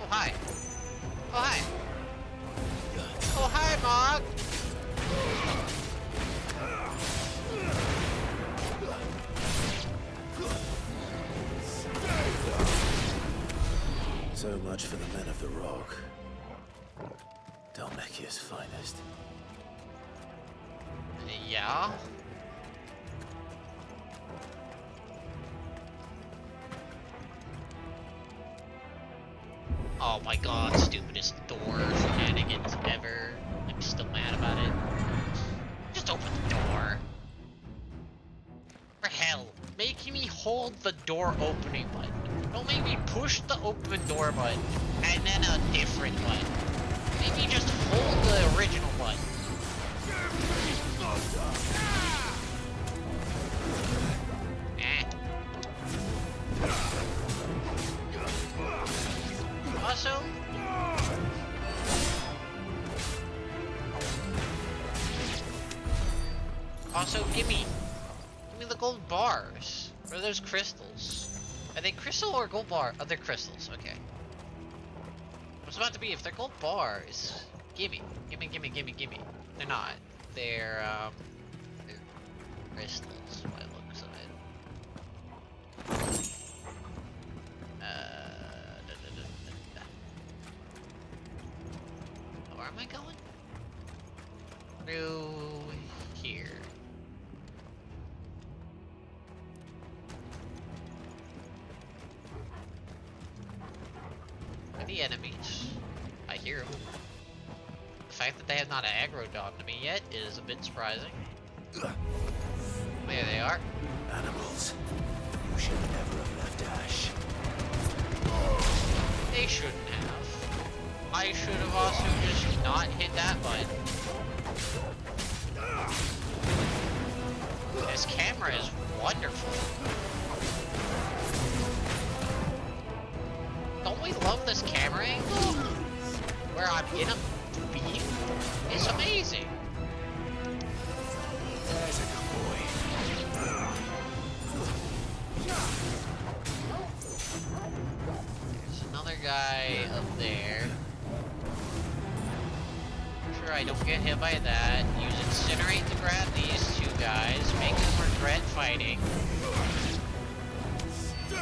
Oh, hi. Oh, hi. Oh, hi, Mog. So much for the men of the Rock. Dhalmekia's finest. Yeah? Oh my god, stupidest door shenanigans ever. I'm still mad about it. Just open the door. For hell, making me hold the door opening button. Don't make me push the open door button and then a different button. Make me just hold the original button. Also, Also, give me the gold bars. Or those crystals. Are they crystal or gold bar? Oh, they're crystals. Okay. I was about to be, if they're gold bars, gimme. They're not. They're crystals by the looks of it. Where am I going? Through here. Where are the enemies? I hear them. The fact that they have not aggroed onto me yet is a bit surprising. There they are. Animals. You should never have left Ash. They shouldn't have. I should have also just not hit that button. This camera is wonderful. Don't we love this camera angle? Where I'm in a beam? It's amazing. There's a good boy. There's another guy up there. Sure, I don't get hit by that. Use Incinerate to grab these two guys, make them regret fighting. Too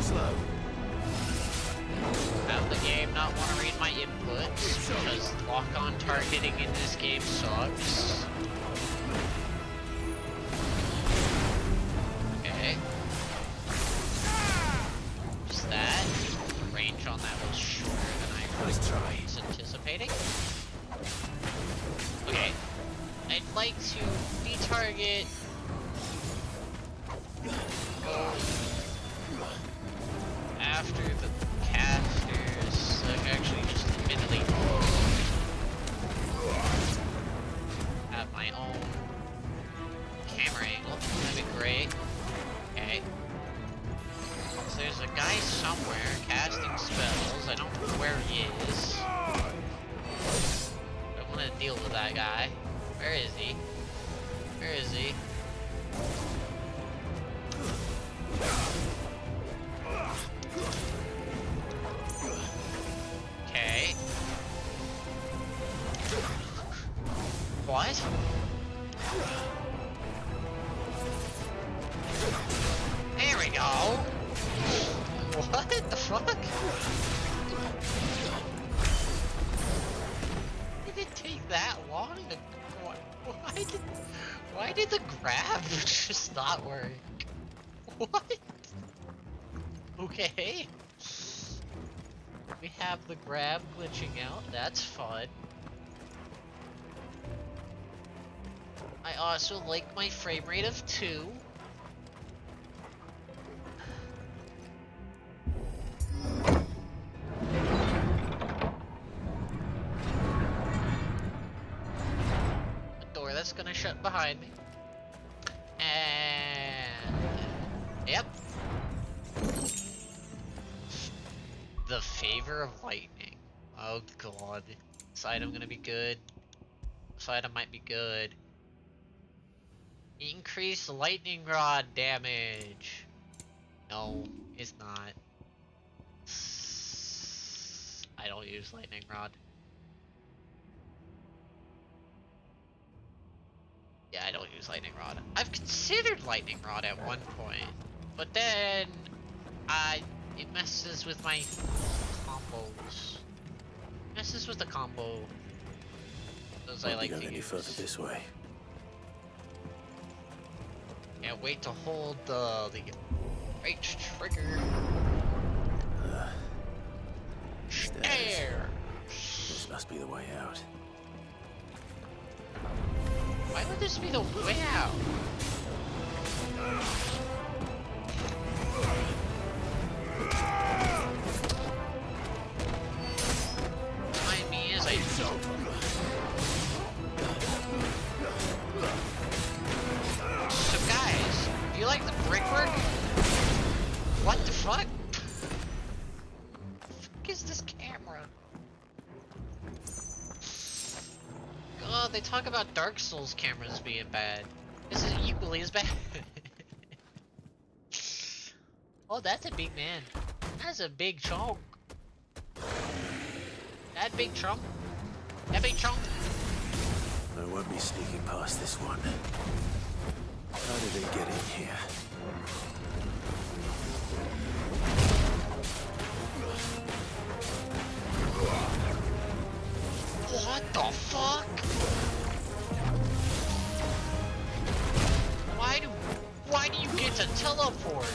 slow. Have the game not want to read my inputs, because lock-on targeting in this game sucks. Okay. Just that. The range on that was shorter than I was anticipating. Okay. I'd like to retarget. After the casters, like actually just admittedly have my own camera angle. That'd be great. Okay. So there's a guy somewhere casting spells. I don't know where he is. I don't want to deal with that guy. Where is he? Where is he? Okay. What? There we go. What the fuck? Did it take that long to... Why did the grab just not work? What? Okay. We have the grab glitching out. That's fun. I also like my frame rate of 2. A door that's gonna shut behind me. And... Yep. The Favor of Lightning. Oh god. This item gonna be good. This item might be good. Increase lightning rod damage. No, it's not. I don't use lightning rod. Yeah, I don't use lightning rod. I've considered lightning rod at one point, but then it messes with my combos. It messes with the combo. Those I like to use. Any further this way? Can't wait to hold the right trigger. There. This must be the way out. Why would this be the way out? Remind me as I don't. So guys, do you like the brickwork? What the fuck? What is this camera? oh, they talk about Dark Souls cameras being bad. This is equally as bad. Oh, that's a big man. That's a big chunk. That big chunk. That big chunk. I won't be sneaking past this one. How did they get in here? What the fuck? Why do you get to teleport?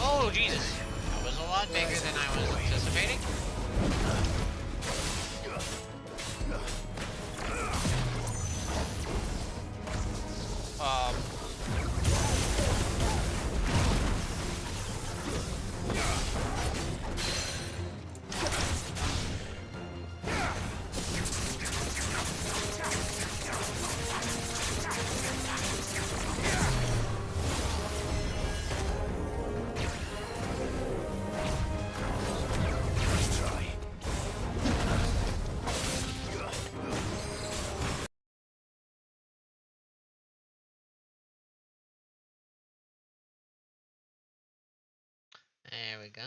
Oh, Jesus. That was a lot bigger than I was anticipating. There we go.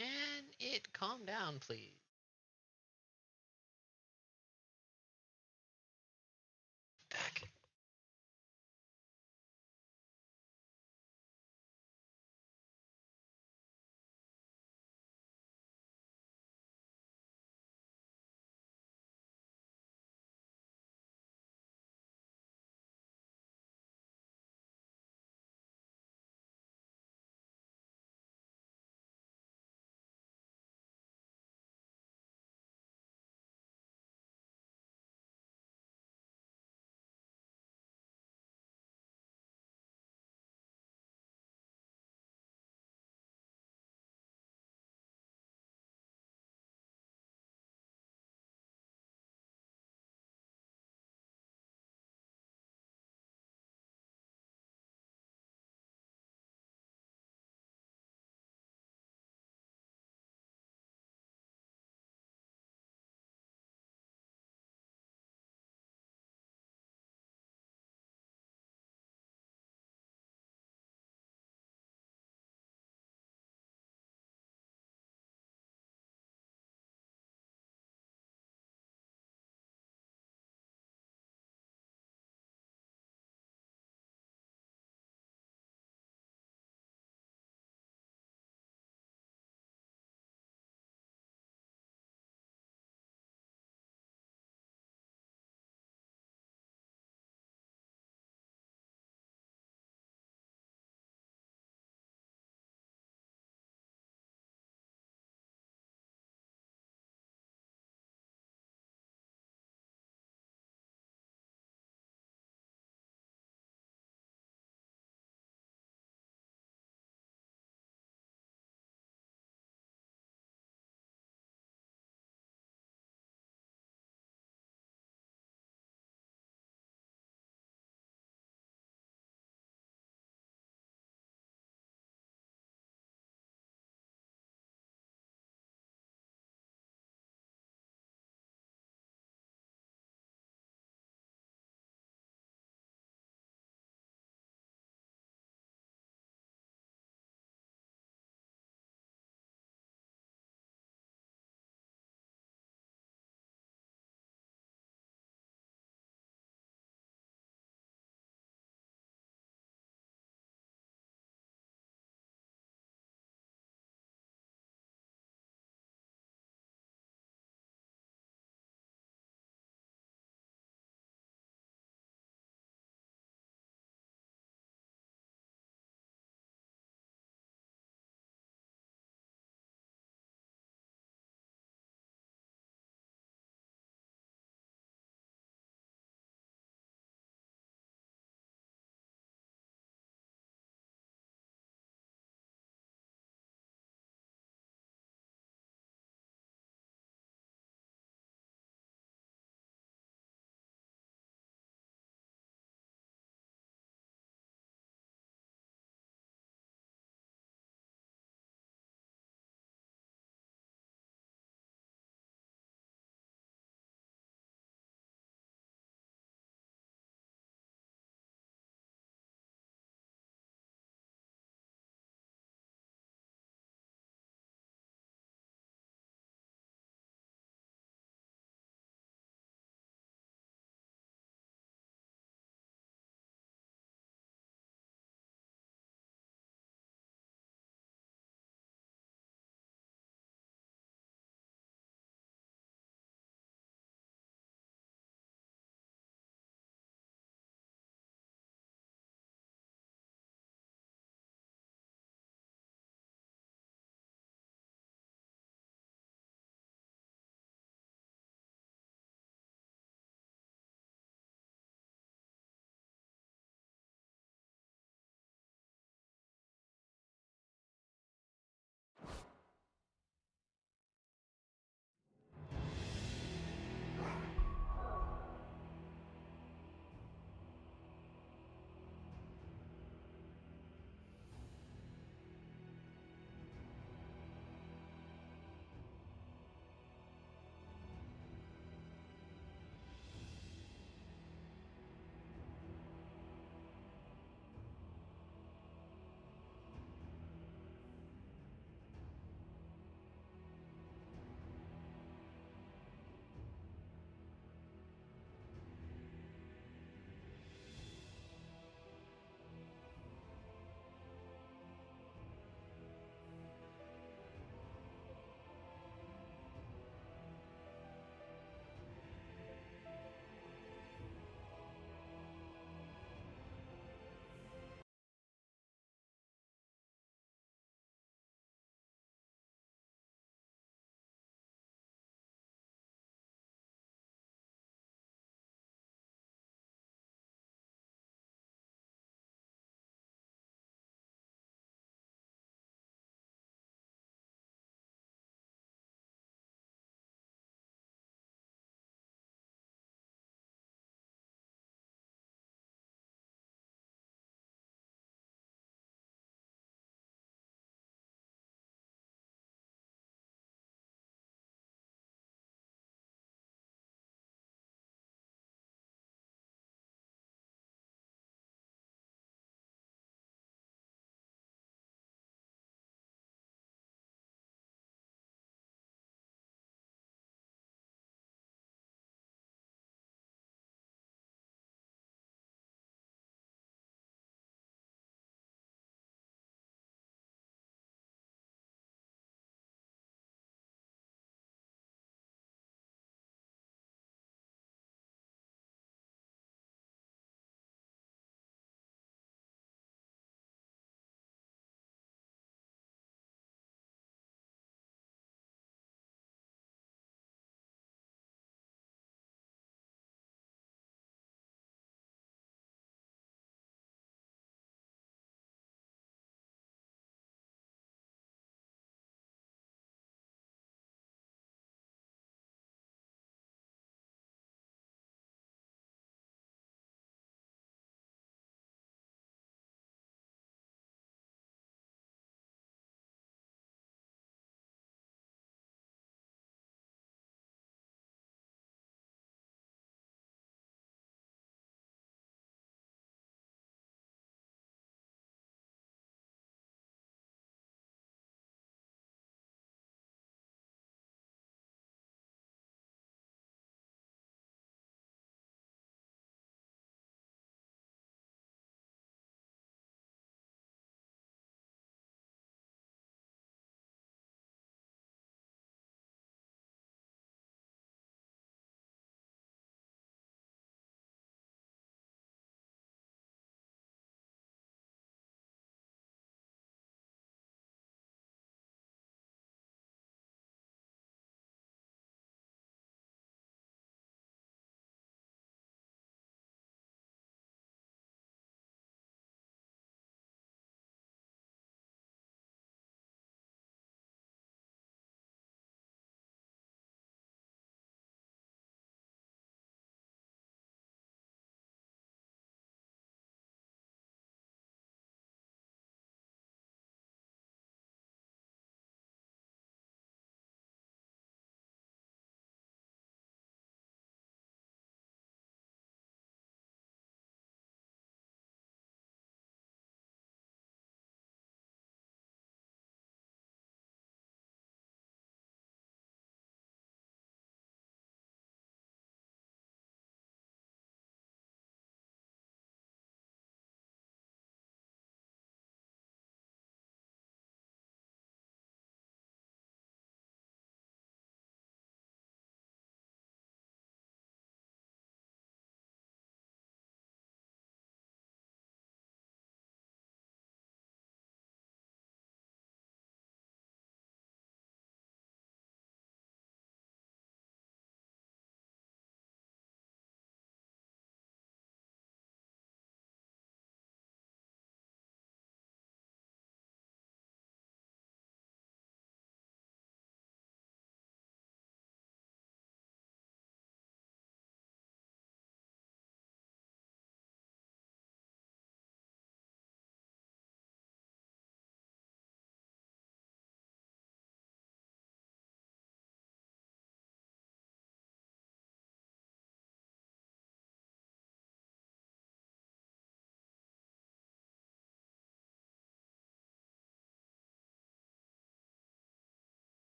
And it calm down, please. Back.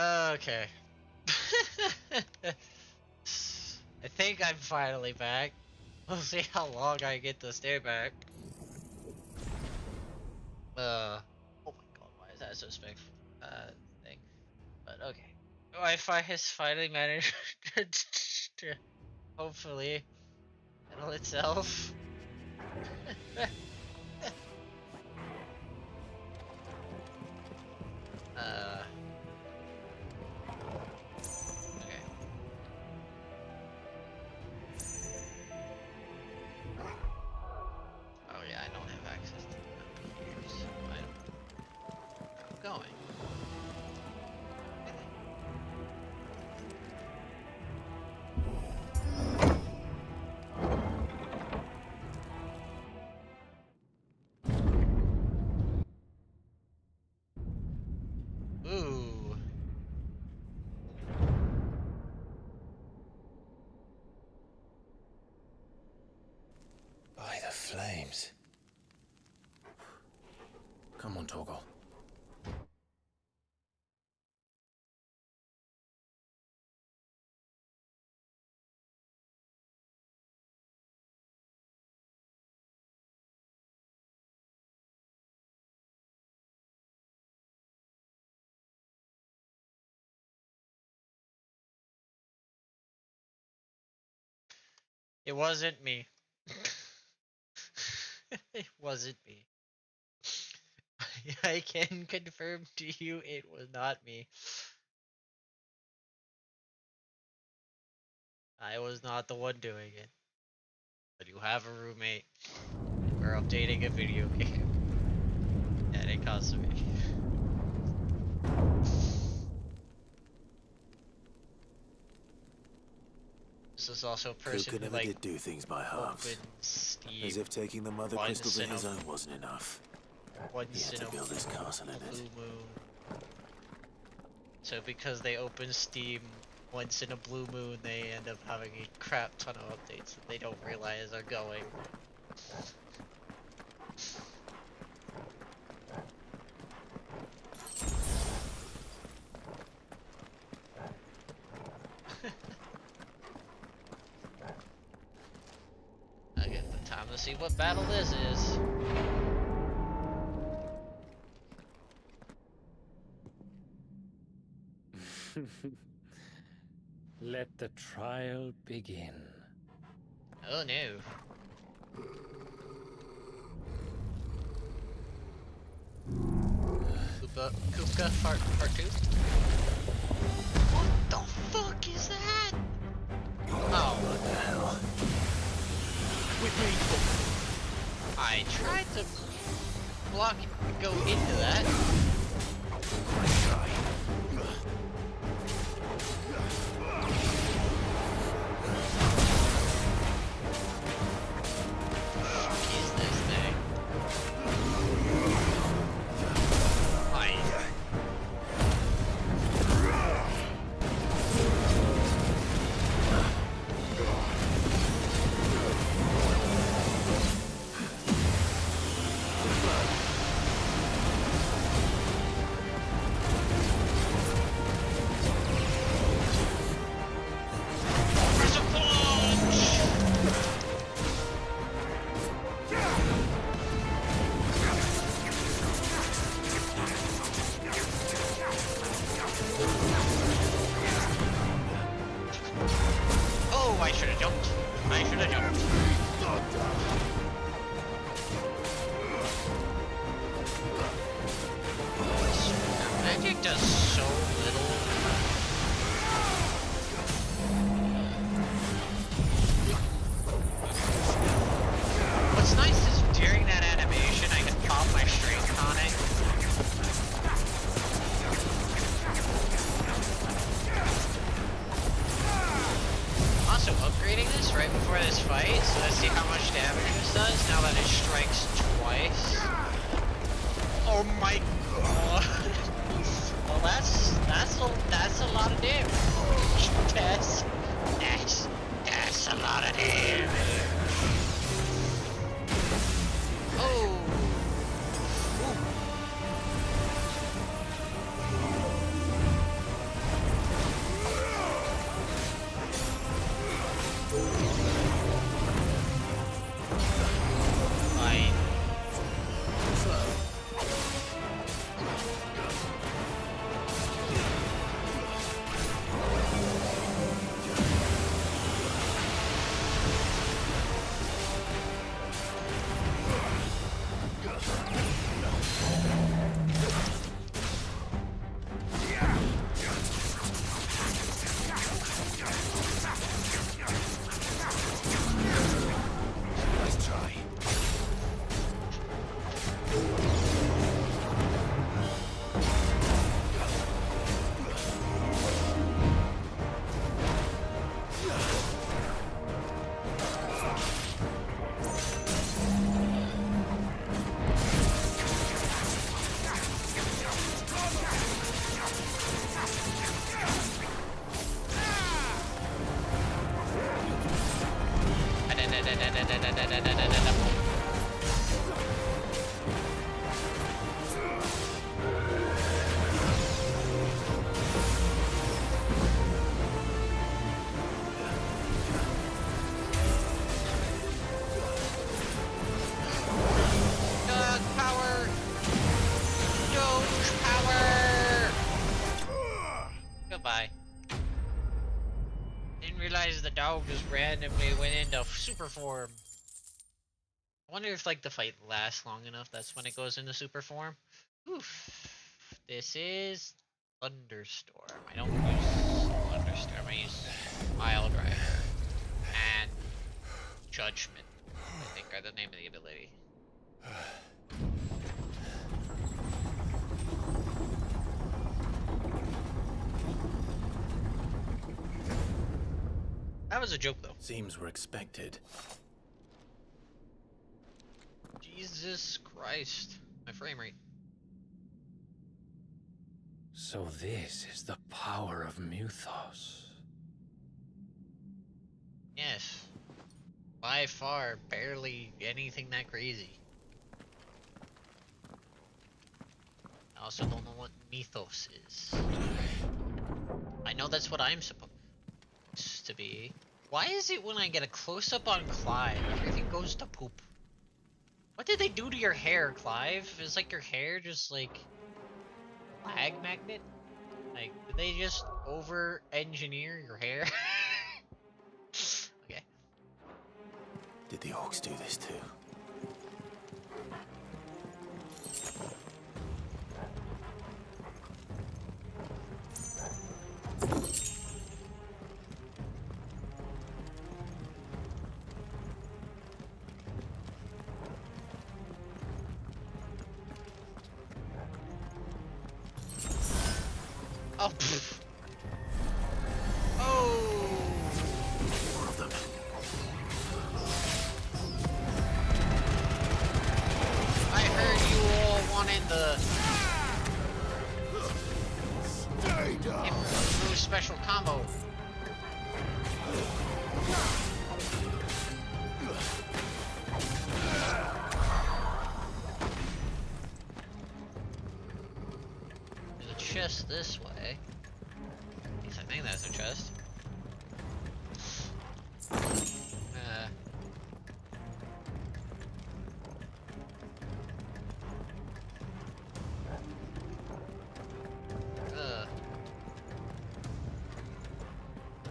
Okay. I think I'm finally back. We'll see how long I get to stay back. Oh my god, why is that so spec thing? But okay. Wi-Fi has finally managed to hopefully handle itself. Okay. Oh yeah, I don't have access to the map here, so I don't know where I'm going. Ooh. By the flames. Come on, Torgal. It wasn't me. It wasn't me. I can confirm to you it was not me. I was not the one doing it. But you have a roommate. And we're updating a video game. And it costs me. This is also a person Kuka who never like did do things by halves. opened Steam As if taking the mother once crystals in on a- his own wasn't enough. He once had in to a build his castle in blue it. moon. So because they open Steam once in a blue moon, they end up having a crap ton of updates that they don't realize are going. Okay, but time to see what battle this is. Let the trial begin. Oh no. Kupka part 2? What the fuck is that? Oh. What the hell? With me. I tried to block it, go into that. What is this thing? Why? There's a punch! Oh, I should have jumped. I should have jumped. Magic does so little. What's nice is during that animation I can pop my strength on it. Also upgrading this right before this fight, so let's see how much damage this does now that it strikes twice. Oh my god. Well that's a lot of damage. That's a lot of damage. Oh. Ooh. Power! Doge power! Goodbye. Didn't realize the dog just randomly went into super form. I wonder if like the fight lasts long enough. That's when it goes into super form. Oof. This is Thunderstorm. I don't use Thunderstorm. I use Mile Driver and Judgment, I think are the name of the ability. That was a joke, though. Seems we're expected. Jesus Christ. My frame rate. So this is the power of Muthos. Yes. By far, barely anything that crazy. I also don't know what Mythos is. I know that's what I'm supposed to be. Why is it when I get a close-up on Clive, everything goes to poop? What did they do to your hair, Clive? Is like your hair just like lag magnet? Like, did they just over-engineer your hair? Okay. Did the orcs do this too? Oh, pfft. Oh. More of them. I heard you all wanted the Improve special combo. There's a chest this way. At least I think that's a chest.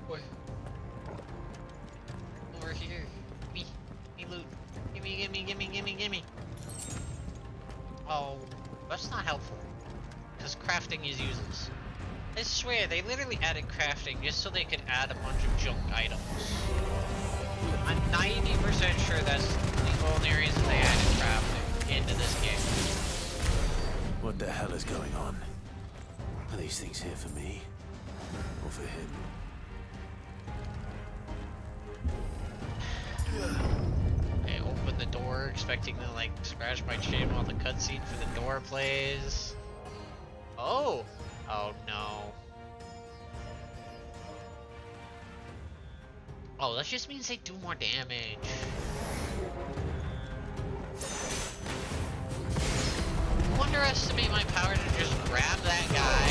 Boy. Over here. Gimme loot. Gimme. Oh, that's not helpful. Because crafting is useless. I swear, they literally added crafting just so they could add a bunch of junk items. I'm 90% sure that's the only reason they added crafting into this game. What the hell is going on? Are these things here for me? Or for him? I open the door expecting to like scratch my chin while the cutscene for the door plays. Oh! Oh no. Oh, that just means they do more damage. You underestimate my power to just grab that guy.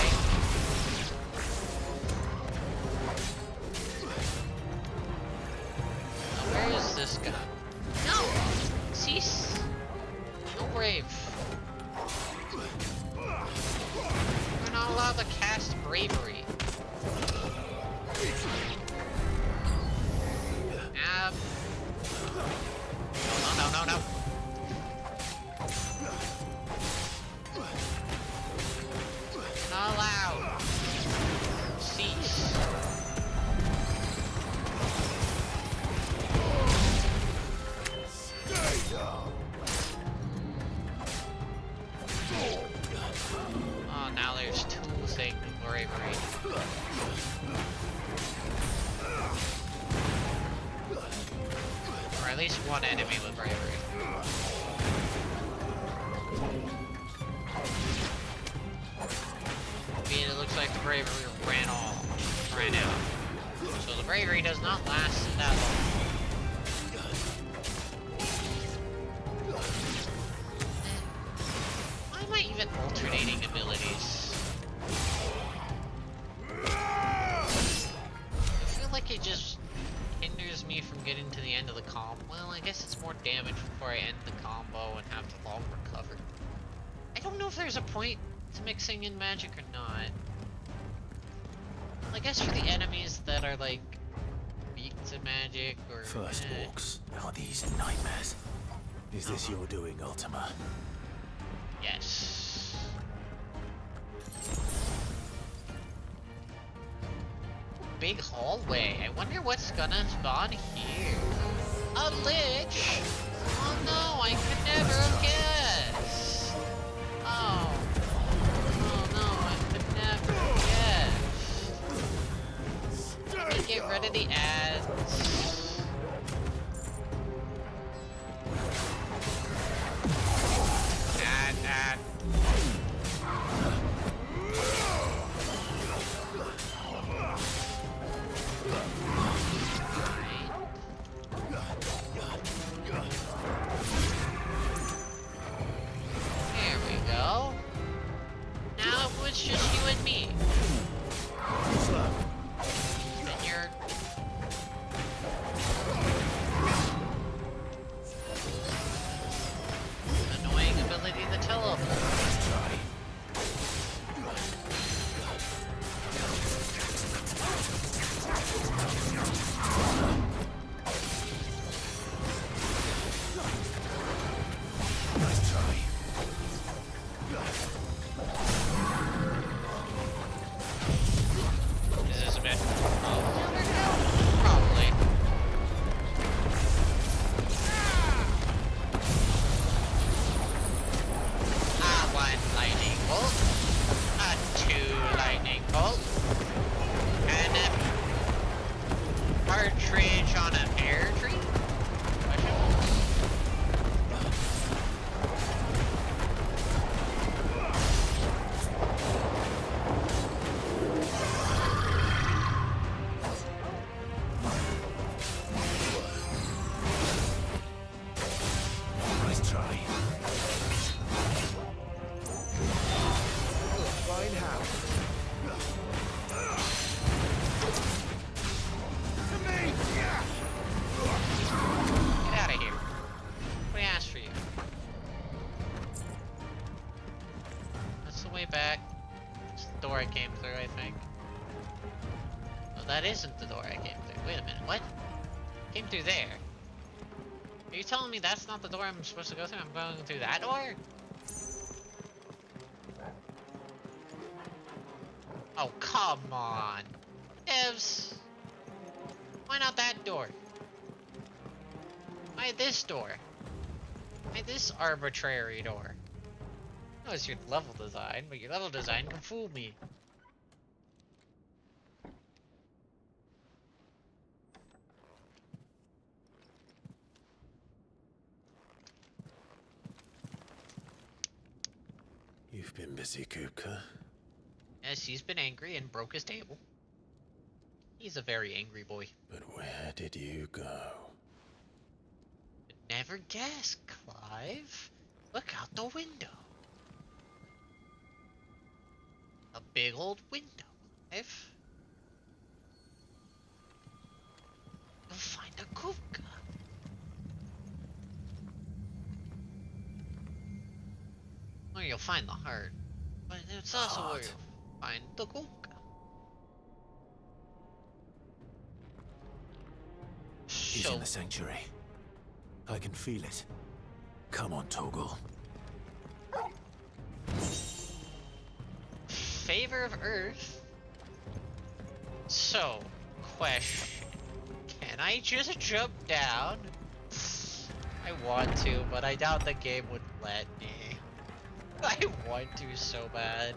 Now, where is this guy? No! Cease! No brave. We're not allowed to cast bravery. No. Not allowed. Cease. Stay down. Oh, now there's two things of bravery. Or at least one enemy with bravery. I mean, it looks like the bravery ran out. So the bravery does not last that long. even alternating abilities. I feel like it just hinders me from getting to the end of the combo. Well, I guess it's more damage before I end the combo and have to long recover. I don't know if there's a point to mixing in magic or not. I guess for the enemies that are like weak to magic or First walks. Are these nightmares? Is this your doing, Ultima? Yes. Big hallway. I wonder what's gonna spawn here. A lich? Oh no, I could never have guessed. Oh. Oh no, I could never have guessed. Let me get rid of the ads. Ad. There we go. Now it's just you and me. And you're... annoying ability to teleport. Is this a bit? Oh, probably. One lightning bolt, two lightning bolt, and a partridge on a pear tree? Nice try. Fine how. Get out of here. Nobody asked for you. That's the way back. It's the door I came through, I think. Oh, that isn't the door I came through. Wait a minute, what? Came through there. Are you telling me that's not the door I'm supposed to go through? I'm going through that door? Oh, come on. Devs. Why not that door? Why this door? Why this arbitrary door? No, it's your level design, but your level design can fool me. You've been busy, Kupka. Yes, he's been angry and broke his table. He's a very angry boy. But where did you go? Never guess, Clive. Look out the window. A big old window, Clive. You'll find a Kupka. Or you'll find the heart. But it's also where you'll find the Kupka. He's in the sanctuary. I can feel it. Come on, Torgal. Favor of Earth. So, question. Can I just jump down? I want to, but I doubt the game would let me. I want to so bad.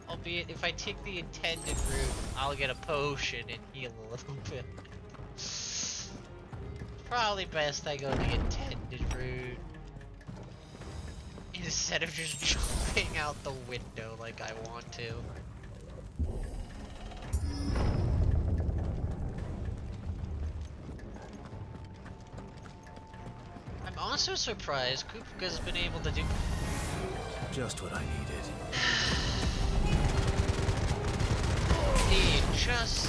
Albeit, if I take the intended route, I'll get a potion and heal a little bit. Probably best I go the intended route. Instead of just jumping out the window like I want to. I'm also surprised Kupka's been able to do Just what I needed. Indeed, just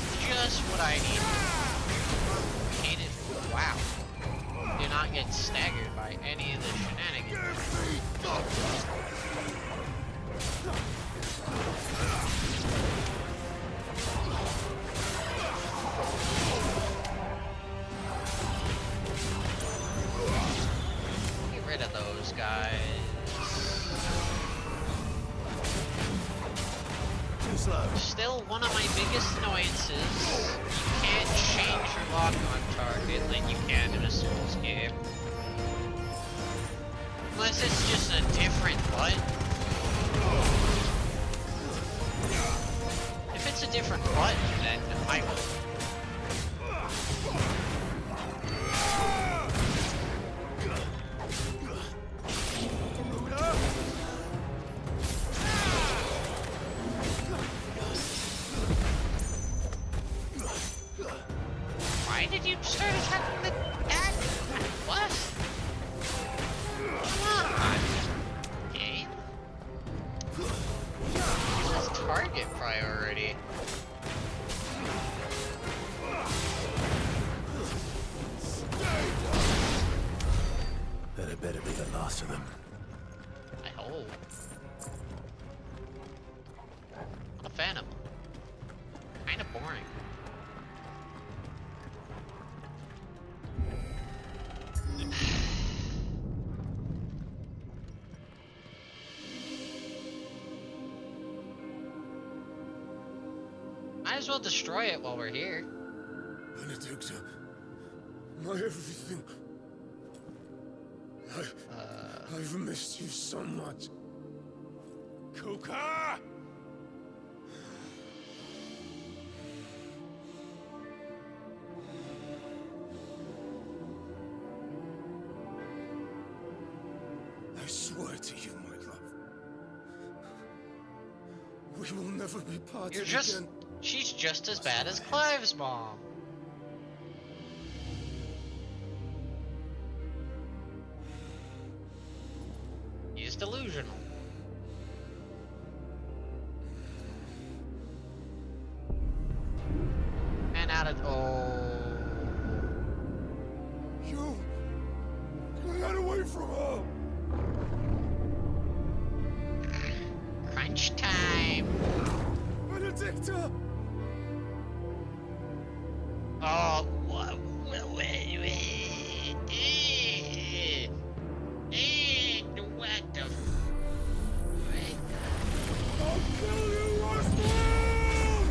what I needed. Wow. Do not get staggered by any of the shenanigans. Get rid of those guys. Still, one of my biggest annoyances, you can't change your lock on target like you can in a Souls game. Unless it's just a different button. If it's a different button, then I will. Why did you start attacking the dad? What? Come on, game. This is target priority. That had better be the last of them. I hope. Not a fan of them. Kinda boring. Might as well destroy it while we're here. Benedicta, my everything. I've missed you so much. Kuka! I swear to you, my love. We will never be parted again. She's just as bad as Clive's mom. He's delusional. And out of You got away from her. Crunch time. Benedicta. Oh, what the frick? I'll kill you, Oswald!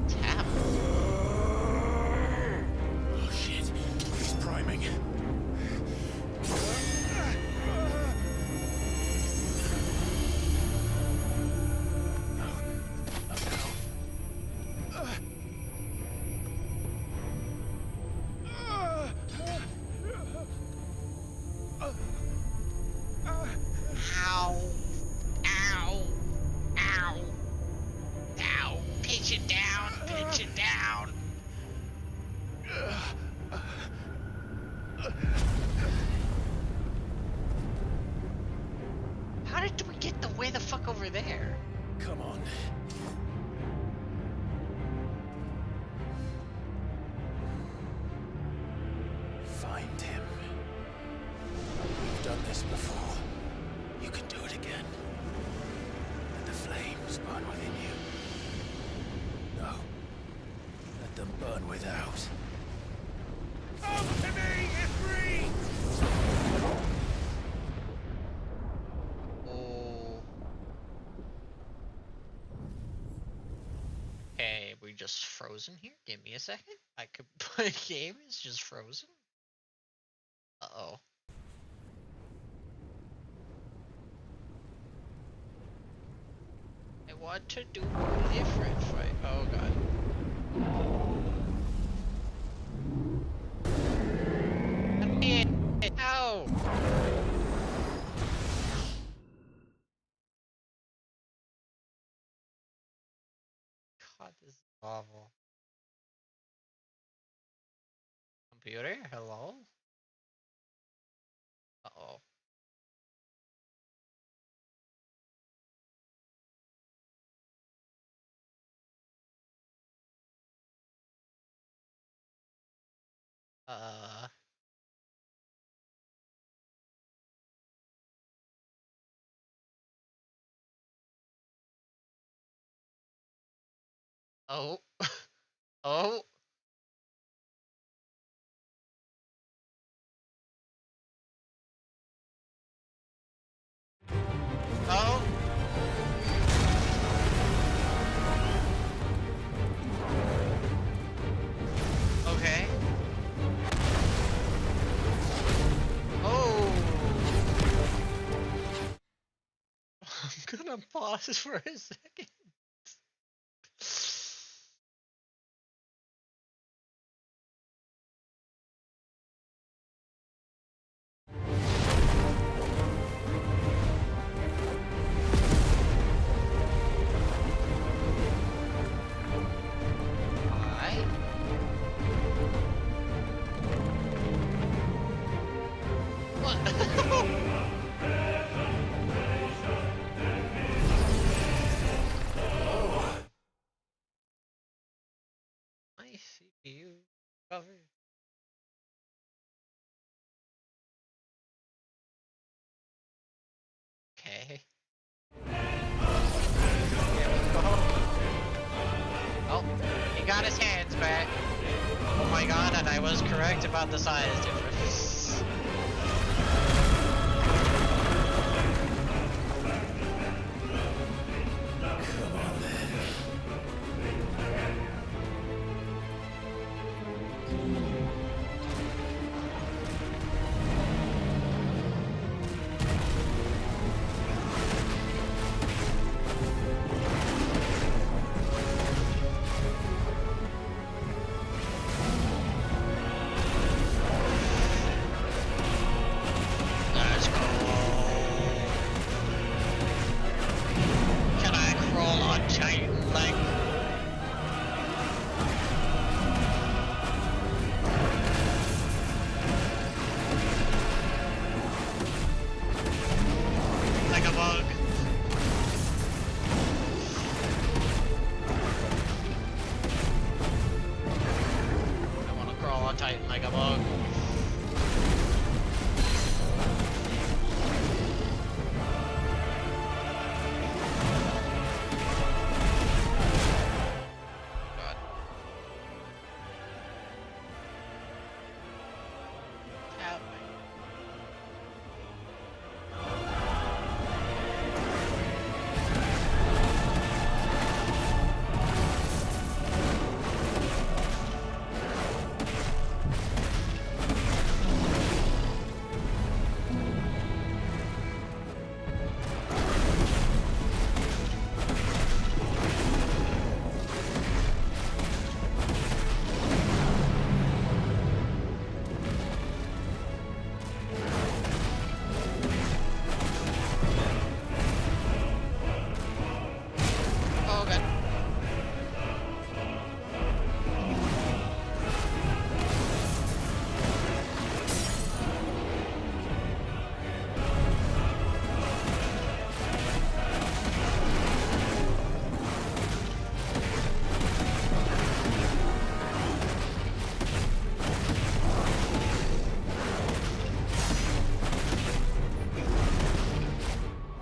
What's happening? Oh shit, he's priming. Ow. Ow. Ow. Ow. Pitch it down. Pitch it down. How did we get the way the fuck over there? Come on. Find him. You've done this before. You can do it again. Let the flames burn within you. No. Let them burn without. Come to me, Ifrit! Oh. Okay, we just frozen here? Give me a second. I could play a game, it's just frozen. Uh-oh. I want to do a different fight. Oh god. Ow! God, this is awful. Computer, hello? Uh-oh. Uh... Oh. Oh. Oh. Okay. Oh. I'm gonna pause for a second. Alright. What? My CPU covered. Okay. Oh, he got his hands back. Oh my god, and I was correct about the size difference. Come on then. Let's go. Can I crawl on Titan like? Like a bug. I want to crawl on Titan like a bug. God. Help me. Oh god.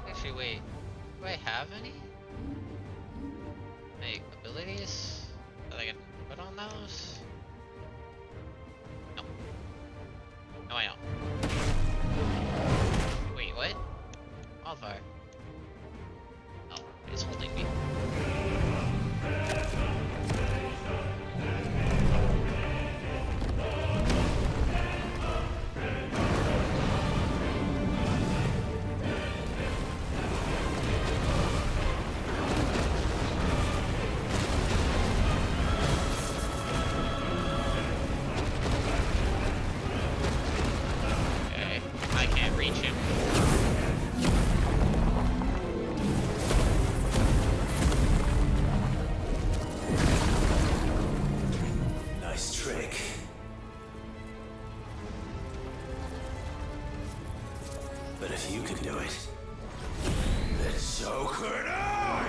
Actually, wait. Do I have any? Like, abilities that I can put on those? No. No, I don't. Wait, what? Wildfire. Oh, it's holding me. can do it. Then so could I!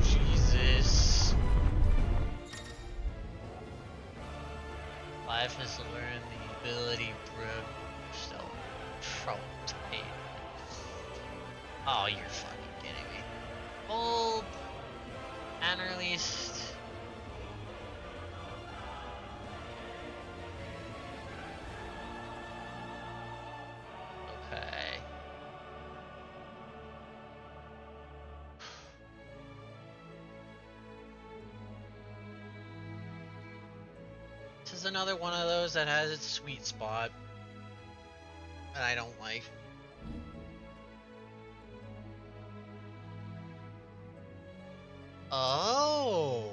Jesus. Life has learned the ability Brooke still trouble to pay. Oh, you're fucking kidding me. Old and released. Okay. This is another one of those that has its sweet spot that I don't like. Oh.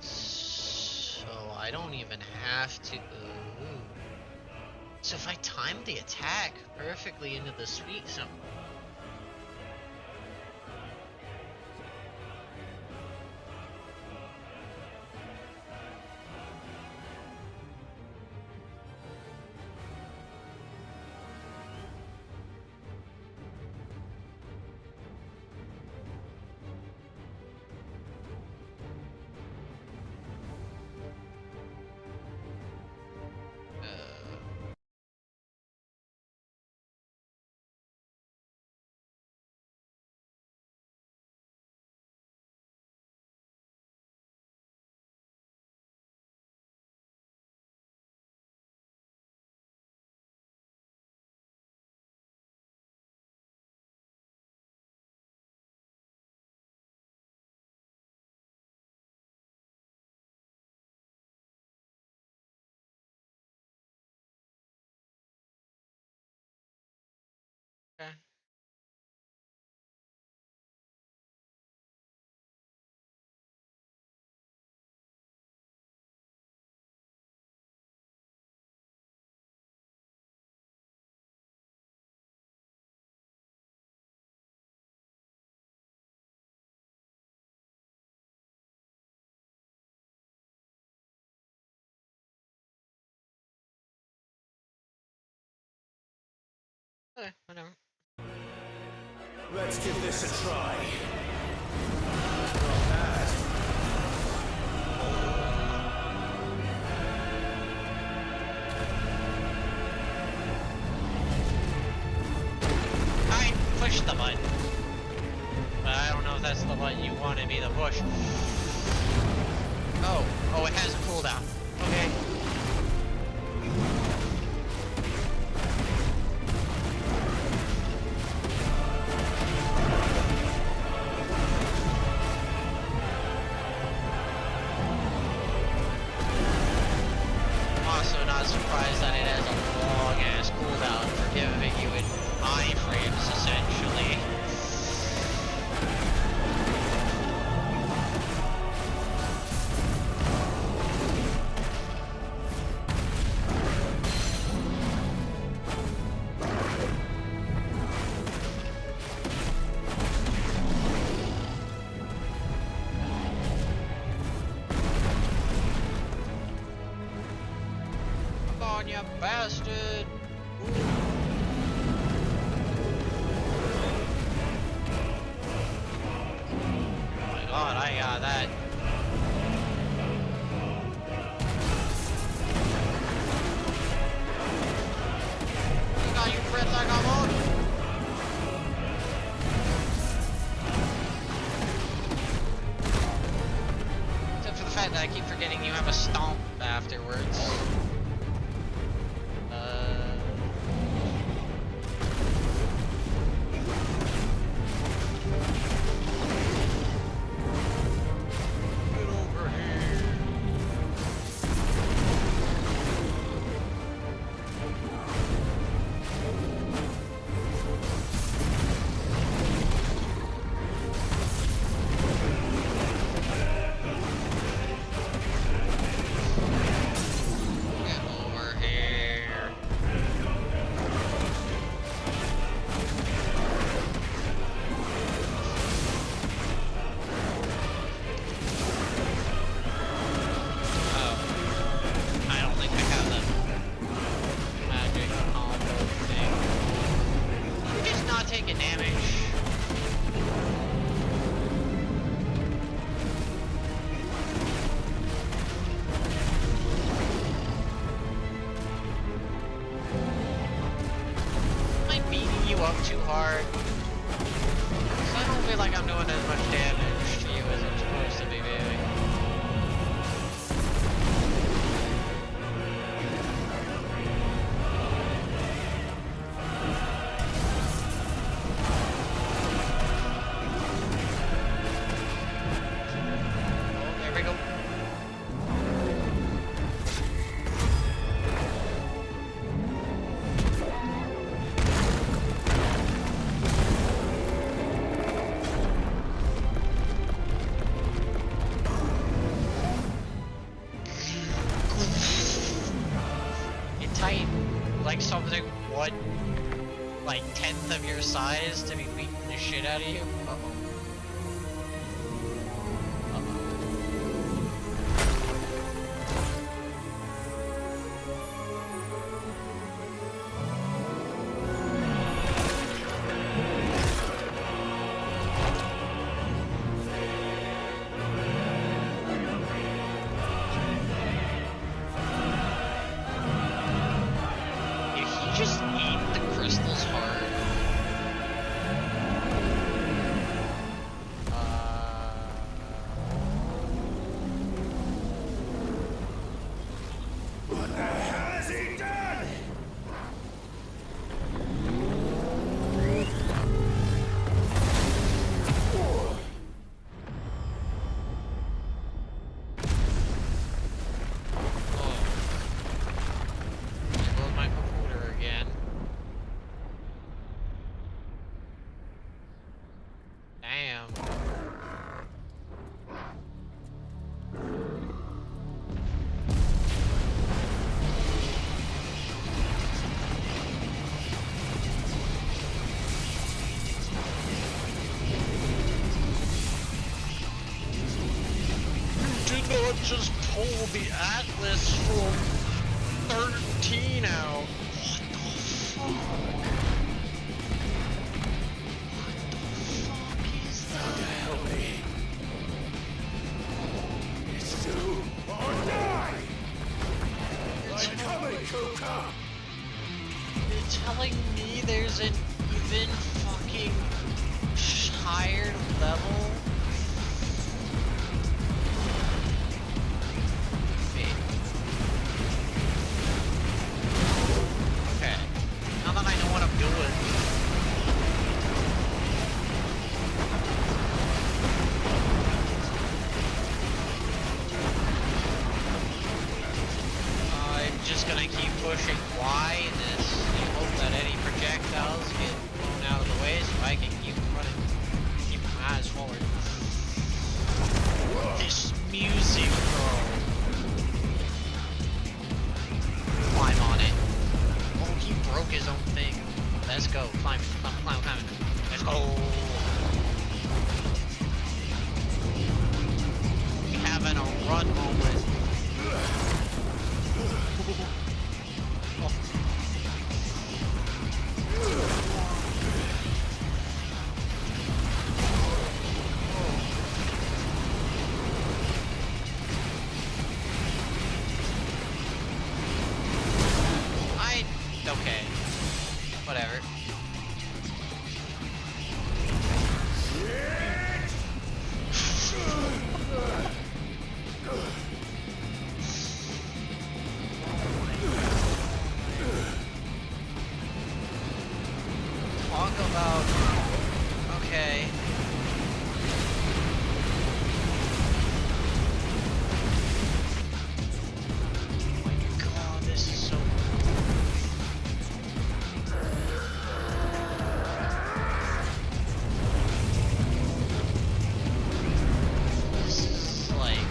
So I don't even have to. Ooh. So if I time the attack perfectly into the sweet zone. Okay. Okay, whatever. Let's give this a try. I pushed the button. But I don't know if that's the button you wanted me to push. Oh, it has a cooldown. Okay. Also not surprised that it has a long ass cooldown for giving you in iframes essentially. Come on, you bastard! Oh my god, I got that. You got your friends like I'm on. Except for the fact that I keep forgetting you have a stomp afterwards. Get over here. taking damage. Am I beating you up too hard? 'Cause I don't feel like I'm doing as much damage to you as I'm supposed to be doing. There we go. It tight like something one like 10th of your size to be beating the shit out of you. Uh-oh. Did he just eat the crystal's heart? What the hell has he done? There goes my computer again. Damn. You did not just pull the Atlas from 13 out. What the fuck? Help me. It's do or die! It's coming, Kuka! You're telling me there's an even fucking higher level? Wait. Okay. Now that I know what I'm doing. I'm just gonna keep pushing Y in this and hope that any projectiles get blown out of the way so I can keep running, keep my eyes forward. This music, bro. Climb on it. Oh, he broke his own thing. Let's go. Climb, climb, climb, climb. Let's go. We having a run moment. Okay. Whatever. Talk about... Okay. Oh my god, this is so... This is like...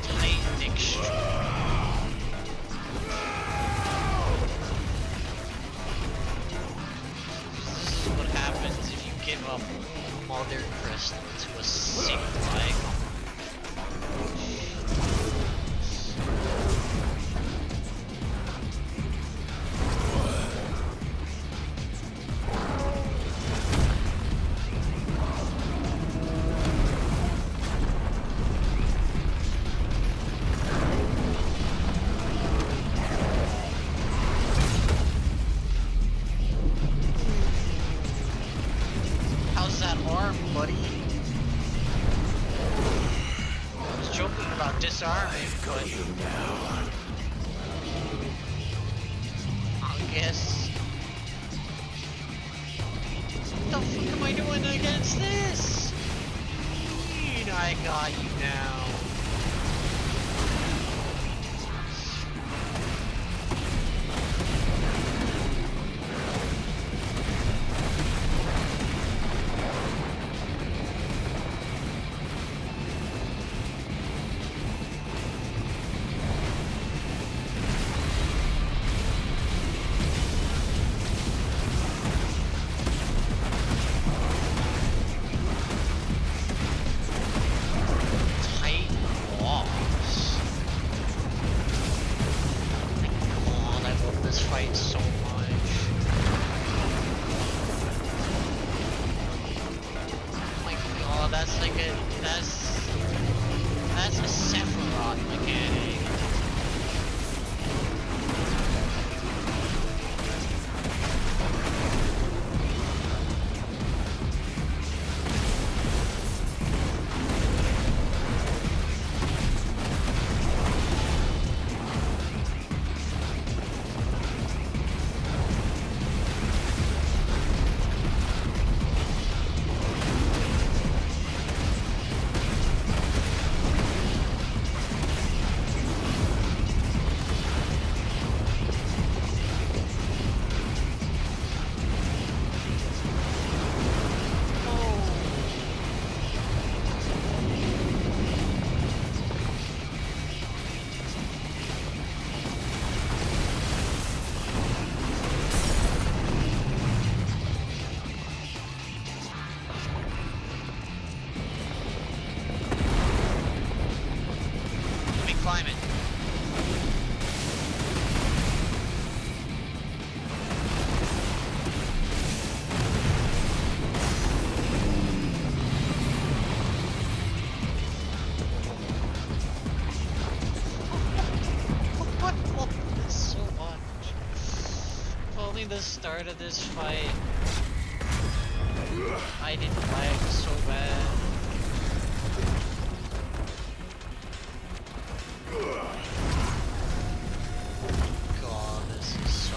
Titan extreme. This is what happens if you give up Mother Crystal to a sick like. buddy. I was joking about disarming, but I guess. What the fuck am I doing against this? I got you now. That's a Sephiroth mechanic. The start of this fight, I didn't lag so bad. God, this is so...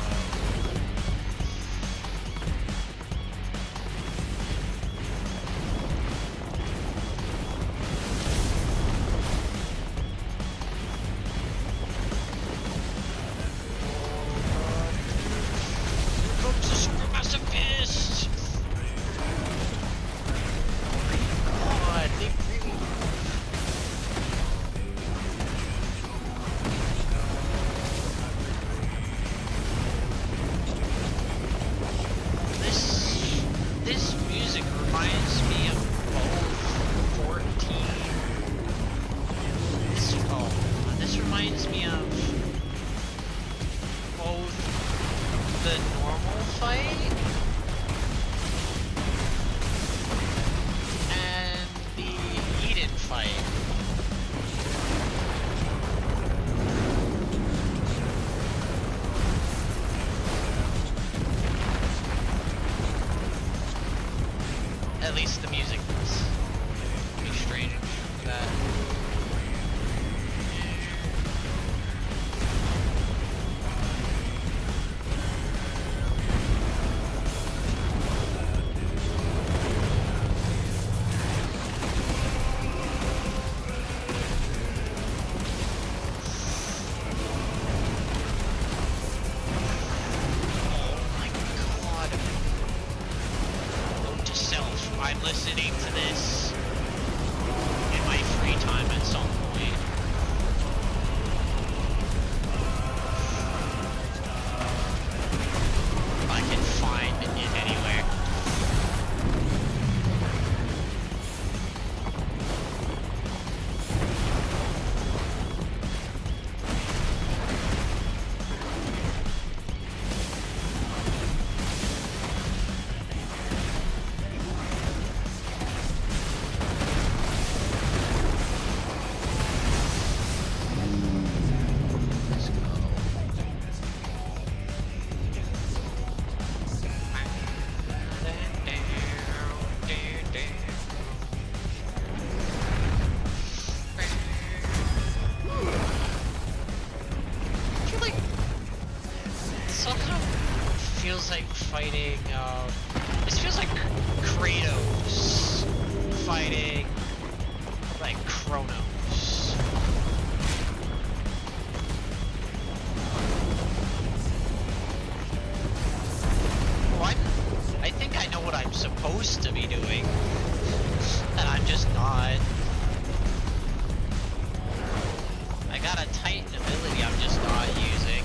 This music reminds me of Fallout 14. This reminds me of both the normal fight and the Eden fight. At least the music was pretty strange for that. I'm listening to this in my free time at some point. I can find it anywhere. also feels like fighting, this feels like Kratos fighting, like, Kronos. What? I think I know what I'm supposed to be doing, and I'm just not. I got a Titan ability I'm just not using.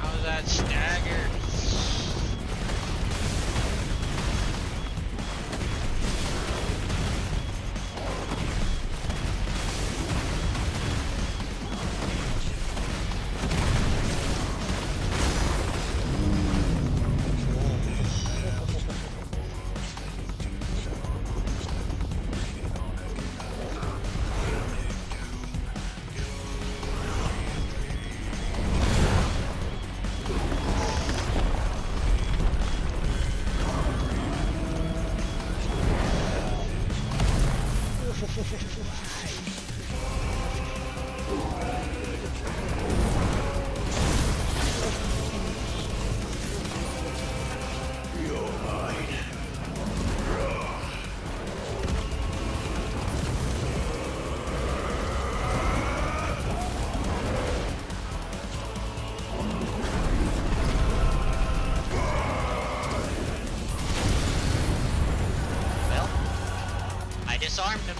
How's that stagger? Well, I disarmed him.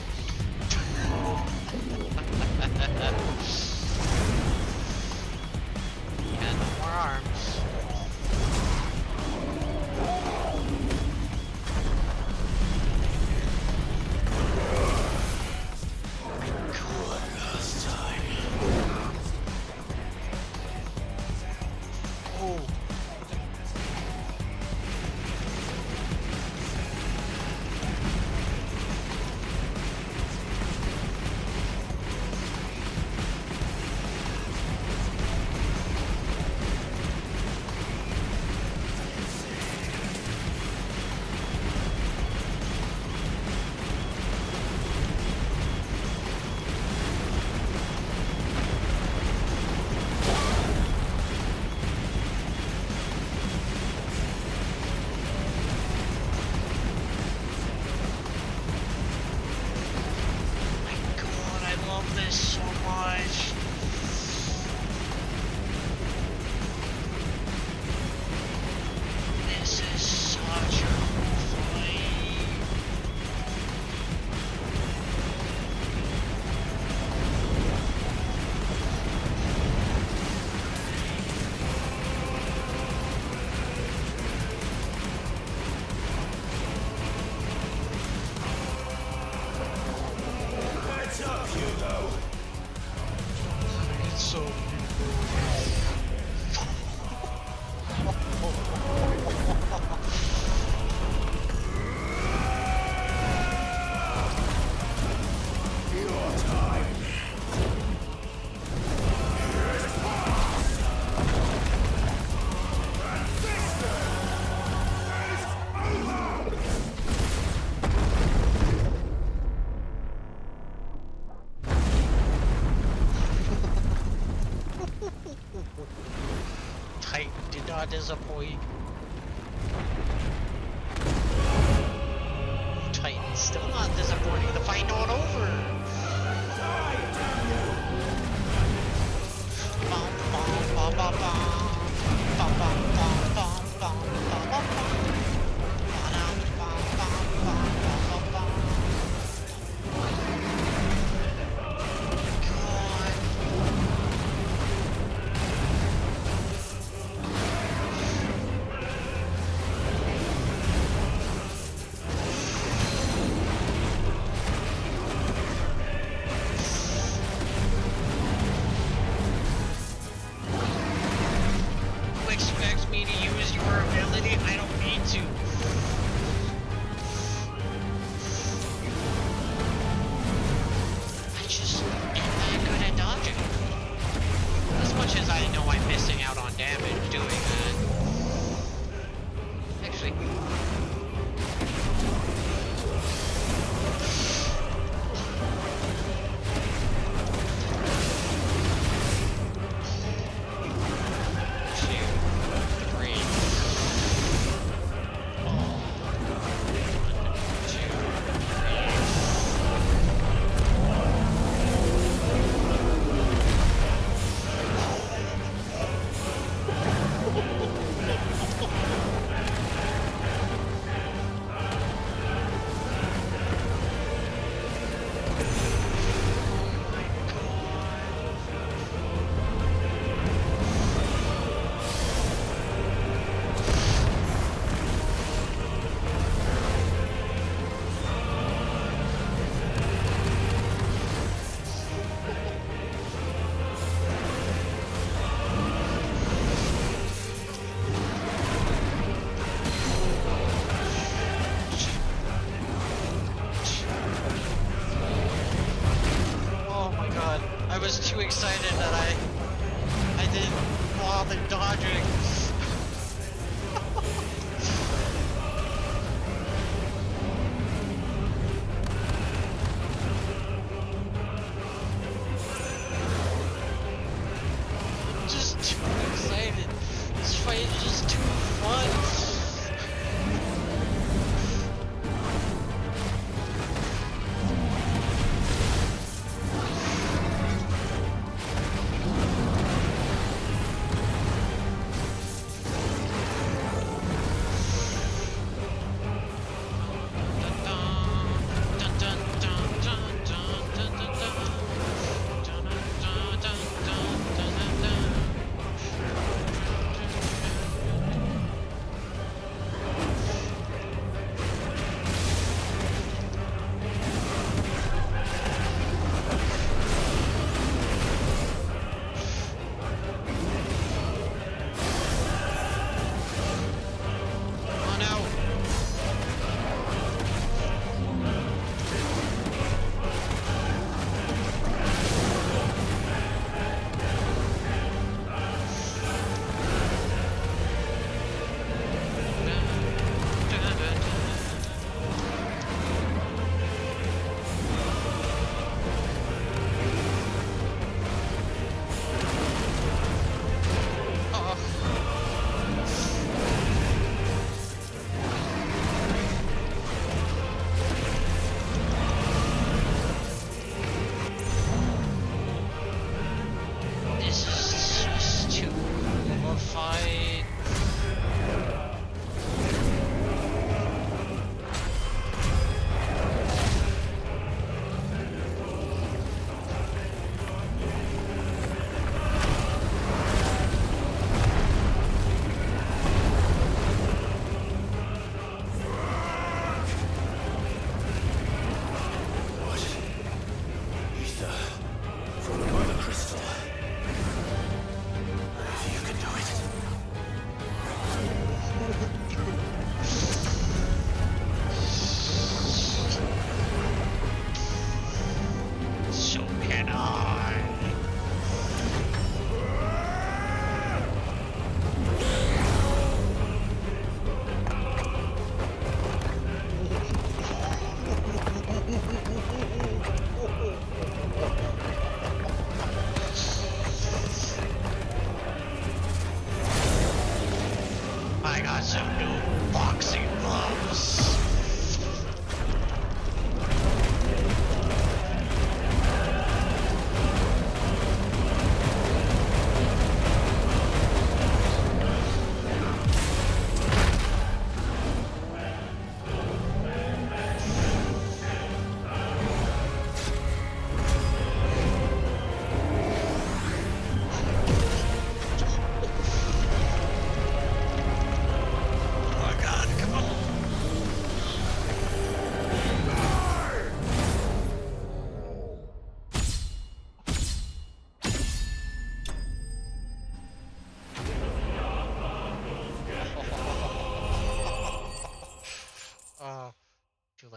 He had no more arms. Last time. Oh. God, I love this so much. This is such a cool fight. Heads up, Hugo! It's so Your time. not disappoint. Titan, still not disappointing. The fight not over. Bum, bum, bum, bum, bum. Bum, bum, bum, bum, bum, bum, bum, bum. Ba-dum, bum, bum, bum, bum, bum, bum. Who expects me to use your ability? I don't need to. I just am that good at dodging. As much as I know I'm missing out on damage doing that. Actually. Oh my god, I was too excited that I didn't bother dodging. Just too excited. This fight is just too fun.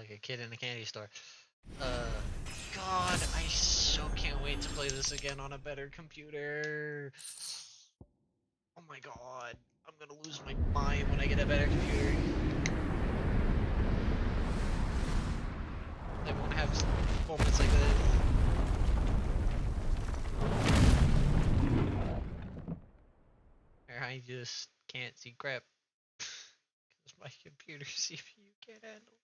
like a kid in a candy store. God, I so can't wait to play this again on a better computer. Oh my god, I'm gonna lose my mind when I get a better computer. I won't have moments like this. Or I just can't see crap. Because my computer CPU can't handle.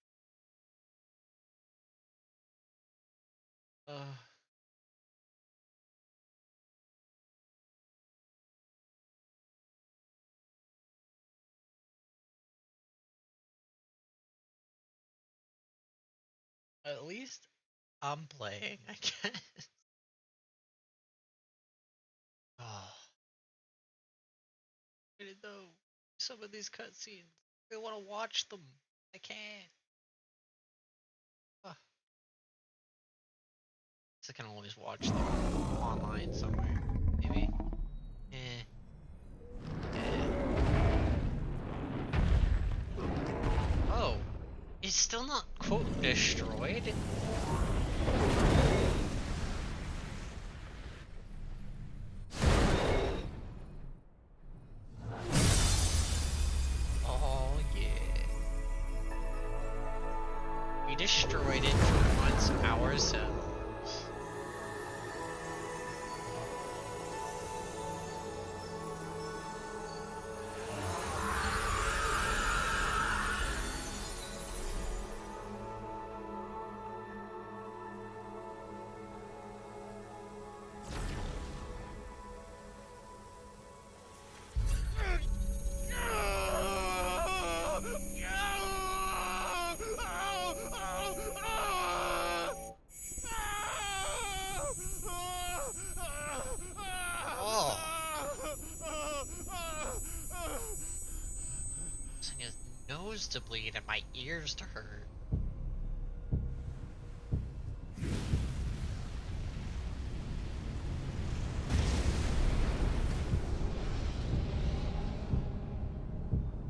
At least I'm playing, I guess. Oh. Even though some of these cutscenes, I want to watch them. I can't. So I can always watch them online somewhere. Maybe. Oh. It's still not, quote, destroyed? Oh, yeah. We destroyed it for once ourselves. To bleed and my ears to hurt.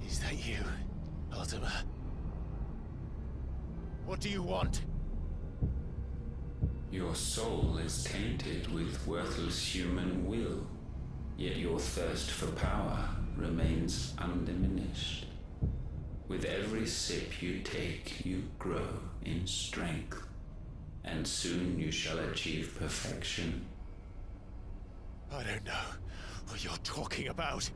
Is that you, Ultima? What do you want? Your soul is tainted with worthless human will, yet your thirst for power remains undiminished. With every sip you take, you grow in strength, and soon you shall achieve perfection. I don't know what you're talking about.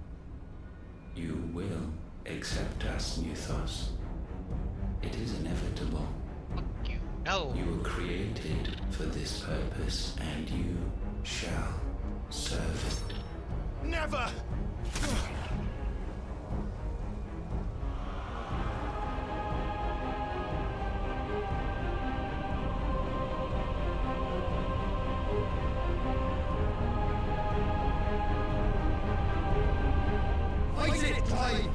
You will accept us, Mythos. It is inevitable. No. You were created for this purpose, and you shall serve it. Never! Fight it, Clive!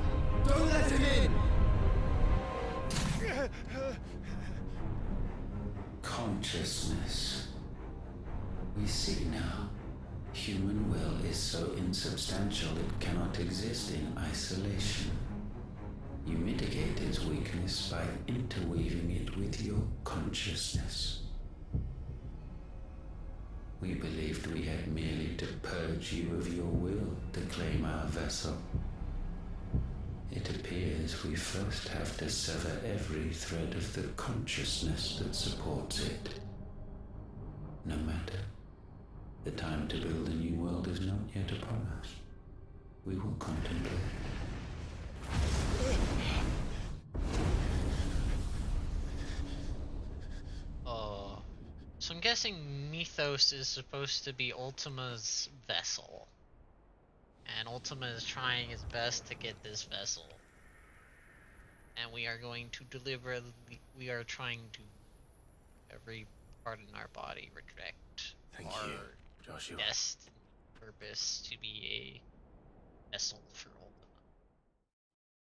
Don't let him in! Consciousness. We see now. Human will is so insubstantial it cannot exist in isolation. You mitigate its weakness by interweaving it with your consciousness. We believed we had merely to purge you of your will to claim our vessel. It appears we first have to sever every thread of the consciousness that supports it. No matter. The time to build a new world is not yet upon us. We will contemplate. So I'm guessing Mythos is supposed to be Ultima's vessel. And Ultima is trying his best to get this vessel. And we are going to deliver, we are trying to, every part in our body reflect our Joshua. destined purpose to be a vessel for Ultima.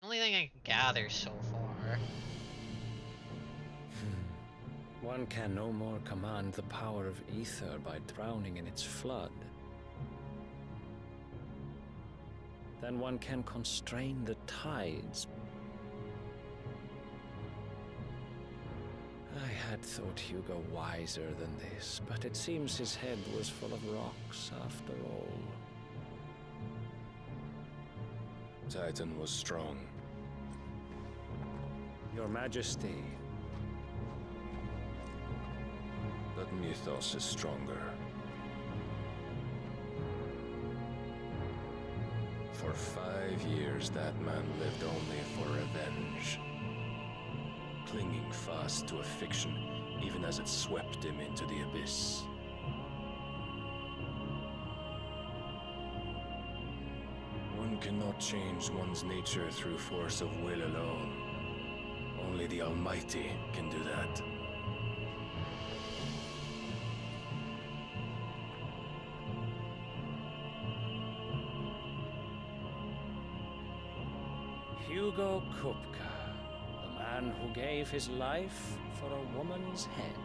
The only thing I can gather so far. One can no more command the power of ether by drowning in its flood than one can constrain the tides. I had thought Hugo wiser than this, but it seems his head was full of rocks after all. Titan was strong. Your Majesty. But Mythos is stronger. For 5 years, that man lived only for revenge. Clinging fast to a fiction, even as it swept him into the abyss. One cannot change one's nature through force of will alone. Only the Almighty can do that. Hugo Kupka, the man who gave his life for a woman's head.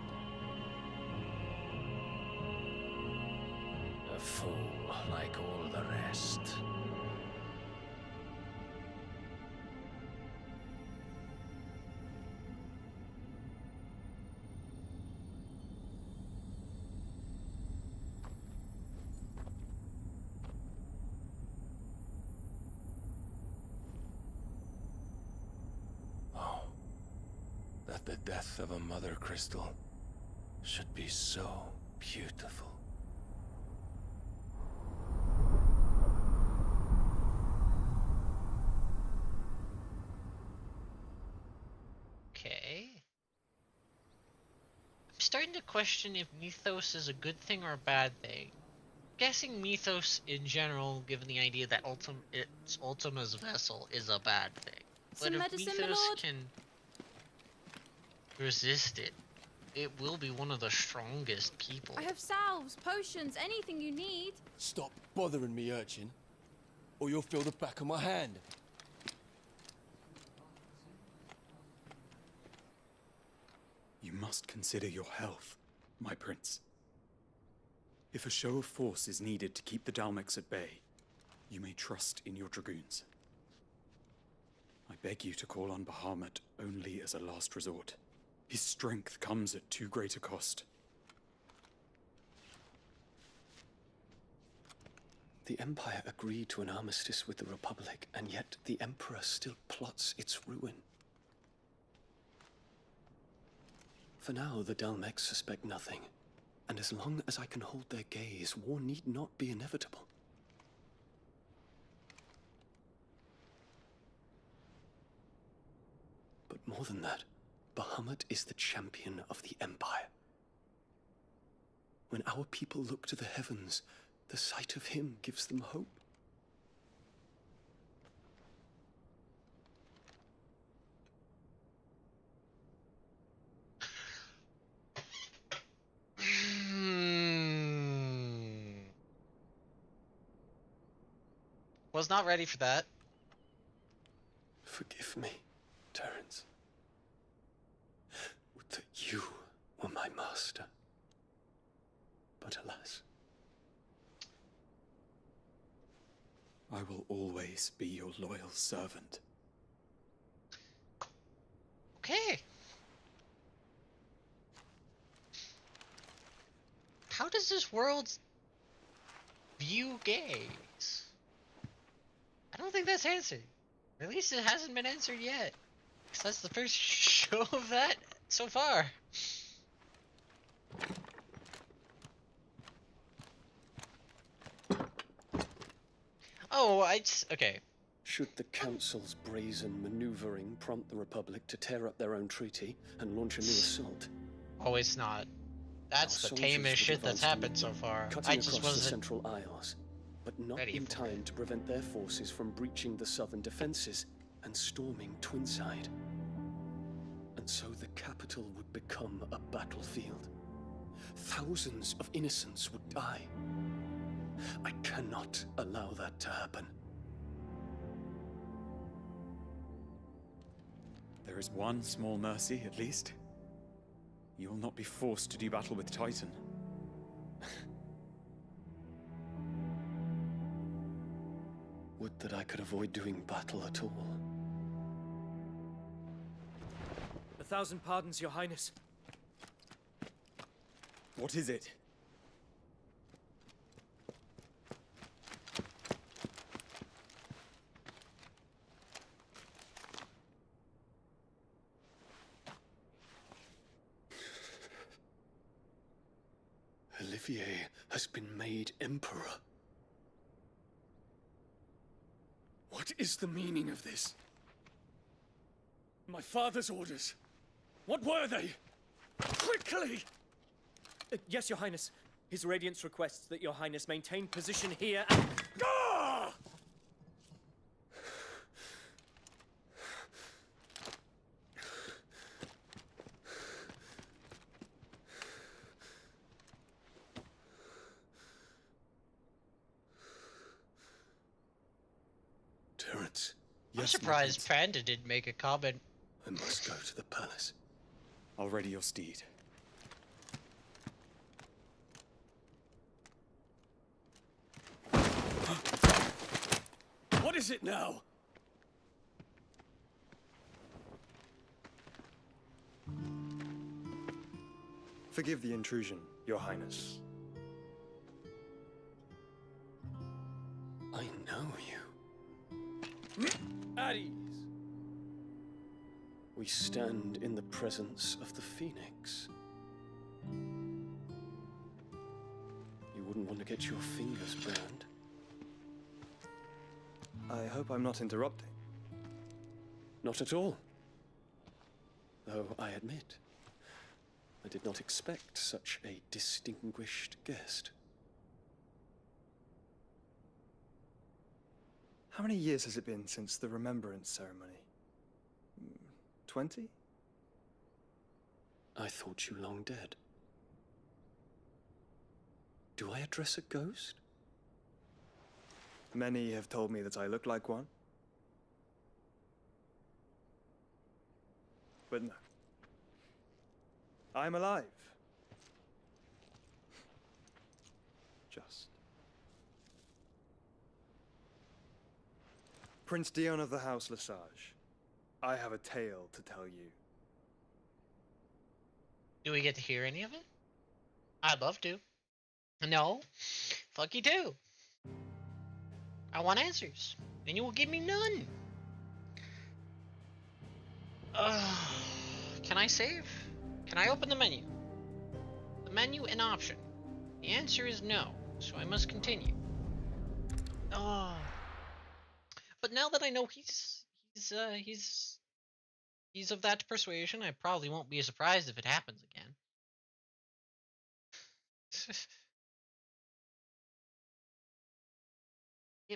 A fool like all the rest. That the death of a mother crystal should be so beautiful. Okay. I'm starting to question if Mythos is a good thing or a bad thing. I'm guessing Mythos in general, given the idea that it's Ultima's vessel, is a bad thing. But if Mythos can resist it, it will be one of the strongest people. I have salves, potions, anything you need. Stop bothering me, urchin, or you'll feel the back of my hand. You must consider your health, my prince. If a show of force is needed to keep the Dalmex at bay, you may trust in your dragoons. I beg you to call on Bahamut only as a last resort. His strength comes at too great a cost. The Empire agreed to an armistice with the Republic, and yet the Emperor still plots its ruin. For now, the Dalmex suspect nothing, and as long as I can hold their gaze, war need not be inevitable. But more than that, Bahamut is the champion of the Empire. When our people look to the heavens, the sight of him gives them hope. Was not ready for that. Forgive me, Terence. Would that you were my master. But alas. I will always be your loyal servant. Okay. How does this world view gays? I don't think that's answered. At least it hasn't been answered yet. 'Cause that's the first show of that so far. Oh, okay. Should the Council's brazen maneuvering prompt the Republic to tear up their own treaty and launch a new assault? Oh, it's not. That's the tamest shit that's happened so far. Cutting I just across the wasn't Central Isles, but not ready in for time to prevent their forces from breaching the southern defenses and storming Twinside. And so the capital would become a battlefield. Thousands of innocents would die. I cannot allow that to happen. There is one small mercy, at least. You will not be forced to do battle with Titan. Would that I could avoid doing battle at all. 1,000 pardons, Your Highness. What is it? Olivier has been made emperor. What is the meaning of this? My father's orders. What were they? Quickly! Yes, Your Highness. His Radiance requests that Your Highness maintain position here and... Ah! Terence. I'm Yes, my surprised prince. Panda didn't make a comment. I must go to the palace. I'll ready your steed. What is it now? Forgive the intrusion, Your Highness. I know you. At ease. We stand in the presence of the Phoenix. You wouldn't want to get your fingers burned. I hope I'm not interrupting. Not at all. Though I admit, I did not expect such a distinguished guest. How many years has it been since the Remembrance ceremony? 20? I thought you long dead. Do I address a ghost? Many have told me that I look like one. But no. I'm alive. Just. Prince Dion of the House Lesage, I have a tale to tell you. Do we get to hear any of it? I'd love to. No. Fuck you too. I want answers. And you will give me none. Can I save? Can I open the menu? The menu an option. The answer is no, so I must continue. Oh. But now that I know he's of that persuasion, I probably won't be surprised if it happens again.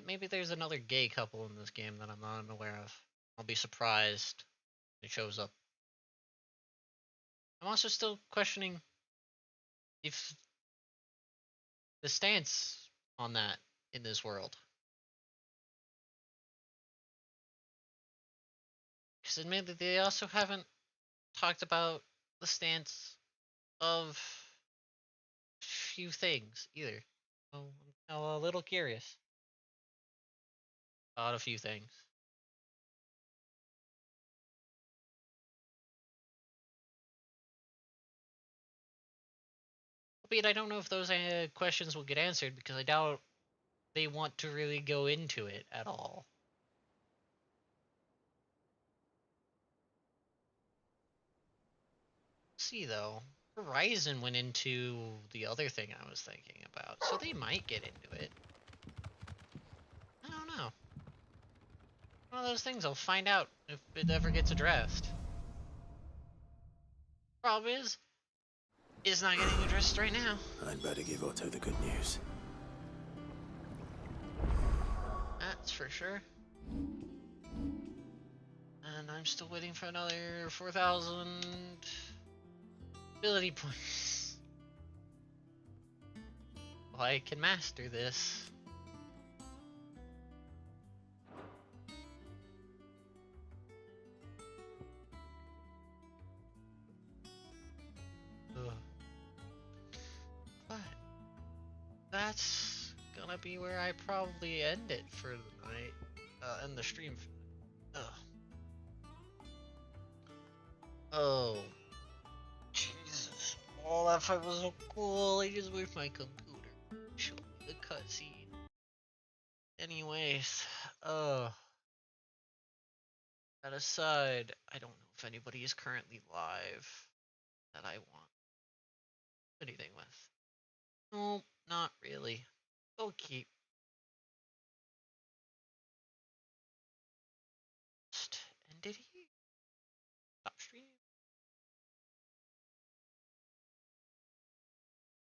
Maybe there's another gay couple in this game that I'm not aware of. I'll be surprised if it shows up. I'm also still questioning if the stance on that in this world. Because admittedly, they also haven't talked about the stance of few things either. So I'm a little curious about a few things. Albeit I don't know if those questions will get answered because I doubt they want to really go into it at all. See though, Horizon went into the other thing I was thinking about, so they might get into it. I don't know. One of those things I'll find out if it ever gets addressed. Problem is, it's not getting addressed right now. I'd better give Otto the good news. That's for sure. And I'm still waiting for another 4,000 ability points. Well, I can master this. Ugh. But that's gonna be where I probably end it for the night. End the stream. Ugh. Oh. Jesus. All that That fight was so cool. I just wish my computer showed me the cutscene. Anyways, that aside, I don't know if anybody is currently live that I want anything with. No, not really. I'll keep